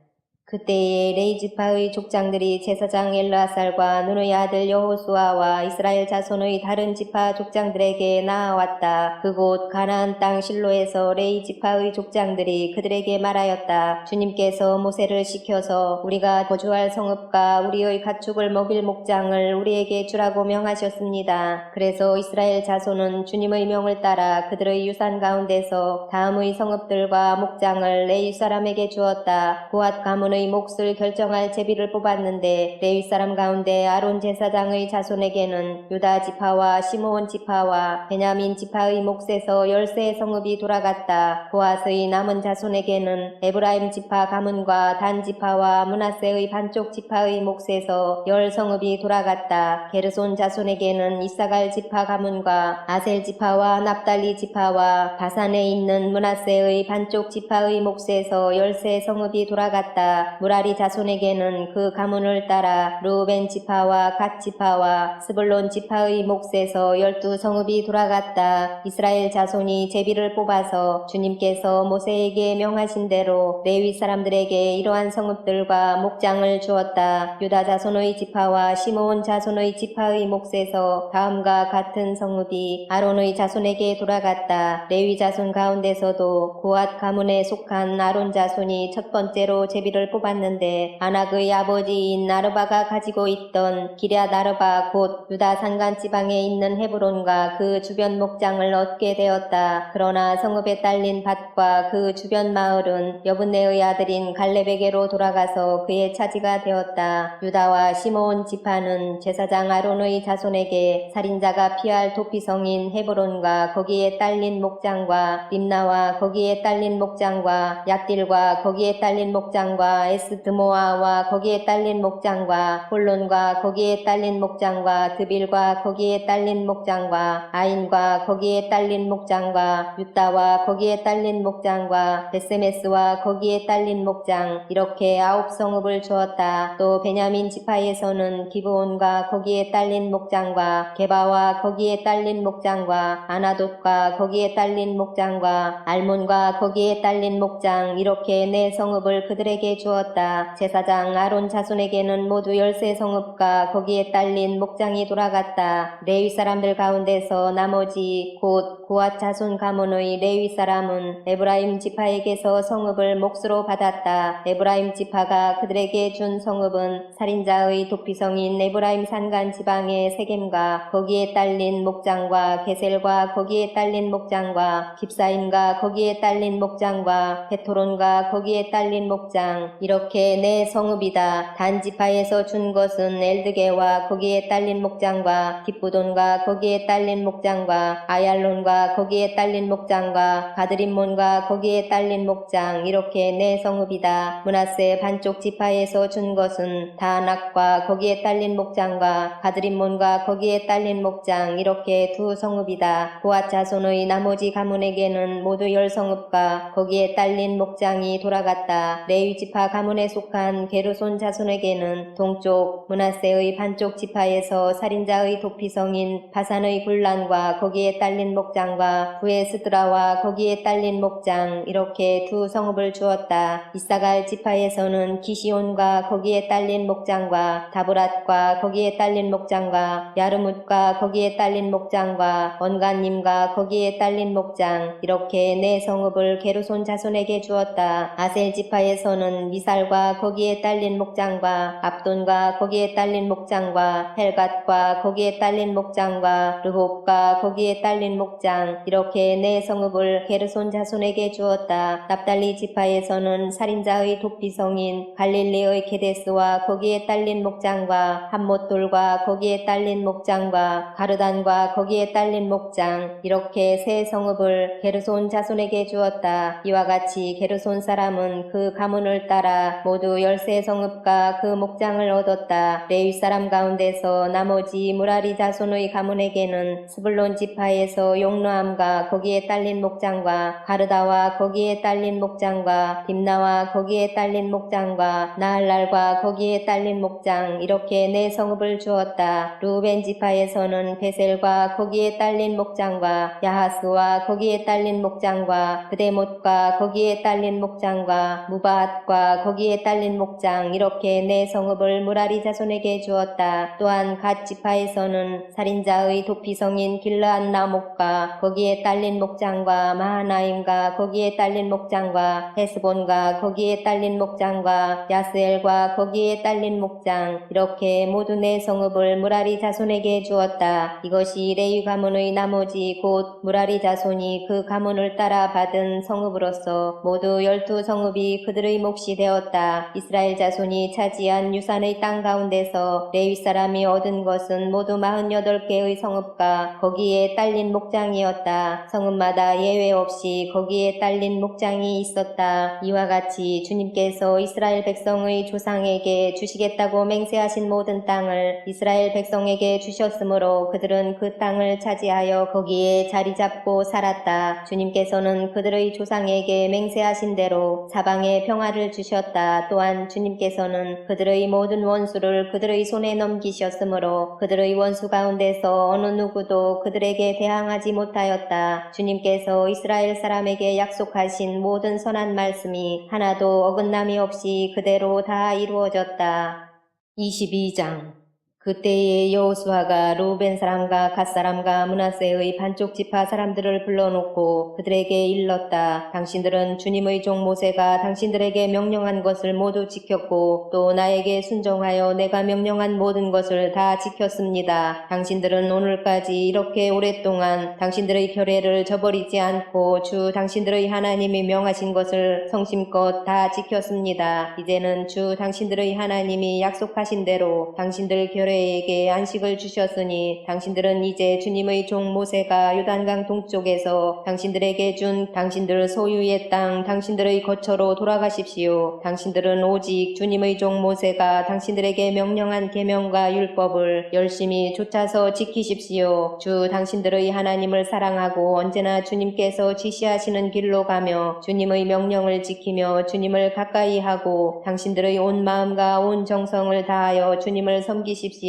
그때에 레위 지파의 족장들이 제사장 엘르아살과 눈의 아들 여호수아와 이스라엘 자손의 다른 지파 족장들에게 나아왔다. 그곳 가나안 땅 실로에서 레위 지파의 족장들이 그들에게 말하였다. 주님께서 모세를 시켜서 우리가 거주할 성읍과 우리의 가축을 먹일 목장을 우리에게 주라고 명하셨습니다. 그래서 이스라엘 자손은 주님의 명을 따라 그들의 유산 가운데서 다음의 성읍들과 목장을 레위 사람에게 주었다. 고앗 가문의 몫을 결정할 제비를 뽑았는데 레위 사람 가운데 아론 제사장의 자손에게는 유다 지파와 시므온 지파와 베냐민 지파의 몫에서 13 성읍이 돌아갔다. 고앗의 남은 자손에게는 에브라임 지파 가문과 단 지파와 므낫세의 반쪽 지파의 몫에서 10 성읍이 돌아갔다. 게르손 자손에게는 이사갈 지파 가문과 아셀 지파와 납달리 지파와 바산에 있는 므낫세의 반쪽 지파의 몫에서 13 성읍이 돌아갔다. 무라리 자손에게는 그 가문을 따라 르우벤 지파와 갓 지파와 스불론 지파의 몫에서 12 성읍이 돌아갔다. 이스라엘 자손이 제비를 뽑아서 주님께서 모세에게 명하신 대로 레위 사람들에게 이러한 성읍들과 목장을 주었다. 유다 자손의 지파와 시므온 자손의 지파의 몫에서 다음과 같은 성읍이 아론의 자손에게 돌아갔다. 레위 자손 가운데서도 고앗 가문에 속한 아론 자손이 첫 번째로 제비를 사람을 뽑았는데 아낙의 아버지인 아르바가 가지고 있던 기럇 아르바 곧 유다 산간 지방에 있는 헤브론과 그 주변 목장을 얻게 되었다. 그러나 성읍에 딸린 밭과 그 주변 마을은 여분네의 아들인 갈렙에게로 돌아가서 그의 차지가 되었다. 유다와 시므온 지파는 제사장 아론의 자손에게 살인자가 피할 도피성인 헤브론과 거기에 딸린 목장과 림나와 거기에 딸린 목장과 약딜과 거기에 딸린 목장과 에스드모아와 거기에 딸린 목장과 홀론과 거기에 딸린 목장과 드빌과 거기에 딸린 목장과 아인과 거기에 딸린 목장과 유다와 거기에 딸린 목장과 베세메스와 거기에 딸린 목장 이렇게 9성읍을 주었다. 또 베냐민 지파에서는 기브온과 거기에 딸린 목장과 게바와 거기에 딸린 목장과 아나돗과 거기에 딸린 목장과 알몬과 거기에 딸린 목장 이렇게 4성읍을 그들에게 주었다. 제사장 아론 자손에게는 모두 13성읍과 거기에 딸린 목장이 돌아갔다. 레위 사람들 가운데서 나머지 곧 고앗 자손 가문의 레위 사람은 에브라임 지파에게서 성읍을 몫으로 받았다. 에브라임 지파가 그들에게 준 성읍은 살인자의 도피성인 에브라임 산간 지방의 세겜과 거기에 딸린 목장과 게셀과 거기에 딸린 목장과 깁사임과 거기에 딸린 목장과 베토론과 거기에 딸린 목장 이렇게 4성읍이다. 단 지파에서 준 것은 엘드게와 거기에 딸린 목장과 깃부돈과 거기에 딸린 목장과 아얄론과 거기에 딸린 목장과 가드림몬과 거기에 딸린 목장 이렇게 4성읍이다. 므낫세 반쪽 지파에서 준 것은 다낙과 거기에 딸린 목장과 가드림몬과 거기에 딸린 목장 이렇게 2성읍이다. 고앗 자손의 나머지 가문에게는 모두 10성읍과 거기에 딸린 목장이 돌아갔다. 레위 지파 가문에 속한 게르손 자손에게는 동쪽 므낫세의 반쪽 지파에서 살인자의 도피성인 바산의 굴란과 거기에 딸린 목장과 부에스드라와 거기에 딸린 목장 이렇게 2성읍을 주었다. 이사갈 지파에서는 기시온과 거기에 딸린 목장과 다브랏과 거기에 딸린 목장과 야르뭇과 거기에 딸린 목장과 언간님과 거기에 딸린 목장 이렇게 4성읍을 게르손 자손에게 주었다. 아셀 지파에서는 미살과 거기에 딸린 목장과 압돈과 거기에 딸린 목장과 헬갓과 거기에 딸린 목장과 르홉과 거기에 딸린 목장 이렇게 4성읍을 게르손 자손에게 주었다. 납달리 지파에서는 살인자의 도피성인 갈릴리의 게데스와 거기에 딸린 목장과 함못돌과 거기에 딸린 목장과 가르단과 거기에 딸린 목장 이렇게 3성읍을 게르손 자손에게 주었다. 이와 같이 게르손 사람은 그 가문을 따라 모두 13성읍과 그 목장을 얻었다. 레위 사람 가운데서 나머지 무라리 자손의 가문에게는 스불론 지파에서 용노함과 거기에 딸린 목장과 가르다와 거기에 딸린 목장과 딥나와 거기에 딸린 목장과 나할랄과 거기에 딸린 목장 이렇게 4성읍을 주었다. 루벤 지파에서는 베셀과 거기에 딸린 목장과 야하스와 거기에 딸린 목장과 그데못과 거기에 딸린 목장과 무바앗과 거기에 딸린 목장 이렇게 4성읍을 무라리 자손에게 주었다. 또한 갓 지파에서는 살인자의 도피성인 길르앗 나목과 거기에 딸린 목장과 마하나임과 거기에 딸린 목장과 헤스본과 거기에 딸린 목장과 야스엘과 거기에 딸린 목장 이렇게 모두 4성읍을 무라리 자손에게 주었다. 이것이 레위 가문의 나머지 곧 무라리 자손이 그 가문을 따라 받은 성읍으로서 모두 12성읍이 그들의 몫이 되었다. 이스라엘 자손이 차지한 유산의 땅 가운데서 레위 사람이 얻은 것은 모두 48개의 성읍과 거기에 딸린 목장이었다. 성읍마다 예외 없이 거기에 딸린 목장이 있었다. 이와 같이 주님께서 이스라엘 백성의 조상에게 주시겠다고 맹세하신 모든 땅을 이스라엘 백성에게 주셨으므로 그들은 그 땅을 차지하여 거기에 자리 잡고 살았다. 주님께서는 그들의 조상에게 맹세하신 대로 사방에 평화를 주셨다. 또한 주님께서는 그들의 모든 원수를 그들의 손에 넘기셨으므로 그들의 원수 가운데서 어느 누구도 그들에게 대항하지 못하였다. 주님께서 이스라엘 사람에게 약속하신 모든 선한 말씀이 하나도 어긋남이 없이 그대로 다 이루어졌다. 22장 그때에 여호수아가 루벤 사람과 갓 사람과 므낫세의 반쪽 지파 사람들을 불러놓고 그들에게 일렀다. 당신들은 주님의 종 모세가 당신들에게 명령한 것을 모두 지켰고 또 나에게 순종하여 내가 명령한 모든 것을 다 지켰습니다. 당신들은 오늘까지 이렇게 오랫동안 당신들의 규례를 저버리지 않고 주 당신들의 하나님이 명하신 것을 성심껏 다 지켰습니다. 이제는 주 당신들의 하나님이 약속하신 대로 당신들 교회에게 안식을 주셨으니 당신들은 이제 주님의 종 모세가 요단강 동쪽에서 당신들에게 준 당신들 소유의 땅 당신들의 거처로 돌아가십시오. 당신들은 오직 주님의 종 모세가 당신들에게 명령한 계명과 율법을 열심히 쫓아서 지키십시오. 주 당신들의 하나님을 사랑하고 언제나 주님께서 지시하시는 길로 가며 주님의 명령을 지키며 주님을 가까이 하고 당신들의 온 마음과 온 정성을 다하여 주님을 섬기십시오.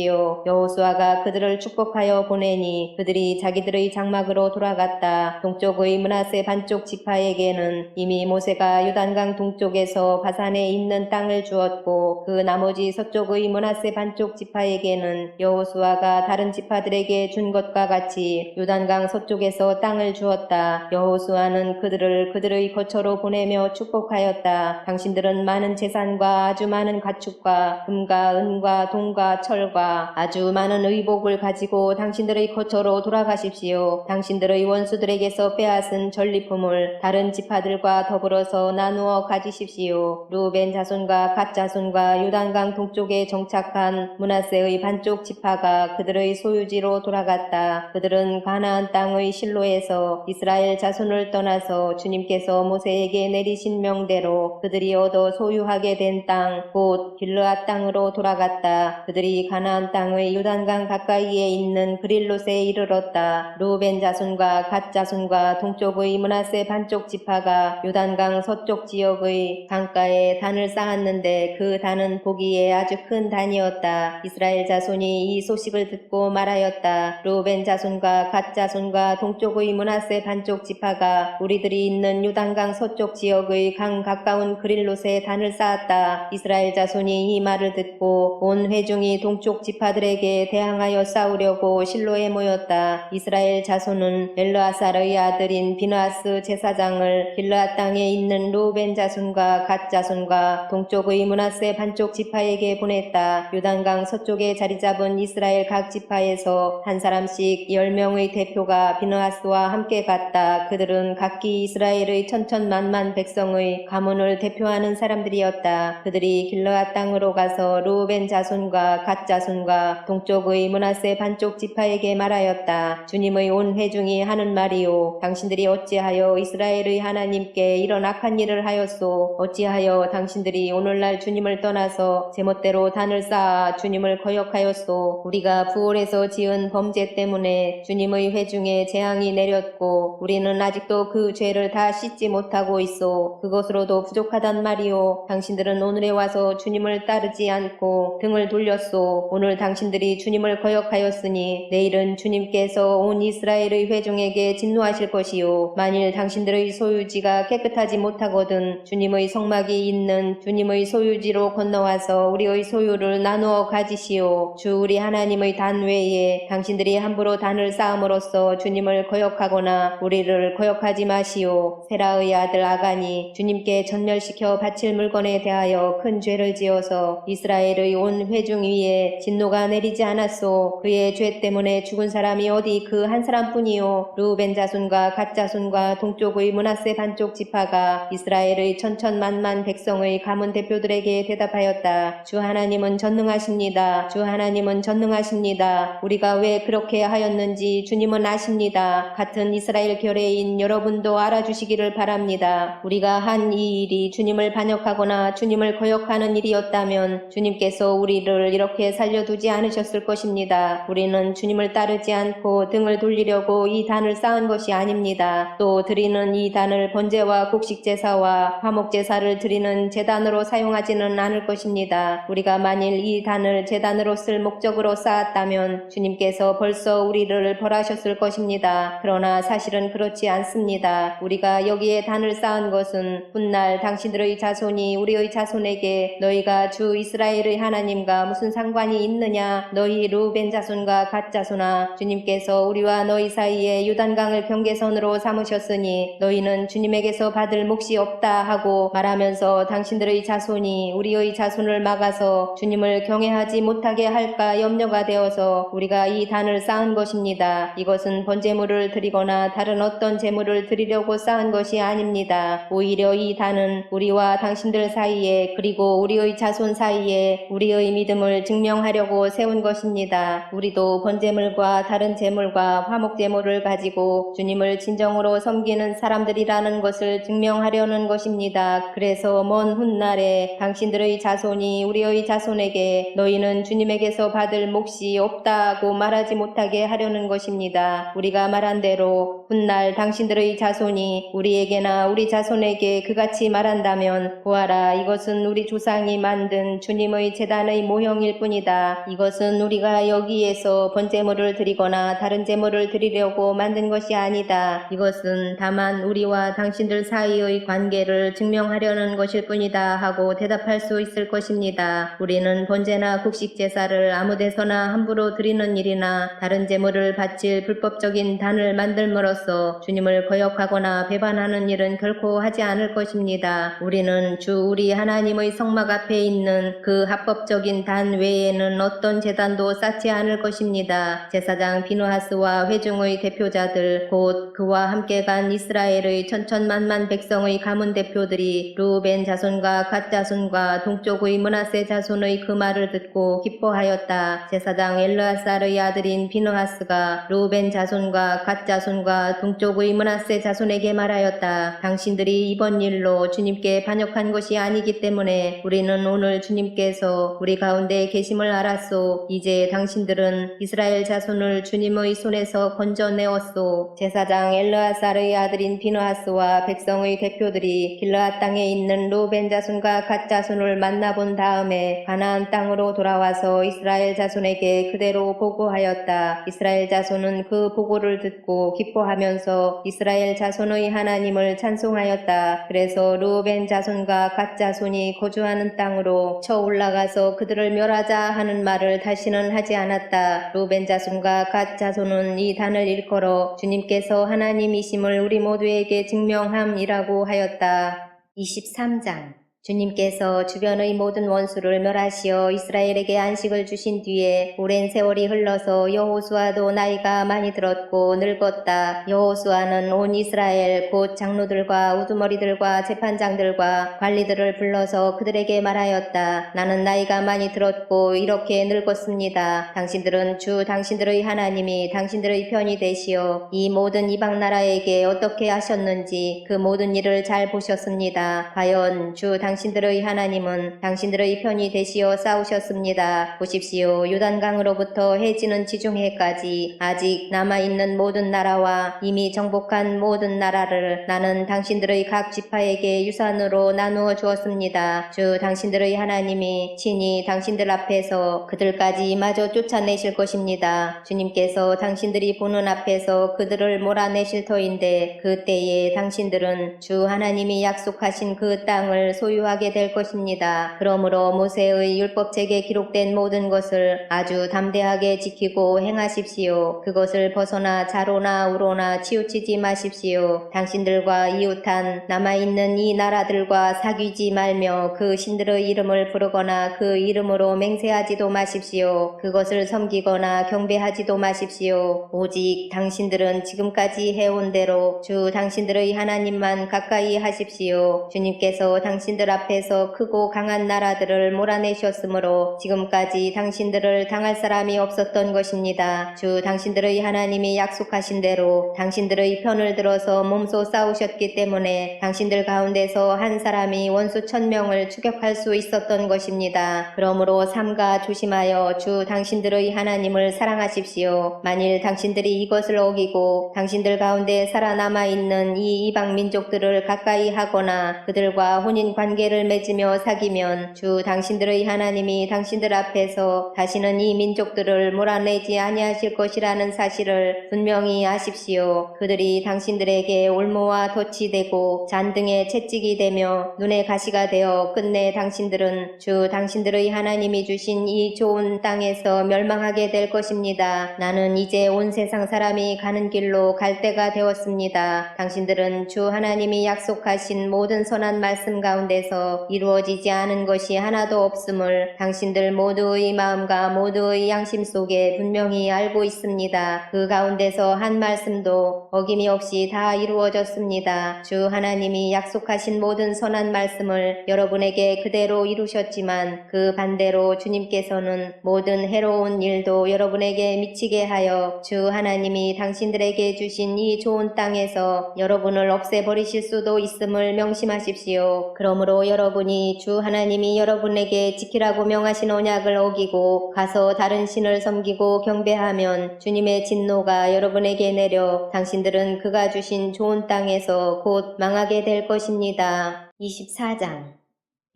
여호수아가 그들을 축복하여 보내니 그들이 자기들의 장막으로 돌아갔다. 동쪽의 므낫세 반쪽 지파에게는 이미 모세가 요단강 동쪽에서 바산에 있는 땅을 주었고 그 나머지 서쪽의 므낫세 반쪽 지파에게는 여호수아가 다른 지파들에게 준 것과 같이 요단강 서쪽에서 땅을 주었다. 여호수아는 그들을 그들의 거처로 보내며 축복하였다. 당신들은 많은 재산과 아주 많은 가축과 금과 은과 동과 철과 아주 많은 의복을 가지고 당신들의 거처로 돌아가십시오. 당신들의 원수들에게서 빼앗은 전리품을 다른 지파들과 더불어서 나누어 가지십시오. 루벤 자손과 갓 자손과 요단강 동쪽에 정착한 므낫세의 반쪽 지파가 그들의 소유지로 돌아갔다. 그들은 가나안 땅의 실로에서 이스라엘 자손을 떠나서 주님께서 모세에게 내리신 명대로 그들이 얻어 소유하게 된 땅 곧 길르앗 땅으로 돌아갔다. 그들이 가나안 땅의 요단강 가까이에 있는 그릴롯에 이르렀다. 루벤 자손과 갓 자손과 동쪽의 므낫세 반쪽 지파가 요단강 서쪽 지역의 강가에 단을 쌓았는데 그 단은 보기에 아주 큰 단이었다. 이스라엘 자손이 이 소식을 듣고 말하였다. 루벤 자손과 갓 자손과 동쪽의 므낫세 반쪽 지파가 우리들이 있는 요단강 서쪽 지역의 강 가까운 그릴롯에 단을 쌓았다. 이스라엘 자손이 이 말을 듣고 온 회중이 동쪽 지파들에게 대항하여 싸우려고 실로에 모였다. 이스라엘 자손은 엘르아살의 아들인 비느하스 제사장을 길르앗 땅에 있는 루벤 자손과 갓 자손과 동쪽의 므낫세 반쪽 지파에게 보냈다. 요단강 서쪽에 자리 잡은 이스라엘 각 지파에서 한 사람씩 10명의 대표가 비느하스와 함께 갔다. 그들은 각기 이스라엘의 천천만만 백성의 가문을 대표하는 사람들이었다. 그들이 길르앗 땅으로 가서 루벤 자손과 갓 자손과 동쪽의 므낫세 반쪽 지파에게 말하였다. 주님의 온 회중이 하는 말이요. 당신들이 어찌하여 이스라엘의 하나님께 이런 악한 일을 하였소? 어찌하여 당신들이 오늘날 주님을 떠나서 제멋대로 단을 쌓아 주님을 거역하였소? 우리가 부올에서 지은 범죄 때문에 주님의 회중에 재앙이 내렸고 우리는 아직도 그 죄를 다 씻지 못하고 있소. 그것으로도 부족하단 말이오. 당신들은 오늘에 와서 주님을 따르지 않고 등을 돌렸소. 오늘 당신들이 주님을 거역하였으니 내일은 주님께서 온 이스라엘의 회중에게 진노하실 것이요. 만일 당신들의 소유지가 깨끗하지 못하거든 주님의 성막이 있는 주님의 소유지로 건너와서 우리의 소유를 나누어 가지시오. 주 우리 하나님의 단 외에 당신들이 함부로 단을 쌓음으로써 주님을 거역하거나 우리를 거역하지 마시오. 세라의 아들 아간이 주님께 전멸시켜 바칠 물건에 대하여 큰 죄를 지어서 이스라엘의 온 회중 위에 진노가 내리지 않았소. 그의 죄 때문에 죽은 사람이 어디 그 한 사람뿐이요. 루벤 자손과 갓 자손과 동쪽의 므낫세 반쪽 지파가 이스라엘의 천천만만 백성의 가문 대표들에게 대답하였다. 주 하나님은 전능하십니다. 주 하나님은 전능하십니다. 우리가 왜 그렇게 하였는지 주님은 아십니다. 같은 이스라엘 결례인 여러분도 알아주시기를 바랍니다. 우리가 한 이 일이 주님을 반역하거나 주님을 거역하는 일이었다면 주님께서 우리를 이렇게 살려두지 않으셨을 것입니다. 우리는 주님을 따르지 않고 등을 돌리려고 이 단을 쌓은 것이 아닙니다. 또 드리는 이 단을 번제와 곡식제사와 화목제사를 드리는 제단으로 사용하지는 않을 것입니다. 우리가 만일 이 단을 제단으로 쓸 목적으로 쌓았다면 주님께서 벌써 우리를 벌하셨을 것입니다. 그러나 사실은 그렇지 않습니다. 우리가 여기에 단을 쌓은 것은 훗날 당신들의 자손이 우리의 자손에게 너희가 주 이스라엘의 하나님과 무슨 상관이 소망이 있느냐? 너희 르우벤 자손과 갓 자손아, 주님께서 우리와 너희 사이에 요단강을 경계선으로 삼으셨으니 너희는 주님에게서 받을 몫이 없다 하고 말하면서 당신들의 자손이 우리의 자손을 막아서 주님을 경외하지 못하게 할까 염려가 되어서 우리가 이 단을 쌓은 것입니다. 이것은 번제물을 드리거나 다른 어떤 제물을 드리려고 쌓은 것이 아닙니다. 오히려 이 단은 우리와 당신들 사이에 그리고 우리의 자손 사이에 우리의 믿음을 증명하려고 세운 것입니다. 우리도 번제물과 다른 제물과 화목제물을 가지고 주님을 진정으로 섬기는 사람들이라는 것을 증명하려는 것입니다. 그래서 먼 훗날에 당신들의 자손이 우리의 자손에게 너희는 주님에게서 받을 몫이 없다고 말하지 못하게 하려는 것입니다. 우리가 말한 대로 훗날 당신들의 자손이 우리에게나 우리 자손에게 그같이 말한다면 보아라, 이것은 우리 조상이 만든 주님의 제단의 모형일 뿐이다. 이것은 우리가 여기에서 번제물을 드리거나 다른 제물을 드리려고 만든 것이 아니다. 이것은 다만 우리와 당신들 사이의 관계를 증명하려는 것일 뿐이다 하고 대답할 수 있을 것입니다. 우리는 번제나 곡식 제사를 아무 데서나 함부로 드리는 일이나 다른 제물을 바칠 불법적인 단을 만들므로써 주님을 거역하거나 배반하는 일은 결코 하지 않을 것입니다. 우리는 주 우리 하나님의 성막 앞에 있는 그 합법적인 단 외에는 어떤 제단도 쌓지 않을 것입니다. 제사장 비누하스와 회중의 대표자들 곧 그와 함께 간 이스라엘의 천천만만 백성의 가문 대표들이 르우벤 자손과 갓 자손과 동쪽의 므낫세 자손의 그 말을 듣고 기뻐하였다. 제사장 엘르아살의 아들인 비누하스가 르우벤 자손과 갓 자손과 동쪽의 므낫세 자손에게 말하였다. 당신들이 이번 일로 주님께 반역한 것이 아니기 때문에 우리는 오늘 주님께서 우리 가운데 계심을 알았소. 이제 당신들은 이스라엘 자손을 주님의 손에서 건져내었소. 제사장 엘르아살의 아들인 비누하스와 백성의 대표들이 길르앗 땅에 있는 르우벤 자손과 갓 자손을 만나본 다음에 가나안 땅으로 돌아와서 이스라엘 자손에게 그대로 보고하였다. 이스라엘 자손은 그 보고를 듣고 기뻐하면서 이스라엘 자손의 하나님을 찬송하였다. 그래서 르우벤 자손과 갓 자손이 거주하는 땅으로 쳐 올라가서 그들을 멸하자 하는 말을 다시는 하지 않았다. 르우벤 자손과 갓 자손은 이 단을 일컬어 주님께서 하나님이심을 우리 모두에게 증명함이라고 하였다. 23장 주님께서 주변의 모든 원수를 멸하시어 이스라엘에게 안식을 주신 뒤에 오랜 세월이 흘러서 여호수아도 나이가 많이 들었고 늙었다. 여호수아는 온 이스라엘 곧 장로들과 우두머리들과 재판장들과 관리들을 불러서 그들에게 말하였다. 나는 나이가 많이 들었고 이렇게 늙었습니다. 당신들은 주 당신들의 하나님이 당신들의 편이 되시어 이 모든 이방 나라에게 어떻게 하셨는지 그 모든 일을 잘 보셨습니다. 과연 주 당신들의 하나님은 당신들의 편이 되시어 싸우셨습니다. 보십시오. 요단강으로부터 해지는 지중해까지 아직 남아있는 모든 나라와 이미 정복한 모든 나라를 나는 당신들의 각 지파에게 유산으로 나누어 주었습니다. 주 당신들의 하나님이 친히 당신들 앞에서 그들까지 마저 쫓아내실 것입니다. 주님께서 당신들이 보는 앞에서 그들을 몰아내실 터인데 그때에 당신들은 주 하나님이 약속하신 그 땅을 소유하게 될 것입니다. 그러므로 모세의 율법책에 기록된 모든 것을 아주 담대하게 지키고 행하십시오. 그것을 벗어나 자로나 우로나 치우치지 마십시오. 당신들과 이웃한 남아있는 이 나라들과 사귀지 말며 그 신들의 이름을 부르거나 그 이름으로 맹세하지도 마십시오. 그것을 섬기거나 경배하지도 마십시오. 오직 당신들은 지금까지 해온 대로 주 당신들의 하나님만 가까이 하십시오. 주님께서 당신들 앞에서 크고 강한 나라들을 몰아내셨으므로 지금까지 당신들을 당할 사람이 없었던 것입니다. 주 당신들의 하나님이 약속하신 대로 당신들의 편을 들어서 몸소 싸우셨기 때문에 당신들 가운데서 한 사람이 원수 1000명을 추격할 수 있었던 것입니다. 그러므로 삼가 조심하여 주 당신들의 하나님을 사랑하십시오. 만일 당신들이 이것을 어기고 당신들 가운데 살아남아 있는 이 이방 민족들을 가까이 하거나 그들과 혼인 관계 관계를 맺으며 사귀면 주 당신들의 하나님이 당신들 앞에서 다시는 이 민족들을 몰아내지 아니하실 것이라는 사실을 분명히 아십시오. 그들이 당신들에게 올무와 덫이 되고 잔등의 채찍이 되며 눈의 가시가 되어 끝내 당신들은 주 당신들의 하나님이 주신 이 좋은 땅에서 멸망하게 될 것입니다. 나는 이제 온 세상 사람이 가는 길로 갈 때가 되었습니다. 당신들은 주 하나님이 약속하신 모든 선한 말씀 가운데서 이루어지지 않은 것이 하나도 없음을 당신들 모두의 마음과 모두의 양심 속에 분명히 알고 있습니다. 그 가운데서 한 말씀도 어김이 없이 다 이루어졌습니다. 주 하나님이 약속하신 모든 선한 말씀을 여러분에게 그대로 이루셨지만 그 반대로 주님께서는 모든 해로운 일도 여러분에게 미치게 하여 주 하나님이 당신들에게 주신 이 좋은 땅에서 여러분을 없애버리실 수도 있음을 명심하십시오. 그러므로 여러분이 주 하나님이 여러분에게 지키라고 명하신 언약을 어기고 가서 다른 신을 섬기고 경배하면 주님의 진노가 여러분에게 내려 당신들은 그가 주신 좋은 땅에서 곧 망하게 될 것입니다. 24장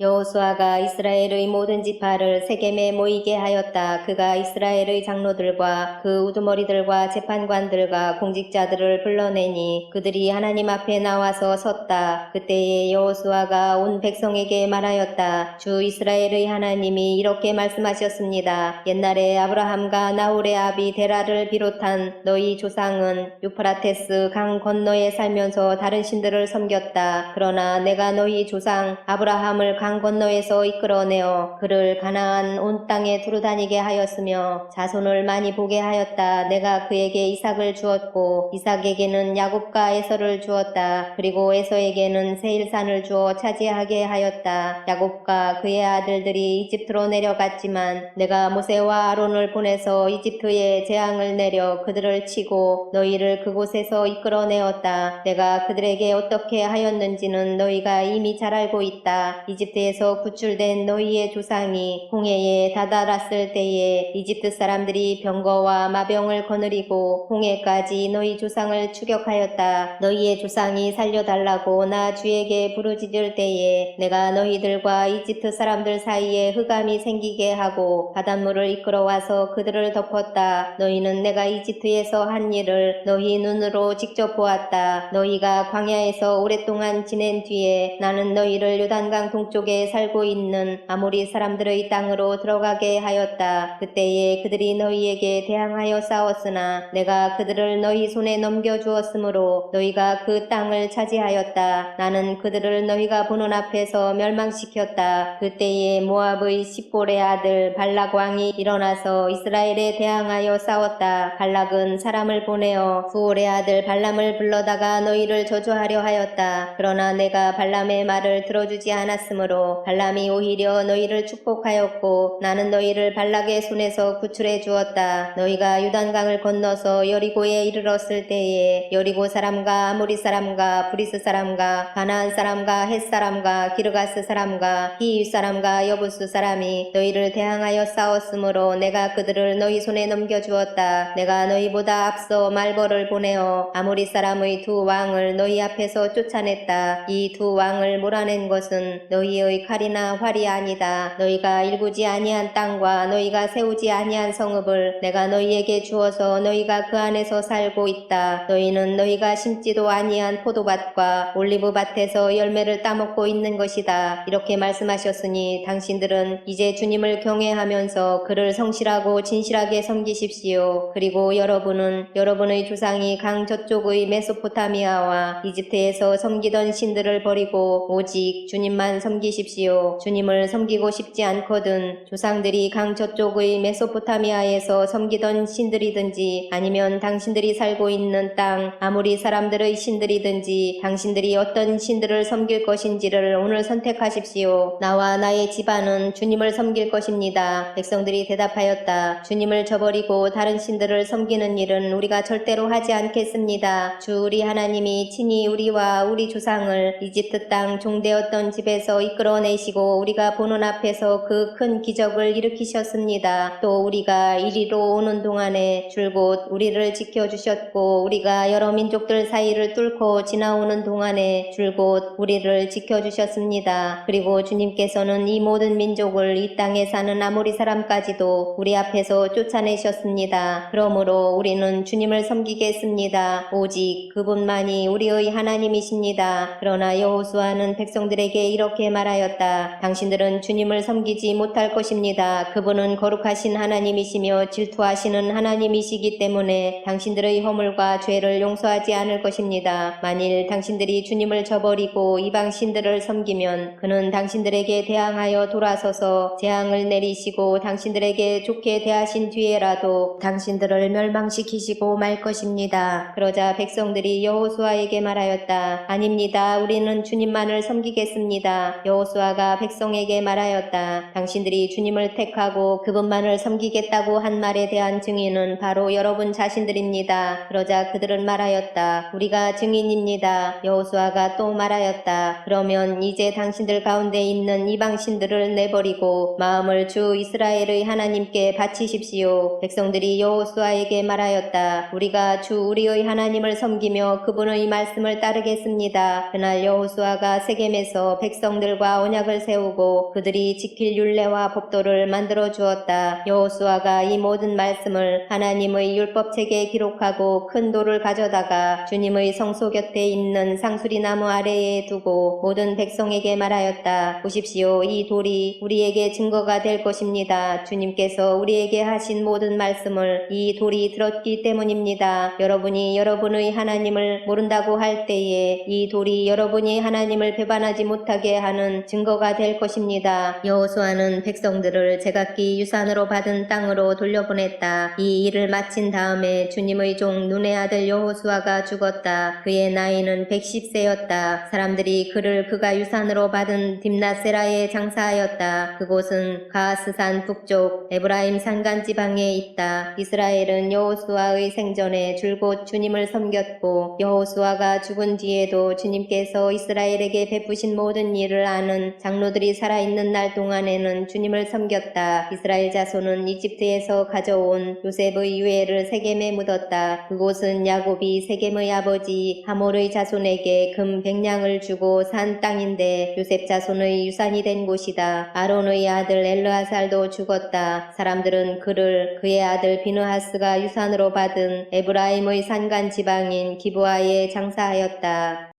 여호수아가 이스라엘의 모든 지파를 세겜에 모이게 하였다. 그가 이스라엘의 장로들과 그 우두머리들과 재판관들과 공직자들을 불러내니 그들이 하나님 앞에 나와서 섰다. 그때에 여호수아가 온 백성에게 말하였다. 주 이스라엘의 하나님이 이렇게 말씀하셨습니다. 옛날에 아브라함과 나홀의 아비 데라를 비롯한 너희 조상은 유프라테스 강 건너에 살면서 다른 신들을 섬겼다. 그러나 내가 너희 조상 아브라함을 강 건너에서 이끌어내어 그를 가나안 온 땅에 두루다니게 하였으며 자손을 많이 보게 하였다. 내가 그에게 이삭을 주었고 이삭에게는 야곱과 에서를 주었다. 그리고 에서에게는 세일산을 주어 차지하게 하였다. 야곱과 그의 아들들이 이집트로 내려갔지만 내가 모세와 아론을 보내서 이집트에 재앙을 내려 그들을 치고 너희를 그곳에서 이끌어내었다. 내가 그들에게 어떻게 하였는지는 너희가 이미 잘 알고 있다. 이집트에서 구출된 너희의 조상이 홍해에 다다랐을 때에 이집트 사람들이 병거와 마병을 거느리고 홍해까지 너희 조상을 추격하였다. 너희의 조상이 살려달라고 나 주에게 부르짖을 때에 내가 너희들과 이집트 사람들 사이에 흑암이 생기게 하고 바닷물을 이끌어와서 그들을 덮었다. 너희는 내가 이집트에서 한 일을 너희 눈으로 직접 보았다. 너희가 광야에서 오랫동안 지낸 뒤에 나는 너희를 요단강 동쪽에 살고 있는 아모리 사람들의 땅으로 들어가게 하였다. 그때에 그들이 너희에게 대항하여 싸웠으나 내가 그들을 너희 손에 넘겨주었으므로 너희가 그 땅을 차지하였다. 나는 그들을 너희가 보는 앞에서 멸망시켰다. 그때에 모압의 십볼의 아들 발락 왕이 일어나서 이스라엘에 대항하여 싸웠다. 발락은 사람을 보내어 부올의 아들 발람을 불러다가 너희를 저주하려 하였다. 그러나 내가 발람의 말을 들어주지 않았으므로 발람이 오히려 너희를 축복하였고 나는 너희를 발락의 손에서 구출해 주었다. 너희가 요단강을 건너서 여리고에 이르렀을 때에 여리고 사람과 아모리 사람과 브리스 사람과 가나안 사람과 헷 사람과 기르가스 사람과 히윗 사람과 여부스 사람이 너희를 대항하여 싸웠으므로 내가 그들을 너희 손에 넘겨주었다. 내가 너희보다 앞서 말벌을 보내어 아모리 사람의 두 왕을 너희 앞에서 쫓아냈다. 이 두 왕을 몰아낸 것은 너희의 칼이나 활이 아니다. 너희가 일구지 아니한 땅과 너희가 세우지 아니한 성읍을 내가 너희에게 주어서 너희가 그 안에서 살고 있다. 너희는 너희가 심지도 아니한 포도밭과 올리브밭에서 열매를 따먹고 있는 것이다. 이렇게 말씀하셨으니 당신들은 이제 주님을 경외하면서 그를 성실하고 진실하게 섬기십시오. 그리고 여러분은 여러분의 조상이 강 저쪽의 메소포타미아와 이집트에서 섬기던 신들을 버리고 오직 주님만 섬기십시오. 주님을 섬기고 싶지 않거든 조상들이 강 저쪽의 메소포타미아에서 섬기던 신들이든지 아니면 당신들이 살고 있는 땅 아모리 사람들의 신들이든지 당신들이 어떤 신들을 섬길 것인지를 오늘 선택하십시오. 나와 나의 집안은 주님을 섬길 것입니다. 백성들이 대답하였다. 주님을 저버리고 다른 신들을 섬기는 일은 우리가 절대로 하지 않겠습니다. 주 우리 하나님이 친히 우리와 우리 조상을 이집트 땅 종되었던 집에서 이끌어 끌어내시고 우리가 보는 앞에서 그 큰 기적을 일으키셨습니다. 또 우리가 이리로 오는 동안에 줄곧 우리를 지켜주셨고 우리가 여러 민족들 사이를 뚫고 지나오는 동안에 줄곧 우리를 지켜주셨습니다. 그리고 주님께서는 이 모든 민족을 이 땅에 사는 아모리 사람까지도 우리 앞에서 쫓아내셨습니다. 그러므로 우리는 주님을 섬기겠습니다. 오직 그분만이 우리의 하나님이십니다. 그러나 여호수아는 백성들에게 이렇게 말하였다. 당신들은 주님을 섬기지 못할 것입니다. 그분은 거룩하신 하나님이시며 질투하시는 하나님이시기 때문에 당신들의 허물과 죄를 용서하지 않을 것입니다. 만일 당신들이 주님을 저버리고 이방 신들을 섬기면 그는 당신들에게 대항하여 돌아서서 재앙을 내리시고 당신들에게 좋게 대하신 뒤에라도 당신들을 멸망시키시고 말 것입니다. 그러자 백성들이 여호수아에게 말하였다. 아닙니다. 우리는 주님만을 섬기겠습니다. 여호수아가 백성에게 말하였다. 당신들이 주님을 택하고 그분만을 섬기겠다고 한 말에 대한 증인은 바로 여러분 자신들입니다. 그러자 그들은 말하였다. 우리가 증인입니다. 여호수아가 또 말하였다. 그러면 이제 당신들 가운데 있는 이방신들을 내버리고 마음을 주 이스라엘의 하나님께 바치십시오. 백성들이 여호수아에게 말하였다. 우리가 주 우리의 하나님을 섬기며 그분의 말씀을 따르겠습니다. 그날 여호수아가 세겜에서 백성들과 언약을 세우고 그들이 지킬 율례와 법도를 만들어 주었다. 여호수아가 이 모든 말씀을 하나님의 율법책에 기록하고 큰 돌을 가져다가 주님의 성소 곁에 있는 상수리나무 아래에 두고 모든 백성에게 말하였다. 보십시오. 이 돌이 우리에게 증거가 될 것입니다. 주님께서 우리에게 하신 모든 말씀을 이 돌이 들었기 때문입니다. 여러분이 여러분의 하나님을 모른다고 할 때에 이 돌이 여러분이 하나님을 배반하지 못하게 하는 증거가 될 것입니다. 여호수아는 백성들을 제각기 유산으로 받은 땅으로 돌려보냈다. 이 일을 마친 다음에 주님의 종 눈의 아들 여호수아가 죽었다. 그의 나이는 110세였다. 사람들이 그를 그가 유산으로 받은 딥나세라에 장사하였다. 그곳은 가스산 북쪽 에브라임 산간 지방에 있다. 이스라엘은 여호수아의 생전에 줄곧 주님을 섬겼고 여호수아가 죽은 뒤에도 주님께서 이스라엘에게 베푸신 모든 일을 아는 장로들이 살아있는 날 동안에는 주님을 섬겼다. 이스라엘 자손은 이집트에서 가져온 요셉의 유해를 세겜에 묻었다. 그곳은 야곱이 세겜의 아버지 하몰의 자손에게 금 100냥을 주고 산 땅인데 요셉 자손의 유산이 된 곳이다. 아론의 아들 엘르아살도 죽었다. 사람들은 그를 그의 아들 비느하스가 유산으로 받은 에브라임의 산간 지방인 기브아에 장사하였다.